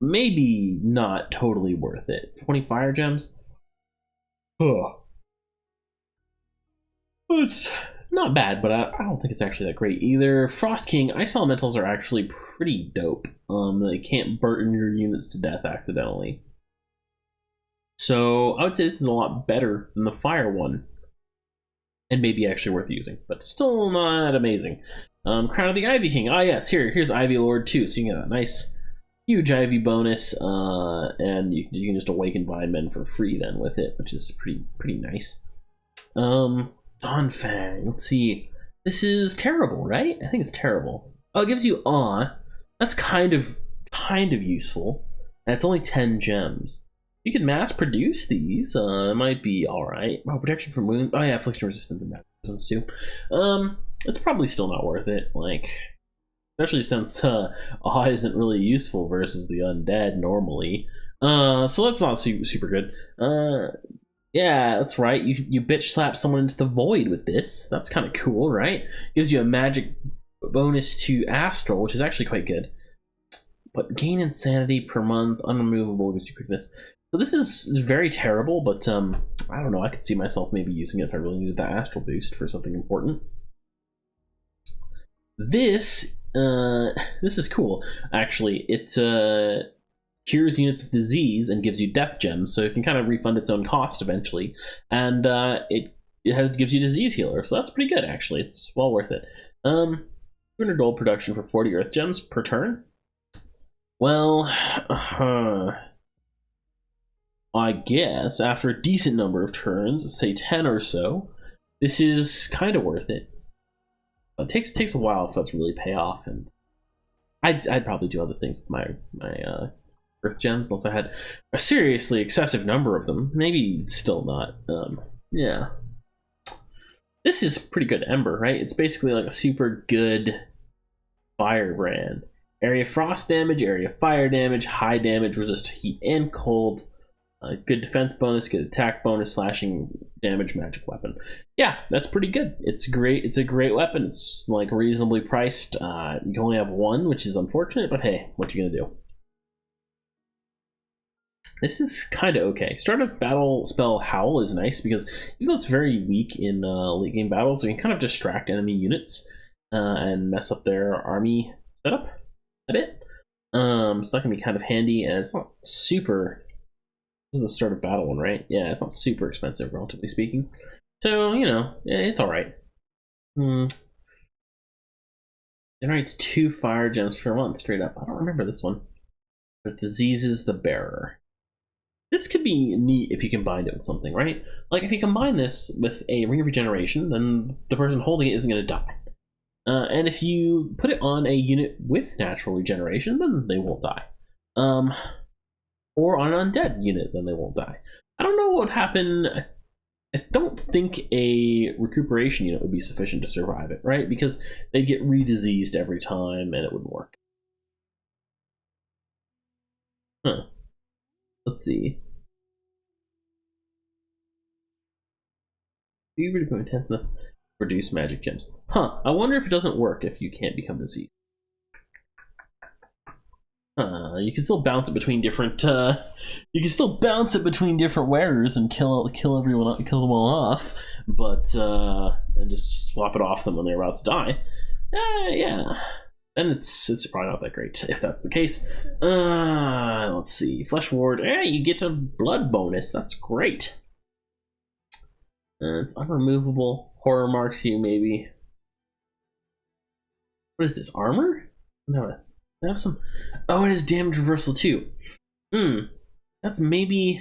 maybe not totally worth it. 20 fire gems. It's not bad, but I don't think it's actually that great either. Frost King, ice elementals are actually pretty dope. They can't burn your units to death accidentally. So I would say this is a lot better than the fire one, and maybe actually worth using, but still not amazing. Crown of the Ivy King. Ah, yes, here's Ivy Lord too. So you get a nice huge Ivy bonus, and you can just awaken Vine Men for free then with it, which is pretty nice. Dawnfang. Let's see. This is terrible, right? I think it's terrible. Oh, it gives you awe. That's kind of useful. And it's only 10 gems. You can mass produce these. It might be all right. Oh, protection from wound. Oh yeah, affliction resistance and magic resistance too. It's probably still not worth it. Like, especially since awe isn't really useful versus the undead normally. So that's not super good. Yeah, that's right. You bitch slap someone into the void with this. That's kind of cool, right? Gives you a magic bonus to astral, which is actually quite good. But gain insanity per month, unremovable, gives you quickness. So this is very terrible, but I don't know. I could see myself maybe using it if I really needed that astral boost for something important. This is cool. Actually, it cures units of disease and gives you death gems, so it can kind of refund its own cost eventually. And it gives you disease healer, so that's pretty good actually. It's well worth it. 200 gold production for 40 earth gems per turn. Well, I guess after a decent number of turns, say 10 or so, this is kind of worth it. But it takes a while for that to really pay off, and I'd probably do other things with my earth gems unless I had a seriously excessive number of them. Maybe still not. Yeah. This is pretty good Ember, right? It's basically like a super good firebrand. Area frost damage, area fire damage, high damage, resist heat and cold. Good defense bonus, good attack bonus, slashing damage, magic weapon. Yeah, that's pretty good. It's great. It's a great weapon. It's like reasonably priced. You can only have one, which is unfortunate, but hey, what you gonna do? This is kind of okay. Start of battle spell Howl is nice because even though it's very weak in late game battles, it can kind of distract enemy units and mess up their army setup a bit. So that can be kind of handy, and it's not super. This is the start of battle one, right? Yeah, it's not super expensive, relatively speaking. So, you know, it's alright. Generates 2 fire gems per month, straight up. I don't remember this one. But diseases the bearer. This could be neat if you combine it with something, right? Like, if you combine this with a ring of regeneration, then the person holding it isn't going to die. And if you put it on a unit with natural regeneration, then they won't die. Or on an undead unit, then they won't die. I don't know what would happen. I don't think a recuperation unit would be sufficient to survive it, right? Because they'd get re-diseased every time and it wouldn't work. Huh. Let's see. Do you really become intense enough to produce magic gems? Huh. I wonder if it doesn't work if you can't become diseased. You can still bounce it between different. You can still bounce it between different wearers and kill them all off, but and just swap it off them when they're about to die. Yeah, and it's probably not that great if that's the case. Let's see, Flesh Ward. You get a blood bonus. That's great. It's unremovable. Horror marks you maybe. What is this, armor? No. Have some. Oh, it is damage reversal too. That's maybe.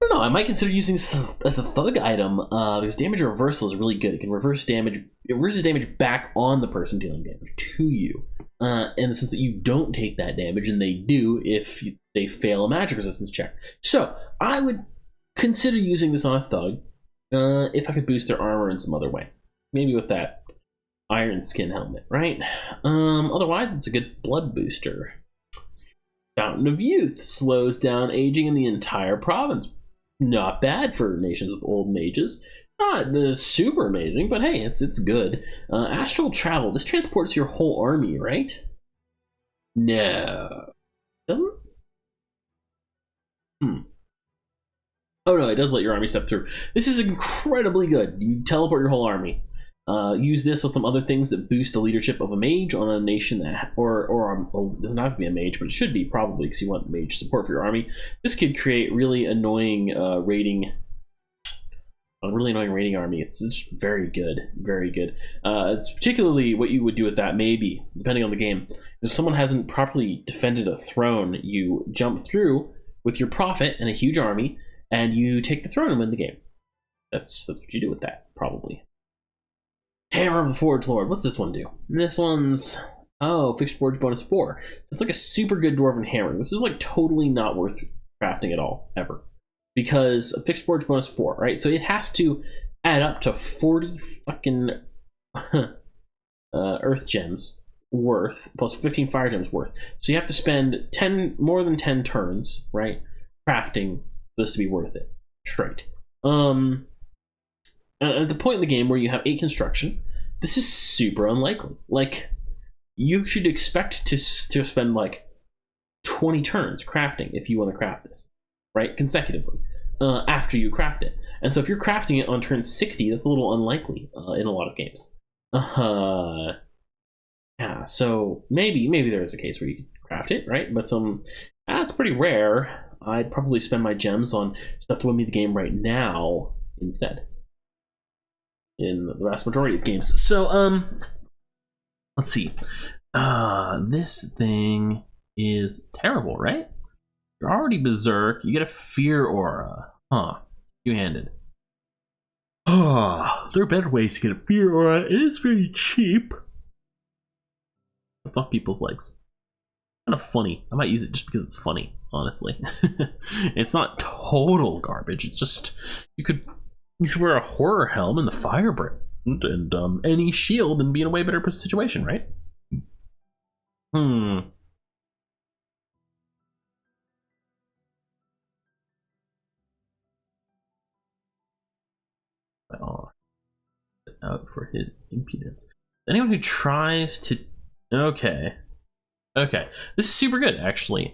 I don't know. I might consider using this as a thug item because damage reversal is really good. It can reverse damage. It reverses damage back on the person dealing damage to you, in the sense that you don't take that damage, and they do if they fail a magic resistance check. So I would consider using this on a thug if I could boost their armor in some other way. Maybe with that iron skin helmet, right? Otherwise, it's a good blood booster. Fountain of Youth slows down aging in the entire province. Not bad for nations with old mages. Not super amazing, but hey, it's good. Astral travel. This transports your whole army, right? No. Doesn't? Oh no, it does let your army step through. This is incredibly good. You teleport your whole army. Use this with some other things that boost the leadership of a mage on a nation that, it doesn't have to be a mage, but it should be probably because you want mage support for your army. This could create really annoying raiding. A really annoying raiding army. It's just very good, very good. It's particularly what you would do with that, maybe depending on the game. If someone hasn't properly defended a throne, you jump through with your prophet and a huge army, and you take the throne and win the game. That's what you do with that, probably. Hammer of the Forge Lord. What's this one do? This one's fixed forge bonus 4. So it's like a super good dwarven hammer. This is like totally not worth crafting at all, ever. Because a fixed forge bonus 4, right? So it has to add up to 40 fucking earth gems worth, plus 15 fire gems worth. So you have to spend more than 10 turns, right? Crafting this to be worth it. Straight. At the point in the game where you have 8 construction, this is super unlikely. Like, you should expect to spend like 20 turns crafting if you want to craft this, right? Consecutively, after you craft it. And so if you're crafting it on turn 60, that's a little unlikely in a lot of games. Yeah, so maybe there is a case where you can craft it, right? But that's pretty rare. I'd probably spend my gems on stuff to win me the game right now instead, in the vast majority of games. So let's see. This thing is terrible, right? You're already berserk. You get a fear aura. Two-handed. There are better ways to get a fear aura. It is very cheap. It's off people's legs. Kind of funny. I might use it just because it's funny, honestly. It's not total garbage. It's just you could wear a horror helm and the fire brand and any shield and be in a way better situation, right? Out for his impudence. Anyone who tries to okay, this is super good actually.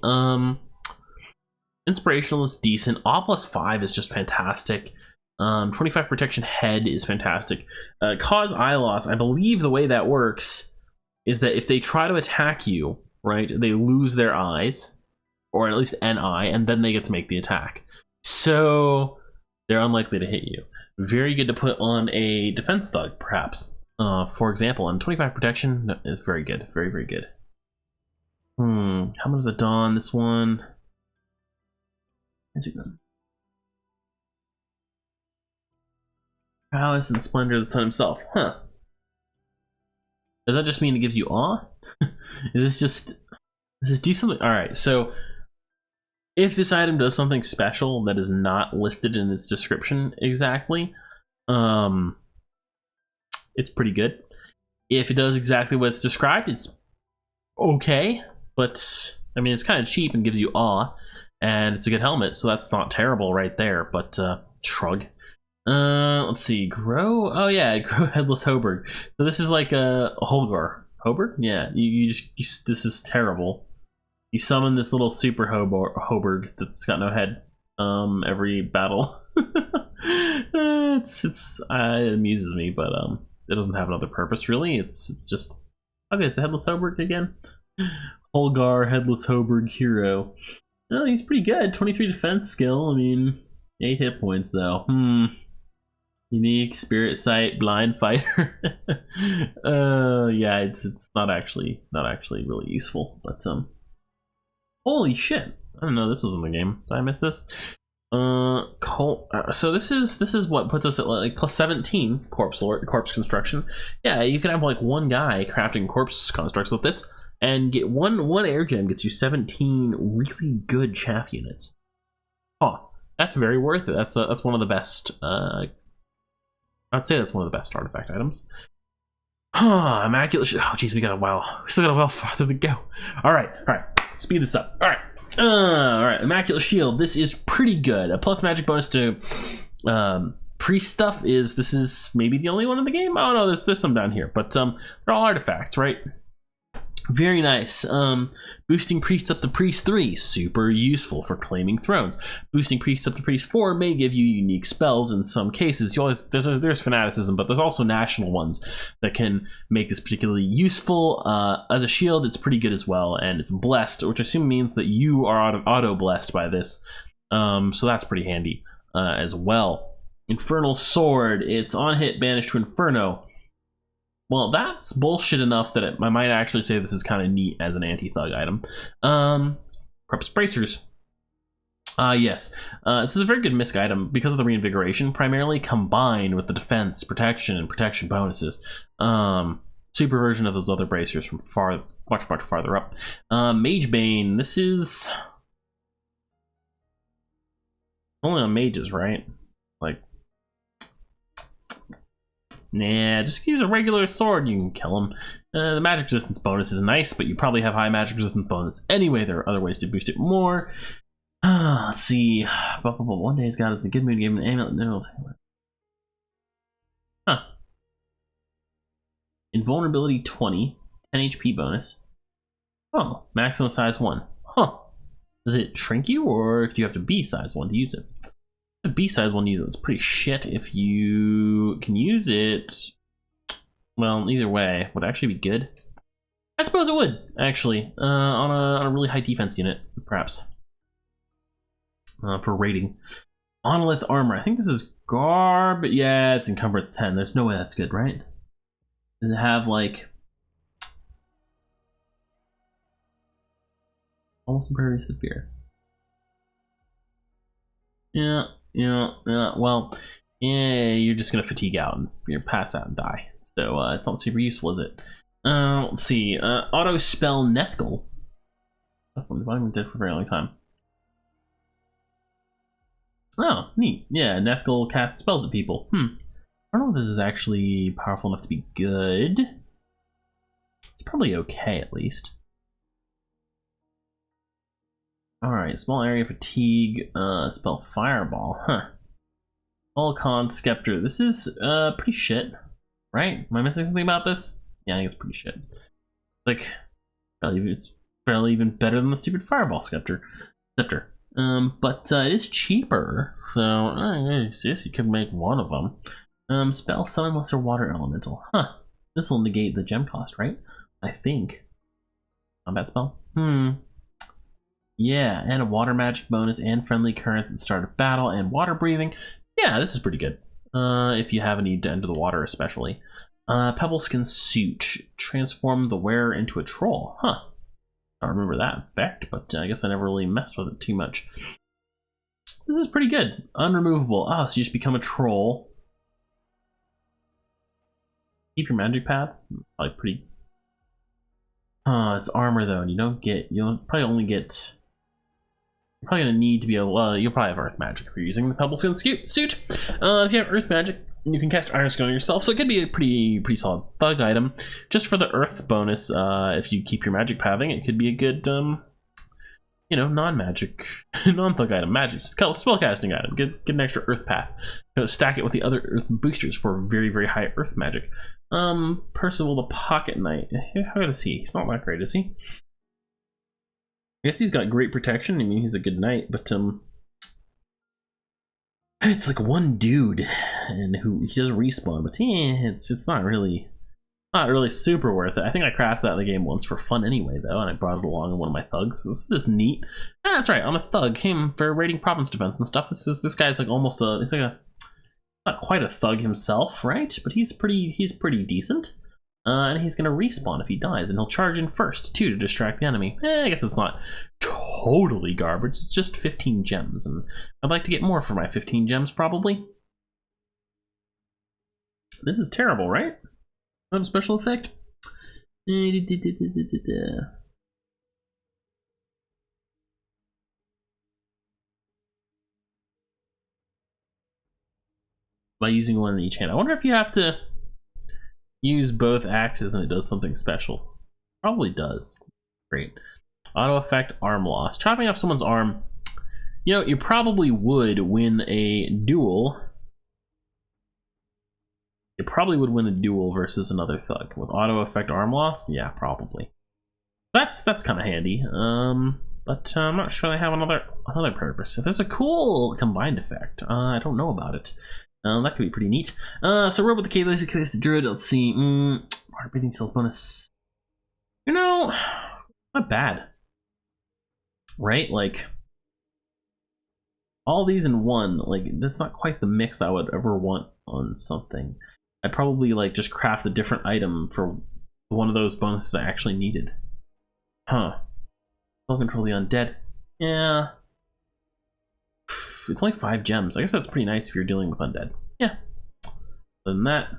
Inspirational is decent. Plus 5 is just fantastic. 25 protection head is fantastic. Cause eye loss, I believe the way that works is that if they try to attack you, right, they lose their eyes, or at least an eye, and then they get to make the attack. So they're unlikely to hit you. Very good to put on a defense thug, perhaps. For example, and 25 protection is very good. Very, very good. Helmet of the Dawn, this one. Prowess and Splendor of the Sun himself. Does that just mean it gives you awe? Does this do something? Alright, so if this item does something special that is not listed in its description exactly, it's pretty good. If it does exactly what it's described, it's okay, but I mean, it's kind of cheap and gives you awe, and it's a good helmet, so that's not terrible right there, but shrug. Let's see, grow. Oh yeah, grow headless Hoberg. So this is like a Holgar. Hoberg? Yeah, this is terrible. You summon this little super Hoberg that's got no head. Every battle. It amuses me, but it doesn't have another purpose really. It's just okay. It's the headless Hoberg again. Holgar headless Hoberg hero. Oh, he's pretty good. 23 defense skill. I mean, 8 hit points though. Unique, spirit sight, blind fighter. Yeah, it's not actually really useful, but holy shit! I didn't know this was in the game. Did I miss this? So this is what puts us at like plus 17 corpse construction. Yeah, you can have like one guy crafting corpse constructs with this, and get one air gem gets you 17 really good chaff units. That's very worth it. That's one of the best. I'd say that's one of the best artifact items. Immaculate. Oh, geez, we still got a while farther to go. All right. Speed this up. All right. Immaculate Shield. This is pretty good. A plus magic bonus to priest stuff is. This is maybe the only one in the game. Oh no, there's some down here, but they're all artifacts, right? Very nice. Boosting priest up to priest 3, super useful for claiming thrones. Boosting priest up to priest 4 may give you unique spells in some cases. You always there's fanaticism, but there's also national ones that can make this particularly useful. As a shield, it's pretty good as well, and it's blessed, which I assume means that you are auto blessed by this. So that's pretty handy as well. Infernal sword. It's on hit, banished to Inferno. Well, that's bullshit enough that I might actually say this is kind of neat as an anti-thug item. Corpus Bracers. Yes. This is a very good misc item because of the reinvigoration, primarily combined with the defense, protection, and protection bonuses. Super version of those other bracers from much farther up. Mage Bane. This is only on mages, right? Like, nah, just use a regular sword, you can kill him. The magic resistance bonus is nice, but you probably have high magic resistance bonus anyway. There are other ways to boost it more. Let's see. One day his god is in the good mood, gave him an amulet. Huh. Invulnerability 20, 10 HP bonus. Oh, maximum size 1. Huh. Does it shrink you, or do you have to be size 1 to use it? The B size one to use it. It's pretty shit. If you can use it, well, either way, would it actually be good? I suppose it would, actually, on a really high defense unit, perhaps, for rating. Monolith armor. I think this is but yeah, it's encumbrance 10. There's no way that's good, right? Does it have like almost impervious to fear? Yeah. Well, yeah, you're just gonna fatigue out and you're pass out and die. So it's not super useful, is it? Let's see. Auto spell Nethgal. I've been dead for a very long time. Oh, neat. Yeah, Nethgal casts spells at people. I don't know if this is actually powerful enough to be good. It's probably okay, at least. Alright, small area fatigue, spell Fireball, Volcon Scepter. This is pretty shit, right? Am I missing something about this? Yeah, I think it's pretty shit. Like, it's barely even better than the stupid Fireball Scepter. But it is cheaper, so I guess you could make one of them. Spell Summon Lesser Water Elemental. This will negate the gem cost, right? I think. Combat spell? Yeah, and a water magic bonus and friendly currents at the start of battle and water breathing. Yeah, this is pretty good. If you have a need to enter the water, especially. Pebbleskin Suit. Transform the wearer into a troll. I don't remember that effect, but I guess I never really messed with it too much. This is pretty good. Unremovable. Oh, so you just become a troll. Keep your magic paths. Probably pretty. It's armor though, and you'll probably only get. You're probably gonna need to be able. Well, you'll probably have earth magic if you're using the Pebbleskin suit. If you have earth magic, you can cast Iron Skin on yourself, so it could be a pretty solid thug item. Just for the earth bonus, if you keep your magic pathing, it could be a good non-magic, non-thug item, magic spellcasting item. Get an extra earth path. Stack it with the other earth boosters for very high earth magic. Percival the Pocket Knight. How good is he? He's not that great, is he? I guess he's got great protection. I mean, he's a good knight, but it's like one dude, and he doesn't respawn. But it's not really super worth it. I think I crafted that in the game once for fun anyway, though, and I brought it along in one of my thugs. So this is neat. That's right. I'm a thug. Him for raiding province defense and stuff. This guy's like almost he's like not quite a thug himself, right? But he's pretty decent. And he's gonna respawn if he dies, and he'll charge in first too to distract the enemy. I guess it's not totally garbage. It's just 15 gems, and I'd like to get more for my 15 gems probably. This is terrible, right? Not a special effect. By using one in each hand. I wonder if you have to use both axes and it does something special. Probably does. Great. Auto effect arm loss. Chopping off someone's arm. You probably would win a duel. You probably would win a duel versus another thug. With auto effect arm loss? Yeah, probably. That's kind of handy. But I'm not sure they have another purpose. If there's a cool combined effect, I don't know about it. That could be pretty neat. So Robot the Cave, the Druid. Let's see. Water breathing stealth bonus. You know, not bad. Right? Like, all these in one. Like, that's not quite the mix I would ever want on something. I'd probably like just craft a different item for one of those bonuses I actually needed. Huh. I'll control the undead. Yeah. It's only 5 gems. I guess that's pretty nice if you're dealing with undead. Yeah. Other than that,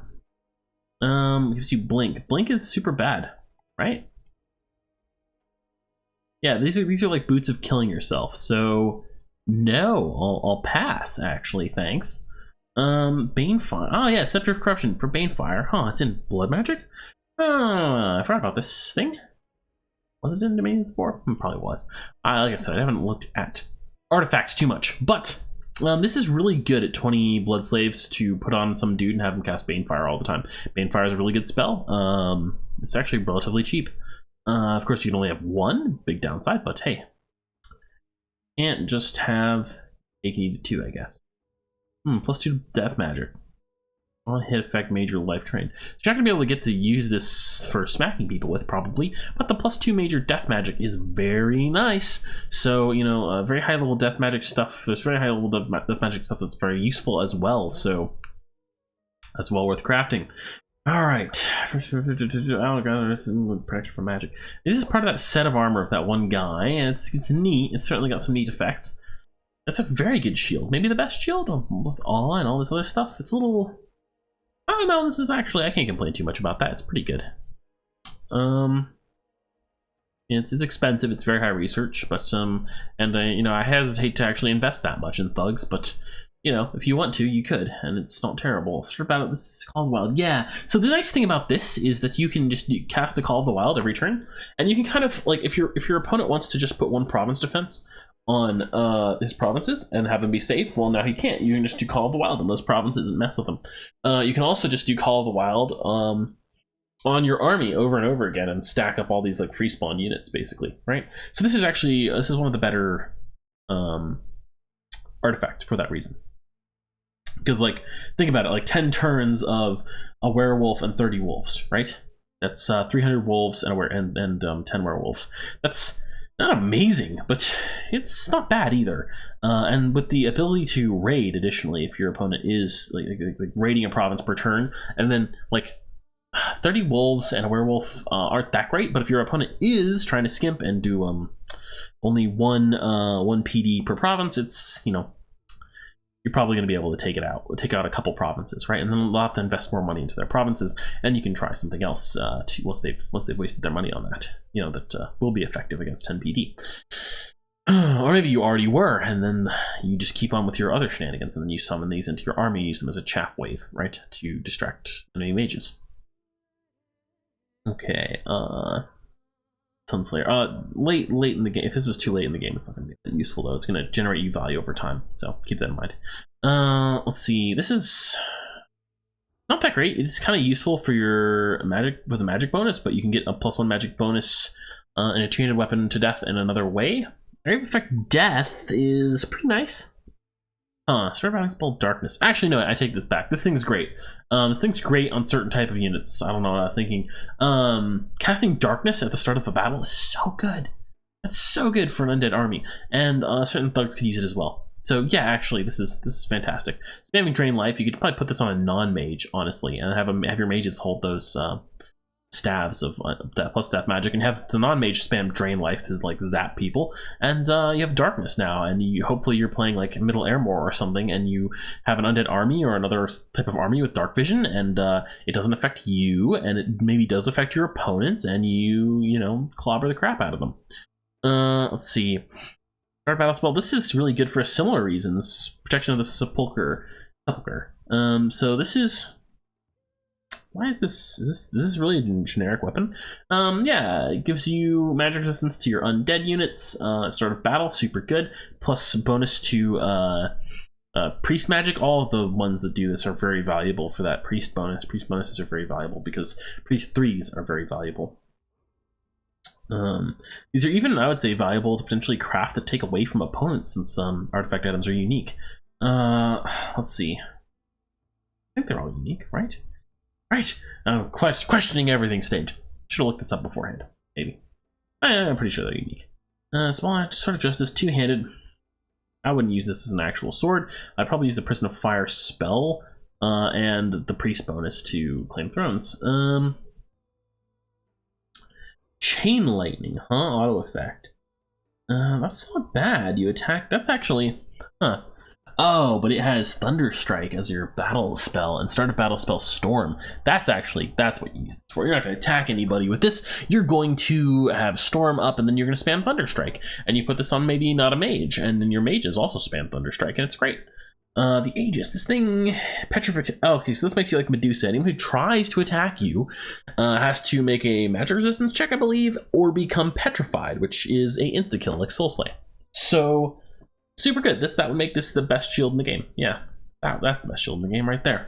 gives you blink. Blink is super bad, right? Yeah, these are like boots of killing yourself. So no, I'll pass. Actually, thanks. Banefire. Oh yeah, Scepter of Corruption for Banefire. Huh? It's in blood magic. I forgot about this thing. Was it in Dominions 4? Probably was. Like I said, I haven't looked at artifacts too much, but this is really good at 20 blood slaves to put on some dude and have him cast Banefire all the time. Banefire is a really good spell. It's actually relatively cheap. Of course, you can only have one, big downside, but hey. Can't just have AK 2, I guess. +2 death magic. On hit effect, major life drain. So you're not gonna be able to get to use this for smacking people with, probably, but the +2 major death magic is very nice. So, you know, very high level death magic stuff. There's very high level death magic stuff that's very useful as well. So that's well worth crafting. All right. Oh god, this is protection from magic. This is part of that set of armor of that one guy, and it's neat. It's certainly got some neat effects. That's a very good shield. Maybe the best shield with awe and all this other stuff. It's a little. Oh no, this is actually, I can't complain too much about that. It's pretty good. It's expensive. It's very high research, but you know, I hesitate to actually invest that much in thugs, but you know, if you want to, you could, and it's not terrible. Strip out of this Call of the Wild. Yeah. So the nice thing about this is that you can just cast a Call of the Wild every turn, and you can kind of like if your opponent wants to just put one province defense on his provinces and have them be safe, well, now he can't. You can just do Call of the Wild on those provinces and mess with them. You can also just do Call of the Wild on your army over and over again and stack up all these like free spawn units, basically, right? So this is actually one of the better artifacts for that reason. Because like, think about it, like 10 turns of a werewolf and 30 wolves, right? That's 300 wolves and 10 werewolves. That's not amazing, but it's not bad either. And with the ability to raid, additionally, if your opponent is like raiding a province per turn, and then like 30 wolves and a werewolf aren't that great, but if your opponent is trying to skimp and do only one PD per province, it's, you know, you're probably going to be able to take out a couple provinces, right? And then they'll have to invest more money into their provinces, and you can try something else once they've wasted their money on that, you know, that will be effective against 10 PD. Or maybe you already were, and then you just keep on with your other shenanigans, and then you summon these into your army and use them as a chaff wave, right, to distract enemy mages. Okay, Sunslayer. Late in the game. If this is too late in the game, it's not going to be that useful, though. It's going to generate you value over time, so keep that in mind. Let's see. This is not that great. It's kind of useful for your magic with a magic bonus, but you can get a +1 magic bonus and a two-handed weapon to death in another way. Area of Effect Death is pretty nice. Start having spell Darkness. Actually, no, I take this back. This thing's great. This thing's great on certain type of units. I don't know what I was thinking. Casting Darkness at the start of a battle is so good. That's so good for an undead army, and certain thugs could use it as well. So yeah, actually, this is fantastic. Spamming Drain Life, you could probably put this on a non-mage, honestly, and have your mages hold those staves of that plus death magic, and have the non-mage spam Drain Life to like zap people, and you have Darkness now, and hopefully you're playing like Middle Airmore or something, and you have an undead army or another type of army with dark vision, and it doesn't affect you, and it maybe does affect your opponents, and you know, clobber the crap out of them. Let's see. Start battle spell. This is really good for similar reasons. Protection of the Sepulcher. So this is. Why is this? Is this really a generic weapon? Yeah, it gives you magic resistance to your undead units. Start of battle, super good. Plus bonus to priest magic. All of the ones that do this are very valuable for that priest bonus. Priest bonuses are very valuable because priest 3s are very valuable. These are even, I would say, valuable to potentially craft to take away from opponents, since artifact items are unique. Let's see. I think they're all unique, right? Right. Questioning everything stage. Should have looked this up beforehand. Maybe. I'm pretty sure they're unique. Small sort of justice, two-handed. I wouldn't use this as an actual sword. I'd probably use the Prison of Fire spell and the priest bonus to claim thrones. Chain lightning, huh? Auto effect. That's not bad. You attack. That's actually, huh? Oh, but it has Thunder Strike as your battle spell and start a battle spell Storm. That's what you use it for. You're not going to attack anybody with this. You're going to have Storm up, and then you're going to spam Thunder Strike. And you put this on maybe not a mage, and then your mages also spam Thunder Strike, and it's great. The Aegis, this thing, petrification. Oh, okay, so this makes you like Medusa. Anyone who tries to attack you has to make a magic resistance check, I believe, or become petrified, which is a insta kill like Soulslay. So super good. That would make this the best shield in the game. Yeah, that's the best shield in the game right there.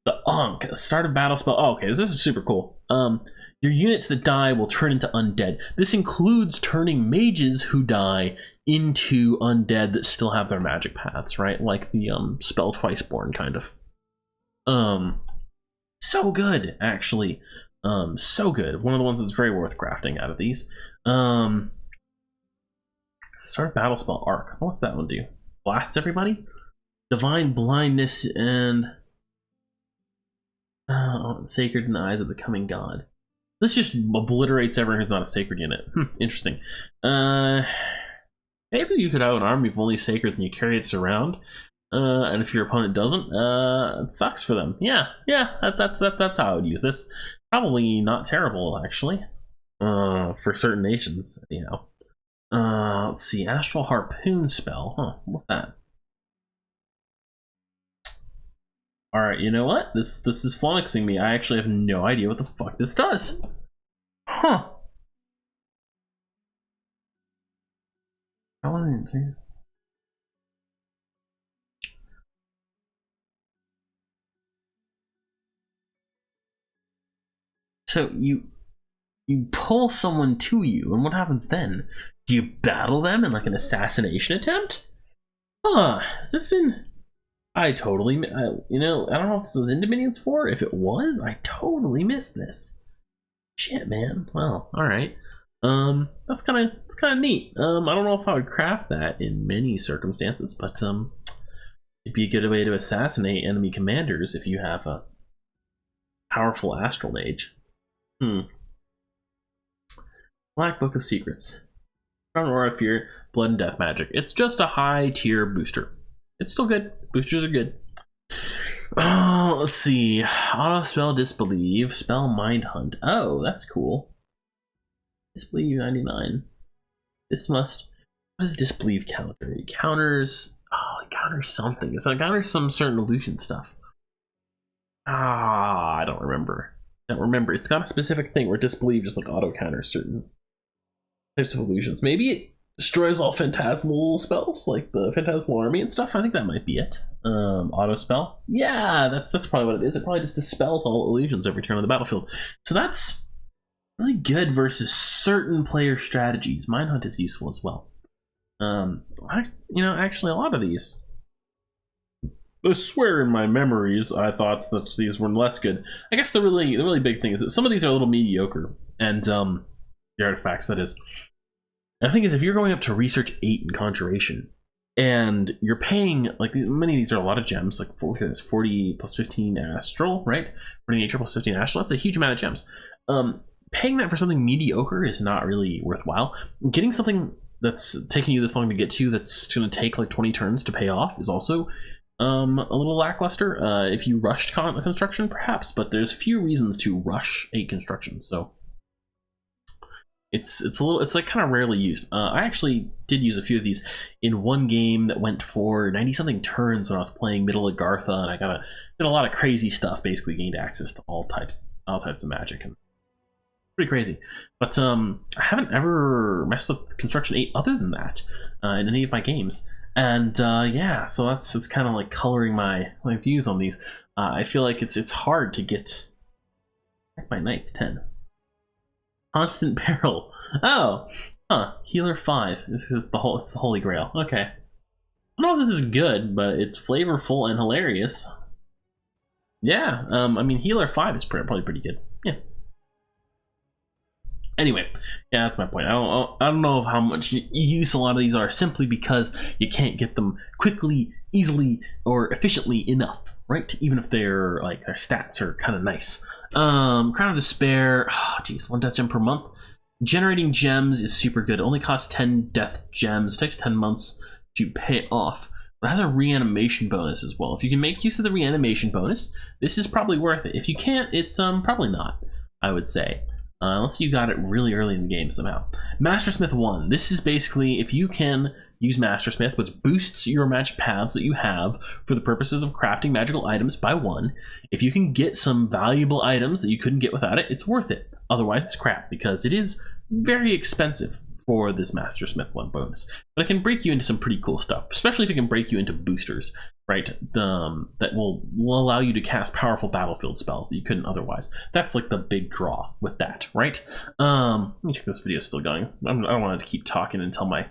The Ankh, start of battle spell. Oh, okay, this is super cool. Your units that die will turn into undead. This includes turning mages who die into undead that still have their magic paths, right? Like the spell twice born kind of. So good, actually. So good. One of the ones that's very worth crafting out of these. Start battle spell arc. What's that one do? Blasts everybody? Divine blindness and sacred in the eyes of the coming god. This just obliterates everyone who's not a sacred unit. Interesting. Maybe you could have an army of only sacred and you carry it around. And if your opponent doesn't, it sucks for them. Yeah, that's how I would use this. Probably not terrible, actually. For certain nations, anyhow. Let's see, Astral Harpoon spell. Huh, what's that? Alright, you know what? This is flummoxing me. I actually have no idea what the fuck this does. Huh. So you pull someone to you, and what happens then? Do you battle them in like an assassination attempt? Huh, is this in... I totally, you know, I don't know if this was in Dominions 4. If it was, I totally missed this. Shit, man. Well, all right. That's kind of neat. I don't know if I would craft that in many circumstances, but it'd be a good way to assassinate enemy commanders if you have a powerful astral mage. Black Book of Secrets. Or if you're Blood and Death Magic. It's just a high tier booster. It's still good. Boosters are good. Oh, let's see. Auto spell Disbelieve. Spell Mind Hunt. Oh, that's cool. Disbelieve 99. This must... What does Disbelieve counter? It counters... Oh, it counters something. It counters some certain illusion stuff. I don't remember. It's got a specific thing where Disbelieve just like auto counters certain types of illusions. Maybe it destroys all phantasmal spells, like the Phantasmal Army and stuff. I think that might be it. Auto spell. Yeah, that's probably what it is. It probably just dispels all illusions every turn on the battlefield. So that's really good versus certain player strategies. Mindhunt is useful as well. Actually, a lot of these. I swear in my memories, I thought that these were less good. I guess the really big thing is that some of these are a little mediocre, and the artifacts, that is. And the thing is, if you're going up to Research 8 in Conjuration, and you're paying, like, many of these are a lot of gems, like 40 plus 15 Astral, right? 40 Nature plus 15 Astral, that's a huge amount of gems. Paying that for something mediocre is not really worthwhile. Getting something that's taking you this long to get to, that's going to take like 20 turns to pay off, is also a little lackluster. If you rushed construction, perhaps, but there's few reasons to rush 8 construction, so it's like kind of rarely used. I actually did use a few of these in one game that went for 90 something turns when I was playing Middle of Gartha, and I did a lot of crazy stuff, basically gained access to all types of magic, and pretty crazy. But I haven't ever messed with Construction 8 other than that in any of my games. And yeah, so it's kind of like coloring my views on these. I feel like it's hard to get my knights 10. Constant Peril. Oh, huh. Healer 5. This is it's the Holy Grail. Okay. I don't know if this is good, but it's flavorful and hilarious. Yeah. I mean, Healer 5 is probably pretty good. Yeah. Anyway, yeah, that's my point. I don't know how much use a lot of these are simply because you can't get them quickly, easily, or efficiently enough, right? Even if they're like their stats are kind of nice. Crown of Despair. Oh, geez, 1 death gem per month. Generating gems is super good. It only costs 10 death gems. It takes 10 months to pay off. But it has a reanimation bonus as well. If you can make use of the reanimation bonus, this is probably worth it. If you can't, it's probably not, I would say. Unless you got it really early in the game somehow. Mastersmith 1. This is basically if you can use Mastersmith, which boosts your magic paths that you have for the purposes of crafting magical items by 1. If you can get some valuable items that you couldn't get without it, it's worth it. Otherwise, it's crap because it is very expensive for this Mastersmith 1 bonus. But it can break you into some pretty cool stuff, especially if it can break you into boosters, right? That will allow you to cast powerful battlefield spells that you couldn't otherwise. That's like the big draw with that, right? Let me check this video is still going. I don't want to keep talking until my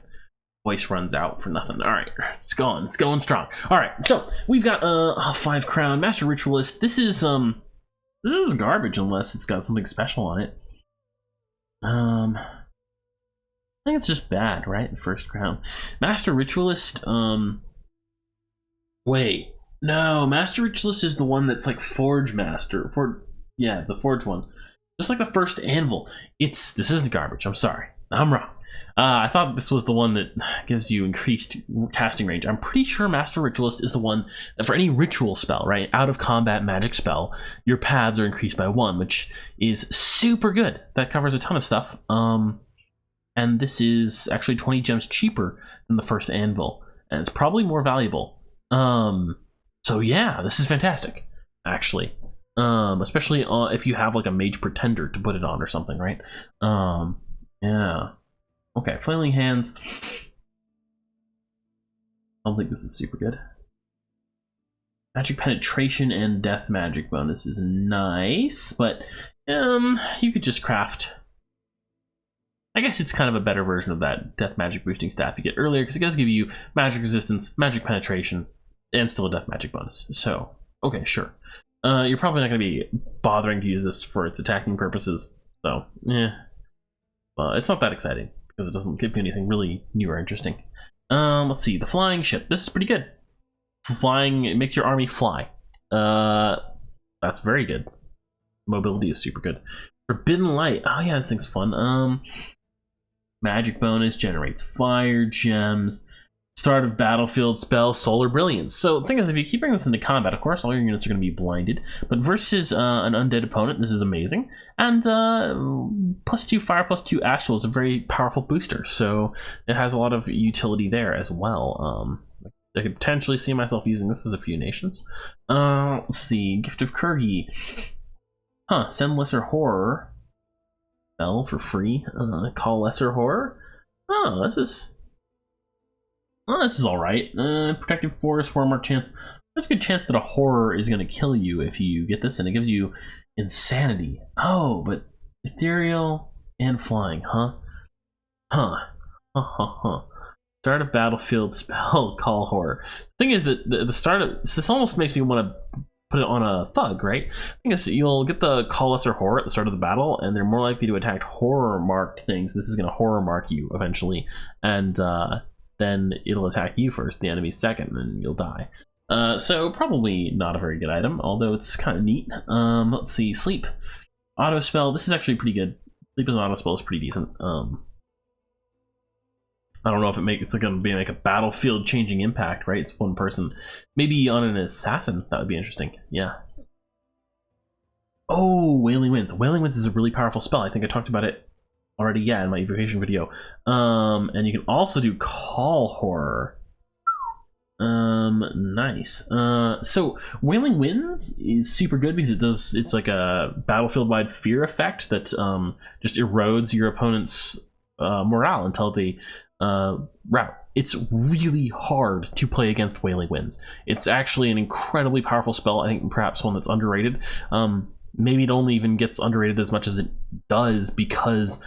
voice runs out for nothing. All right, it's going strong. All right, so we've got 5 crown Master Ritualist. This is garbage unless it's got something special on it. I think it's just bad, right? The first crown. Master Ritualist, wait. No, Master Ritualist is the one that's like Forge Master. Yeah, the Forge one. Just like the first Anvil. This isn't garbage, I'm sorry. I'm wrong. I thought this was the one that gives you increased casting range. I'm pretty sure Master Ritualist is the one that for any ritual spell, right? Out of combat magic spell, your paths are increased by 1, which is super good. That covers a ton of stuff. And this is actually 20 gems cheaper than the first Anvil, and it's probably more valuable. So yeah, this is fantastic, actually. Especially if you have like a Mage Pretender to put it on or something, right? Yeah. Okay, Flailing Hands. I don't think this is super good. Magic Penetration and Death Magic bonus is nice, but you could just craft. I guess it's kind of a better version of that death magic boosting staff you get earlier because it does give you magic resistance, magic penetration, and still a death magic bonus. So, okay, sure. You're probably not going to be bothering to use this for its attacking purposes. So, yeah. Well, it's not that exciting because it doesn't give you anything really new or interesting. Let's see. The Flying Ship. This is pretty good. Flying, it makes your army fly. That's very good. Mobility is super good. Forbidden Light. Oh, yeah, this thing's fun. Magic bonus, generates fire gems, start of battlefield spell, solar brilliance. So the thing is, if you keep bringing this into combat, of course all your units are going to be blinded, but versus an undead opponent, this is amazing. And +2 fire, +2 astral is a very powerful booster, so it has a lot of utility there as well. I could potentially see myself using this as a few nations. Let's see, Gift of Kurgi. Send Lesser Horror spell for free. Call Lesser Horror. Oh, this is all right. Protective Force, Horror chance. There's a good chance that a horror is going to kill you if you get this, and it gives you insanity. Oh, but ethereal and flying, huh? Start a battlefield spell, call horror. Thing is that the start of this almost makes me want to put it on a thug, right? Thing is, you'll get the call lesser horror at the start of the battle, and they're more likely to attack horror marked things. This is going to horror mark you eventually, and then it'll attack you first, the enemy second, and you'll die. So probably not a very good item, although it's kind of neat. Let's see, sleep, auto spell. This is actually pretty good. Sleep as an auto spell is pretty decent. I don't know if it's going to make a battlefield changing impact, right? It's one person. Maybe on an assassin, that would be interesting. Yeah. Oh, Wailing Winds. Wailing Winds is a really powerful spell. I think I talked about it already, yeah, in my evocation video. And you can also do Call Horror. Nice. So Wailing Winds is super good because it's like a battlefield-wide fear effect that just erodes your opponent's morale until they route. It's really hard to play against Wailing Winds. It's actually an incredibly powerful spell. I think perhaps one that's underrated. maybe it only even gets underrated as much as it does because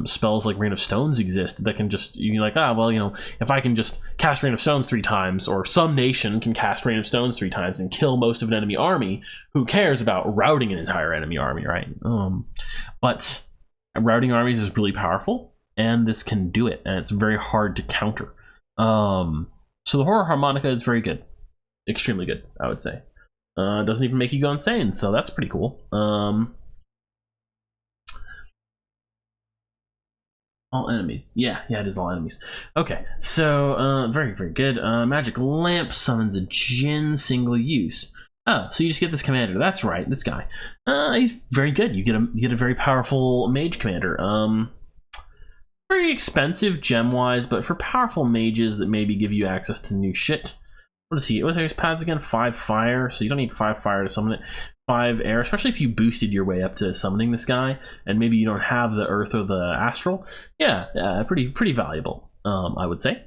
spells like Rain of Stones exist that can just, you're like, well, if I can just cast Rain of Stones 3 times, or some nation can cast Rain of Stones 3 times and kill most of an enemy army, who cares about routing an entire enemy army, right? But routing armies is really powerful, and this can do it, and it's very hard to counter. So the Horror Harmonica is very good. Extremely good, I would say. Doesn't even make you go insane, so that's pretty cool. All enemies. Yeah, it is all enemies. Okay, so very, very good. Magic Lamp summons a Djinn single use. Oh, so you just get this commander. That's right, this guy. He's very good. You get a very powerful mage commander. Very expensive gem-wise, but for powerful mages that maybe give you access to new shit. What is he? What are his pads again? 5 fire, so you don't need 5 fire to summon it. 5 air, especially if you boosted your way up to summoning this guy, and maybe you don't have the earth or the astral. Yeah, pretty valuable, I would say.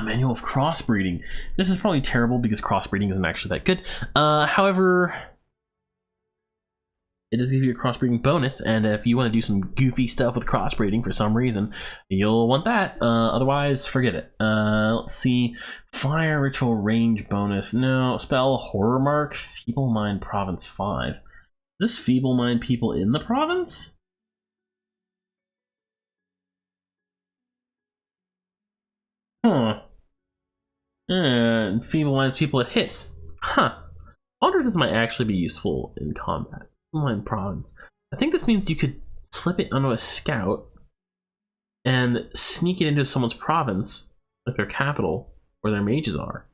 Manual of crossbreeding. This is probably terrible because crossbreeding isn't actually that good. However, it does give you a crossbreeding bonus, and if you want to do some goofy stuff with crossbreeding for some reason, you'll want that. Otherwise, forget it. Let's see. Fire ritual range bonus. No. Spell horror mark. Feeble mind province 5. Is this feeble mind people in the province? Huh. Feeble minds people it hits. Huh. I wonder if this might actually be useful in combat. Mind province. I think this means you could slip it onto a scout and sneak it into someone's province, like their capital, where their mages are,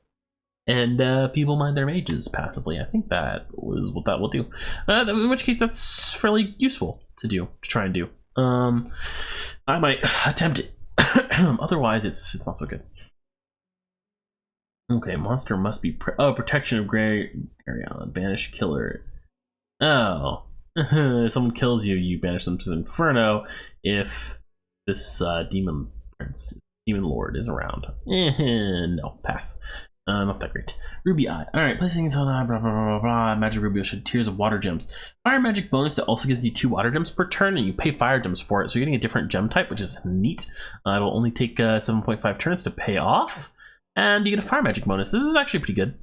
and people mind their mages passively. I think that was what that will do. In which case, that's fairly useful to try and do. I might attempt it. Otherwise, it's not so good. Okay, monster must be protection of gray area. Banish killer. Oh, someone kills you, you banish them to the Inferno if this demon lord is around. No, pass. Not that great. Ruby Eye. Alright, placing it on blah, blah, blah, blah. Magic Ruby will shed tears of water gems. Fire magic bonus that also gives you 2 water gems per turn, and you pay fire gems for it, so you're getting a different gem type, which is neat. It'll only take 7.5 turns to pay off, and you get a fire magic bonus. This is actually pretty good.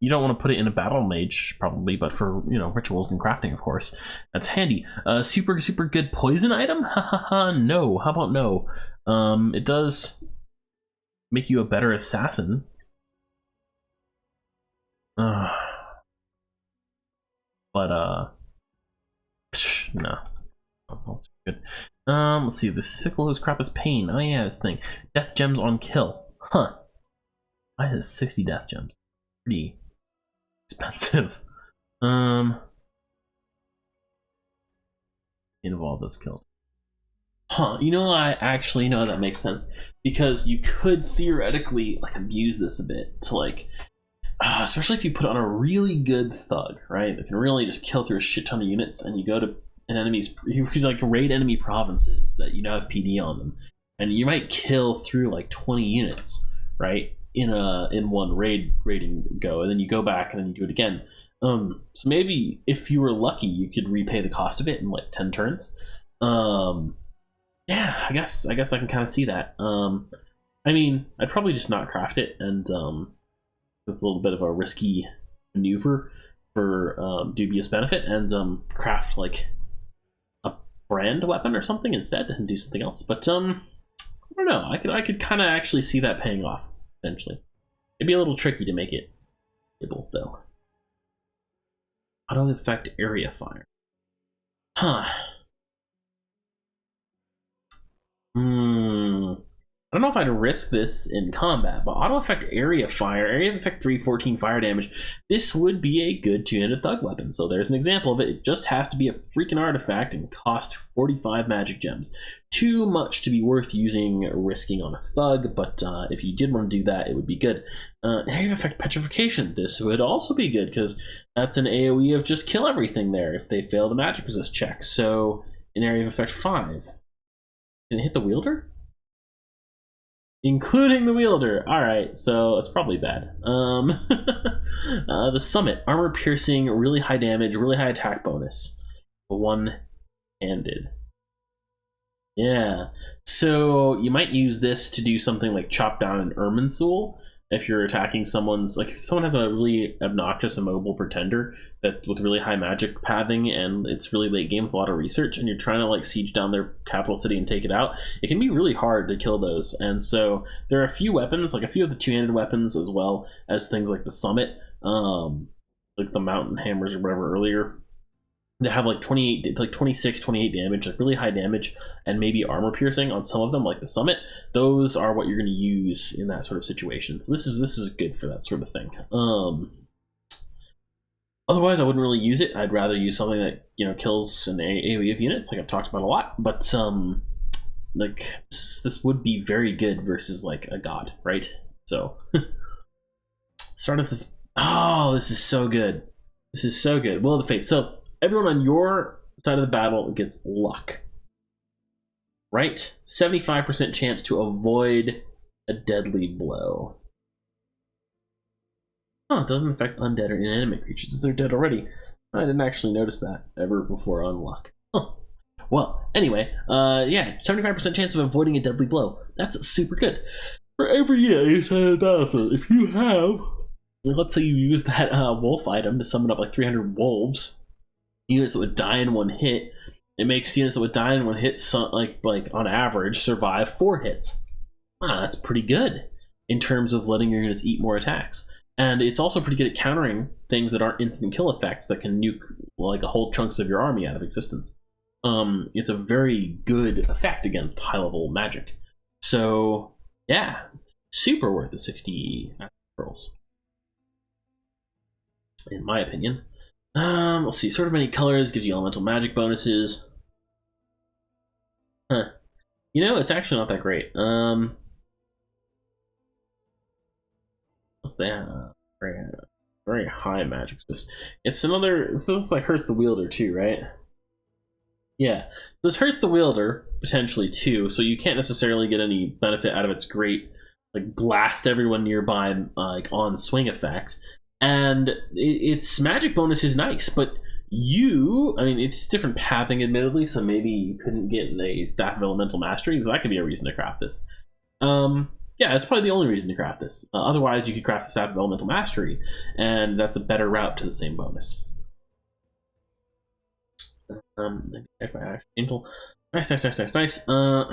You don't want to put it in a battle mage, probably, but for, rituals and crafting, of course. That's handy. Super good poison item? Hahaha, no. How about no? It does make you a better assassin. But, no. That's good. Let's see. The sickle whose crop is pain. Oh, yeah, this thing. Death gems on kill. Huh. Why has 60 death gems? Pretty expensive. Involve those kills. Huh, I actually know that makes sense, because you could theoretically abuse this a bit to especially if you put on a really good thug, right, that can really just kill through a shit ton of units, and you go to an enemy's, you could raid enemy provinces that you now have PD on them, and you might kill through 20 units, right, in one raiding go, and then you go back and then you do it again. So maybe if you were lucky, you could repay the cost of it in 10 turns. Yeah, I guess I can kind of see that. I mean, I'd probably just not craft it, and it's a little bit of a risky maneuver for dubious benefit, and craft a brand weapon or something instead and do something else. But I don't know. I could kind of actually see that paying off eventually. It'd be a little tricky to make it able though. Auto effect area fire. Huh. I don't know if I'd risk this in combat, but auto effect area fire, area effect 314 fire damage. This would be a good 2-handed thug weapon. So there's an example of it. It just has to be a freaking artifact and cost 45 magic gems. Too much to be worth risking on a thug, but if you did want to do that, it would be good. Area effect petrification. This would also be good because that's an AoE of just kill everything there if they fail the magic resist check. So an area of effect 5. Can it hit the wielder? including the wielder. All right, so it's probably bad. The summit, armor piercing, really high damage, really high attack bonus, one-handed. Yeah, so you might use this to do something like chop down an Irminsul if you're attacking someone's, like if someone has a really obnoxious immobile pretender that with really high magic pathing and it's really late game with a lot of research and you're trying to like siege down their capital city and take it out, it can be really hard to kill those. And so there are a few weapons, like a few of the two-handed weapons as well as things like the summit, like the mountain hammers or whatever earlier, that have like 28, like 26, 28 damage, like really high damage, and maybe armor piercing on some of them, like the summit. Those are what you're going to use in that sort of situation. So this is good for that sort of thing. Otherwise, I wouldn't really use it. I'd rather use something that, you know, kills an AoE of units, like I've talked about a lot. But like this would be very good versus like a god, right? So start of the, oh, this is so good. This is so good. Will of the Fates. So everyone on your side of the battle gets luck, right? 75% chance to avoid a deadly blow. Oh, it doesn't affect undead or inanimate creatures as they're dead already. I didn't actually notice that ever before on luck. Huh. Well, anyway, yeah, 75% chance of avoiding a deadly blow. That's super good. For every unit side of the battlefield, if you have, let's say you use that wolf item to summon up like 300 wolves, units that would die in one hit, it makes units that would die in one hit, like on average, survive 4 hits. Ah, that's pretty good in terms of letting your units eat more attacks. And it's also pretty good at countering things that aren't instant kill effects that can nuke like a whole chunks of your army out of existence. It's a very good effect against high level magic. So yeah, super worth the 60 pearls, in my opinion. Let's see, sort of many colors gives you elemental magic bonuses. Huh. You know, it's actually not that great. What's that? Very high magic. It's another, so this like hurts the wielder too, right? Yeah, this hurts the wielder potentially too, so you can't necessarily get any benefit out of its great like blast everyone nearby like on swing effect. And its magic bonus is nice, but I mean, it's different pathing admittedly, so maybe you couldn't get a Staff of Elemental Mastery, so that could be a reason to craft this. Yeah, that's probably the only reason to craft this. Otherwise, you could craft the Staff of Elemental Mastery, and that's a better route to the same bonus. Check my action. Nice. Isn't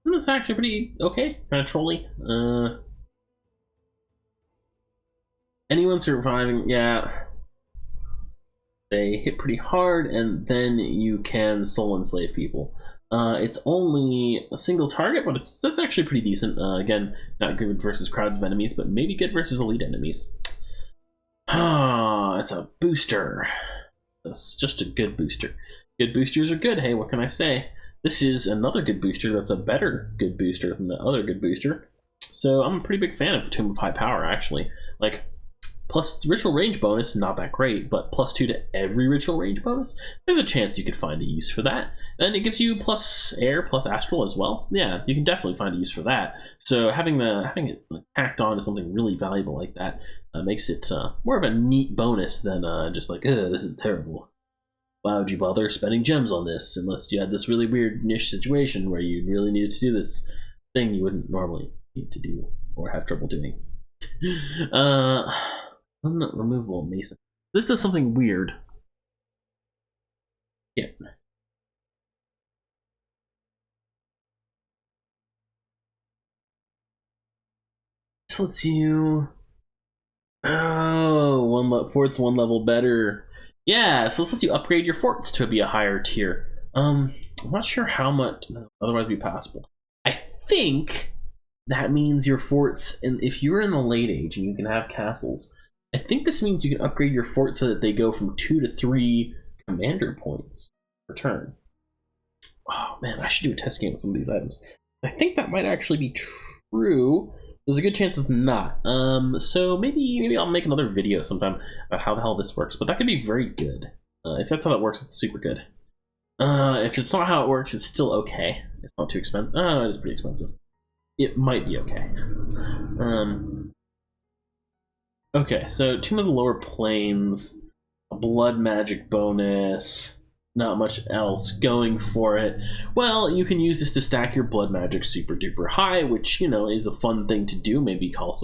this actually pretty okay? Kind of trolly. Anyone surviving, yeah, they hit pretty hard, and then you can soul enslave people. It's only a single target, but that's actually pretty decent. Again, not good versus crowds of enemies, but maybe good versus elite enemies. Ah, it's a booster. That's just a good booster. Good boosters are good, hey, what can I say? This is another good booster that's a better good booster than the other good booster. So I'm a pretty big fan of Tomb of High Power, actually. Like, plus ritual range bonus, not that great, but +2 to every ritual range bonus, there's a chance you could find a use for that. And it gives you plus air, plus astral as well. Yeah, you can definitely find a use for that. So having it tacked on to something really valuable like that makes it more of a neat bonus than just like, this is terrible. Why would you bother spending gems on this unless you had this really weird niche situation where you really needed to do this thing you wouldn't normally need to do or have trouble doing. Removable mason. This does something weird. Yeah. This lets you. Oh, fort's one level better. Yeah, so this lets you upgrade your forts to be a higher tier. I'm not sure how much. Otherwise, be passable. I think that means your forts, and if you're in the late age and you can have castles, I think this means you can upgrade your fort so that they go from 2 to 3 commander points per turn. Oh man, I should do a test game with some of these items. I think that might actually be true. There's a good chance it's not. So maybe I'll make another video sometime about how the hell this works. But that could be very good. If that's how that works, it's super good. If it's not how it works, it's still okay. It's not too expensive. Oh, it is pretty expensive. It might be okay. Okay, so Tomb of the Lower Plains, a blood magic bonus, not much else going for it. Well, you can use this to stack your blood magic super duper high, which, you know, is a fun thing to do. Maybe call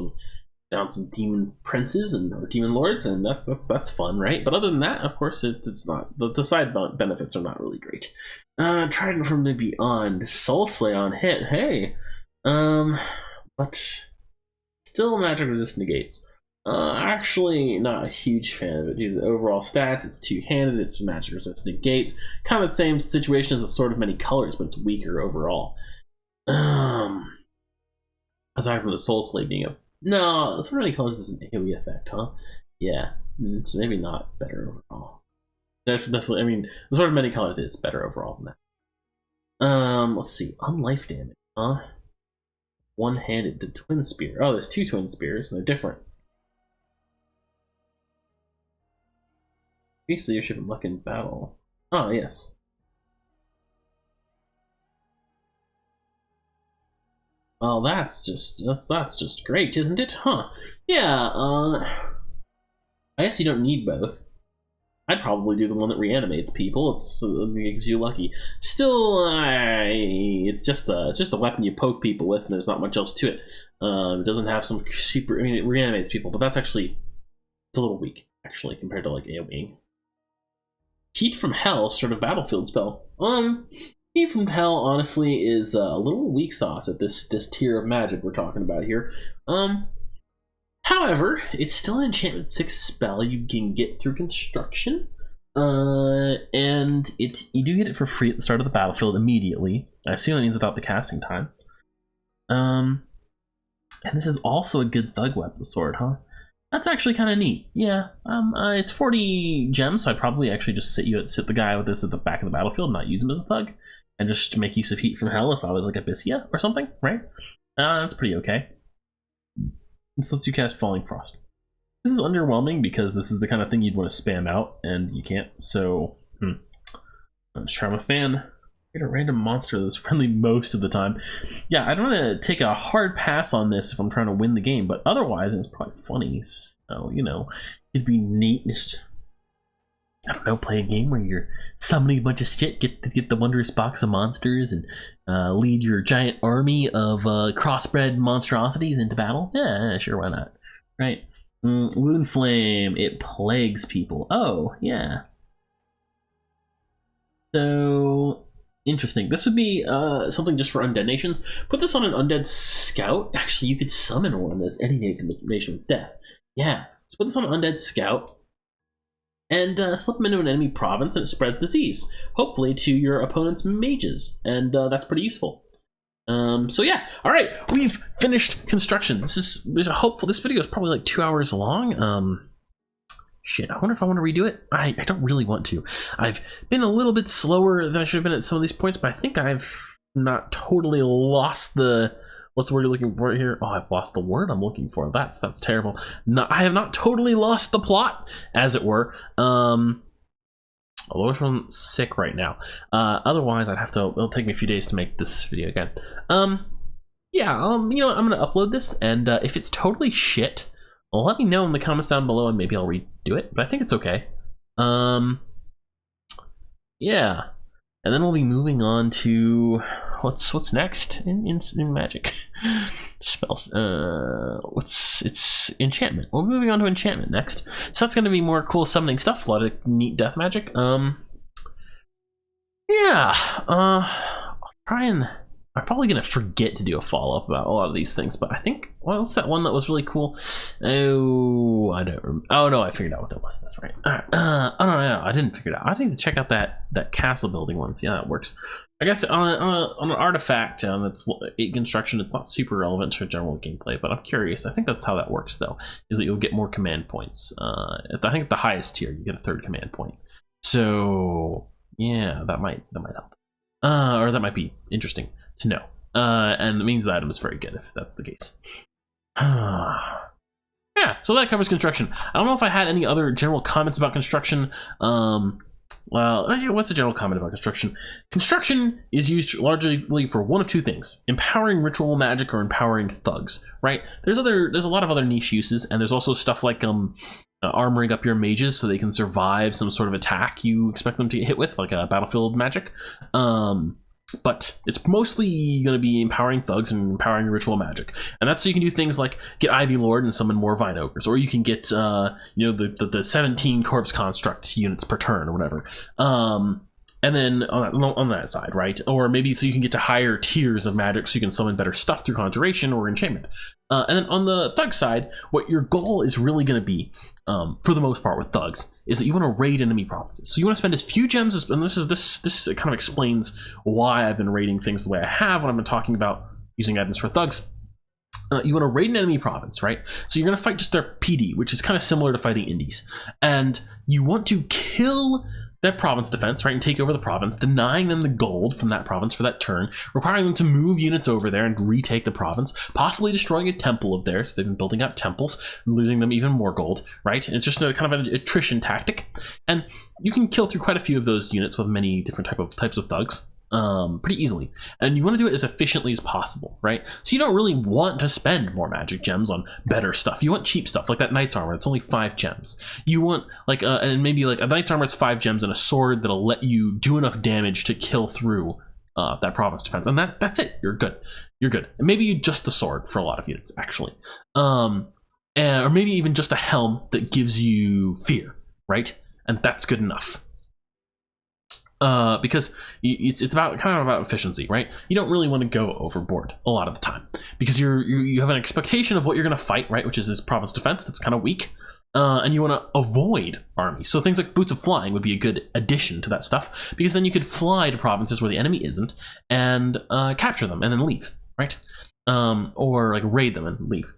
down some demon princes or demon lords, and that's fun, right? But other than that, of course, it's not. The side benefits are not really great. Trident from the Beyond, Soul Slay on hit. Hey, but still magic resist negates. Actually, not a huge fan of it due to the overall stats. It's two-handed, it's magic resist negates. Kind of the same situation as a Sword of Many Colors, but it's weaker overall. Aside from the Soul Slay being a... No, the Sword of Many Colors is an AoE effect, huh? Yeah, so maybe not better overall. Definitely, I mean, the Sword of Many Colors is better overall than that. Let's see, on life damage, huh? One-handed to Twin Spear. Oh, there's two Twin Spears, and they're different. Increase leadership and luck in battle. Oh, yes. Well, that's just great, isn't it? Huh? Yeah, I guess you don't need both. I'd probably do the one that reanimates people. It gives you lucky. Still, it's just a weapon you poke people with, and there's not much else to it. It doesn't have some super... I mean, it reanimates people, but that's actually... It's a little weak, actually, compared to, like, AoE. Heat from Hell, sort of battlefield spell. Heat from Hell, honestly, is a little weak sauce at this tier of magic we're talking about here. However, it's still an enchantment 6 spell you can get through construction. And you do get it for free at the start of the battlefield immediately. I assume that means without the casting time. And this is also a good thug weapon sword, huh? That's actually kind of neat. Yeah, it's 40 gems, so I'd probably actually just sit the guy with this at the back of the battlefield, not use him as a thug, and just make use of Heat from Hell if I was like Abyssia or something, right? That's pretty okay. This lets you cast Falling Frost. This is underwhelming because this is the kind of thing you'd want to spam out, and you can't, so... I'm sure I'm a fan. Get a random monster that's friendly most of the time. Yeah, I don't want to take a hard pass on this if I'm trying to win the game, but otherwise it's probably funny. So, you know, it'd be neat. Just, I don't know, play a game where you're summoning a bunch of shit, get the wondrous box of monsters, and lead your giant army of crossbred monstrosities into battle. Yeah, sure, why not? Right. Wound Flame, it plagues people. Oh, yeah. So... interesting. This would be something just for undead nations. Put this on an undead scout. Actually, you could summon one as any nation with death. Yeah. So put this on an undead scout and slip them into an enemy province, and it spreads disease, hopefully to your opponent's mages, and that's pretty useful. So yeah, all right, we've finished construction. This video is probably like 2 hours long. Shit, I wonder if I want to redo it. I don't really want to. I've been a little bit slower than I should have been at some of these points, but I think I've not totally lost the... What's the word you're looking for here? Oh, I've lost the word I'm looking for. That's terrible. No, I have not totally lost the plot, as it were. Although I'm sick right now. Otherwise, it'll take me a few days to make this video again. Yeah, you know what? I'm going to upload this, and if it's totally shit... well, let me know in the comments down below and maybe I'll redo it, but I think it's okay. Yeah. And then we'll be moving on to what's next in Magic? Spells. It's enchantment. We're moving on to enchantment next. So that's gonna be more cool summoning stuff, a lot of neat death magic. Yeah. I'll try and... I'm probably going to forget to do a follow-up about a lot of these things, but I think, well, what's that one that was really cool? Oh, I don't remember. Oh, no, I figured out what that was. That's right. All right. Oh, no, I didn't figure it out. I need to check out that castle building one. See how that works. I guess on an artifact that's 8 construction, it's not super relevant to general gameplay, but I'm curious. I think that's how that works, though, is that you'll get more command points. I think at the highest tier, you get a 3rd command point. So, yeah, that might help. Or that might be interesting to know. And it means the item is very good if that's the case. Yeah, so that covers construction. I don't know if I had any other general comments about construction. Well, what's a general comment about construction? Construction is used largely for one of two things: empowering ritual magic or empowering thugs. Right? There's a lot of other niche uses, and there's also stuff like armoring up your mages so they can survive some sort of attack you expect them to get hit with, like a battlefield magic. But it's mostly going to be empowering thugs and empowering ritual magic, and that's so you can do things like get Ivy Lord and summon more Vine Ogres, or you can get the 17 Corpse Construct units per turn or whatever. And then on that side, right? Or maybe so you can get to higher tiers of magic so you can summon better stuff through conjuration or enchantment. And then on the thug side, what your goal is really going to be, for the most part with thugs, is that you want to raid enemy provinces. So you want to spend as few gems as, and this kind of explains why I've been raiding things the way I have when I've been talking about using items for thugs. You want to raid an enemy province, right? So you're going to fight just their PD, which is kind of similar to fighting indies. And you want to kill that province defense, right, and take over the province, denying them the gold from that province for that turn, requiring them to move units over there and retake the province, possibly destroying a temple of theirs. They've been building up temples, losing them even more gold, right? And it's just a kind of an attrition tactic. And you can kill through quite a few of those units with many different types of thugs. Pretty easily, and you want to do it as efficiently as possible, right? So you don't really want to spend more magic gems on better stuff. You want cheap stuff like that knight's armor. It's only 5 gems. You want like and maybe like a knight's armor. It's 5 gems and a sword that'll let you do enough damage to kill through that province defense, and that's it. You're good. You're good. And maybe just the sword for a lot of units actually, or maybe even just a helm that gives you fear, right? And that's good enough. Because it's about efficiency, right? You don't really want to go overboard a lot of the time because you have an expectation of what you're going to fight, right? Which is this province defense that's kind of weak, and you want to avoid armies. So things like boots of flying would be a good addition to that stuff because then you could fly to provinces where the enemy isn't and capture them and then leave, right? Or like raid them and leave.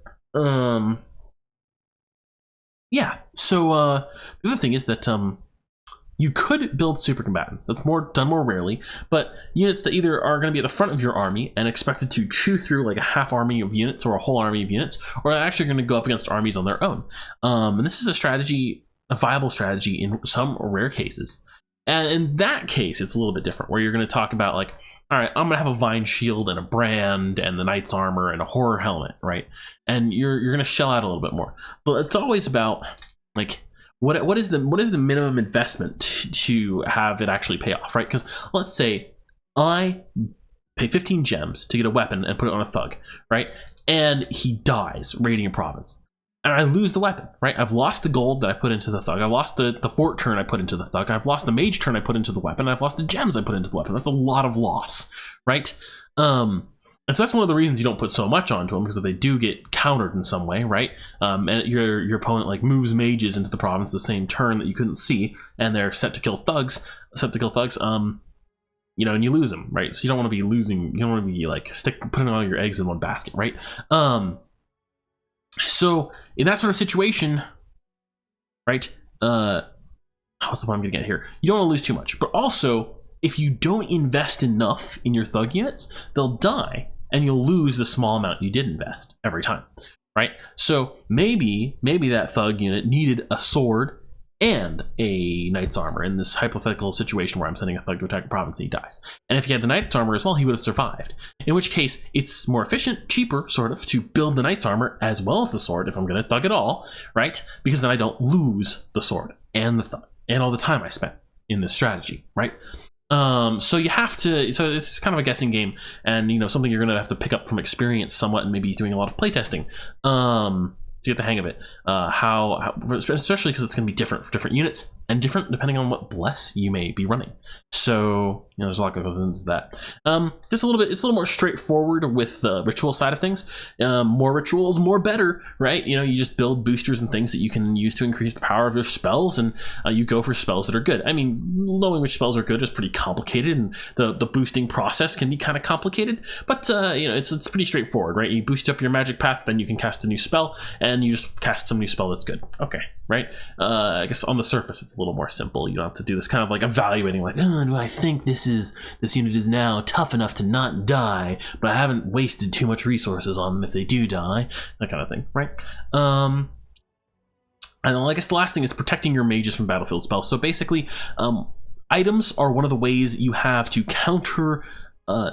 Yeah. So the other thing is that you could build super combatants. That's done more rarely, but units that either are going to be at the front of your army and expected to chew through like a half army of units or a whole army of units, or are actually going to go up against armies on their own. And this is a viable strategy in some rare cases. And in that case, it's a little bit different, where you're going to talk about like, all right, I'm going to have a Vine Shield and a Brand and the Knight's Armor and a Horror Helmet, right? And you're going to shell out a little bit more. But it's always about like, what is the minimum investment to have it actually pay off, right? Because let's say I pay 15 gems to get a weapon and put it on a thug, right? And he dies raiding a province, and I lose the weapon, right? I've lost the gold that I put into the thug. I lost the fort turn I put into the thug. I've lost the mage turn I put into the weapon. I've lost the gems I put into the weapon. That's a lot of loss, right? And so that's one of the reasons you don't put so much onto them, because if they do get countered in some way, right? And your opponent like moves mages into the province the same turn that you couldn't see, and they're set to kill thugs, and you lose them, right? So you don't want to be losing. You don't want to be like putting all your eggs in one basket, right? So in that sort of situation, right? What's the point I'm gonna get here? You don't want to lose too much, but also if you don't invest enough in your thug units, they'll die, and you'll lose the small amount you did invest every time, right? So maybe that thug unit needed a sword and a knight's armor in this hypothetical situation where I'm sending a thug to attack a province and he dies. And if he had the knight's armor as well, he would have survived. In which case, it's more efficient, cheaper, sort of, to build the knight's armor as well as the sword if I'm going to thug it all, right? Because then I don't lose the sword and the thug and all the time I spent in this strategy, right? So you have to, so it's kind of a guessing game, and something you're gonna have to pick up from experience somewhat, and maybe doing a lot of playtesting to get the hang of it. How especially because it's gonna be different for different units and different depending on what bless you may be running. So there's a lot that goes into that. It's a little more straightforward with the ritual side of things. More rituals, more better, right? You just build boosters and things that you can use to increase the power of your spells, and you go for spells that are good. I mean, knowing which spells are good is pretty complicated, and the boosting process can be kind of complicated, but it's pretty straightforward, right? You boost up your magic path, then you can cast a new spell, and you just cast some new spell that's good. Okay, right? I guess on the surface it's a little more simple. You don't have to do this kind of like evaluating, like, do I think this unit is now tough enough to not die, but I haven't wasted too much resources on them if they do die, that kind of thing, right? And I guess the last thing is protecting your mages from battlefield spells. So basically, items are one of the ways you have to counter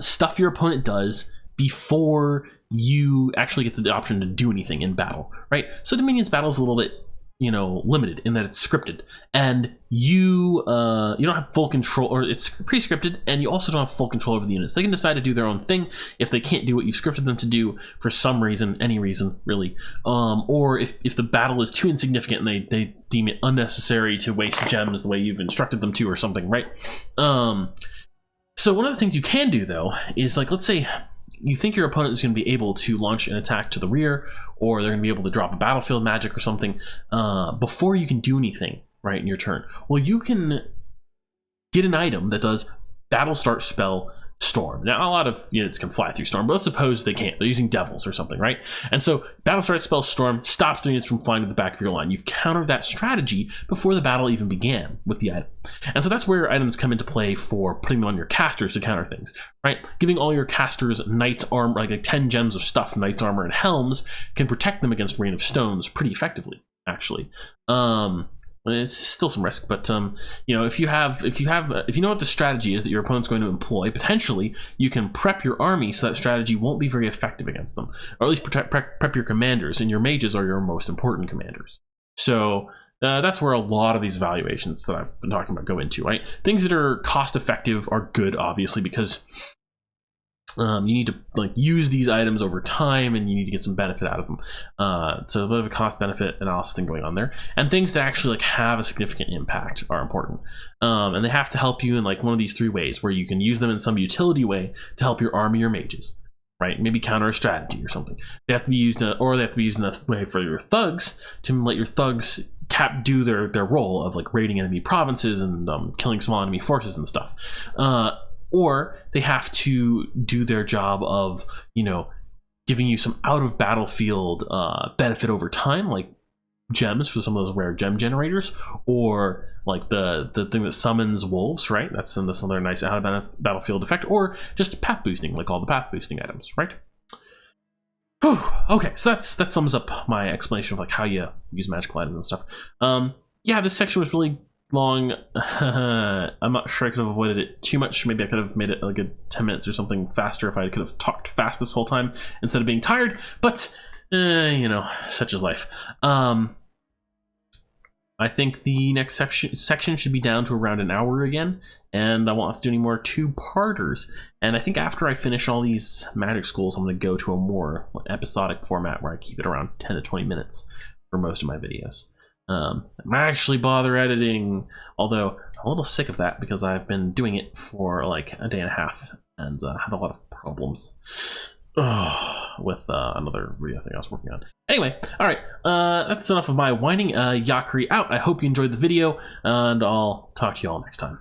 stuff your opponent does before you actually get the option to do anything in battle, right? So Dominion's battle is a little bit, limited in that it's scripted, and you don't have full control, or it's pre-scripted, and you also don't have full control over the units. They can decide to do their own thing if they can't do what you scripted them to do for some reason, any reason really, or if the battle is too insignificant and they deem it unnecessary to waste gems the way you've instructed them to or something, right? So one of the things you can do though is, like, let's say you think your opponent is going to be able to launch an attack to the rear, or they're going to be able to drop a battlefield magic or something before you can do anything, right, in your turn. Well, you can get an item that does battle start spell storm. Now, a lot of units can fly through storm, but let's suppose they can't. They're using devils or something, right? And so battle start spell storm stops the units from flying to the back of your line. You've countered that strategy before the battle even began with the item. And so that's where items come into play for putting them on your casters to counter things, right? Giving all your casters knight's armor, like 10 gems of stuff, knight's armor and helms, can protect them against rain of stones pretty effectively, actually. It's still some risk, but if you know what the strategy is that your opponent's going to employ, potentially you can prep your army so that strategy won't be very effective against them, or at least prep your commanders, and your mages are your most important commanders. So that's where a lot of these evaluations that I've been talking about go into, right? Things that are cost effective are good, obviously, because you need to use these items over time, and you need to get some benefit out of them. So a bit of a cost benefit analysis thing going on there, and things that actually have a significant impact are important, and they have to help you in one of these three ways, where you can use them in some utility way to help your army or mages, right? Maybe counter a strategy or something. They have to be used in a way for your thugs to let your thugs do their role of raiding enemy provinces and killing small enemy forces and stuff. Or they have to do their job of, giving you some out of battlefield benefit over time, like gems for some of those rare gem generators, or the thing that summons wolves, right? That's another nice out of battlefield effect, or just path boosting, like all the path boosting items, right? Whew. Okay, so that sums up my explanation of how you use magical items and stuff. Yeah, this section was really long. I'm not sure I could have avoided it too much. Maybe I could have made it a good 10 minutes or something faster if I could have talked fast this whole time instead of being tired, but such is life. I think the next section should be down to around an hour again, and I won't have to do any more two-parters. And I think after I finish all these magic schools, I'm going to go to a more episodic format where I keep it around 10 to 20 minutes for most of my videos. I'm actually bother editing, although I'm a little sick of that because I've been doing it for a day and a half and have a lot of problems with another video thing I was working on. Anyway, all right, that's enough of my whining. Yakri out. I hope you enjoyed the video, and I'll talk to you all next time.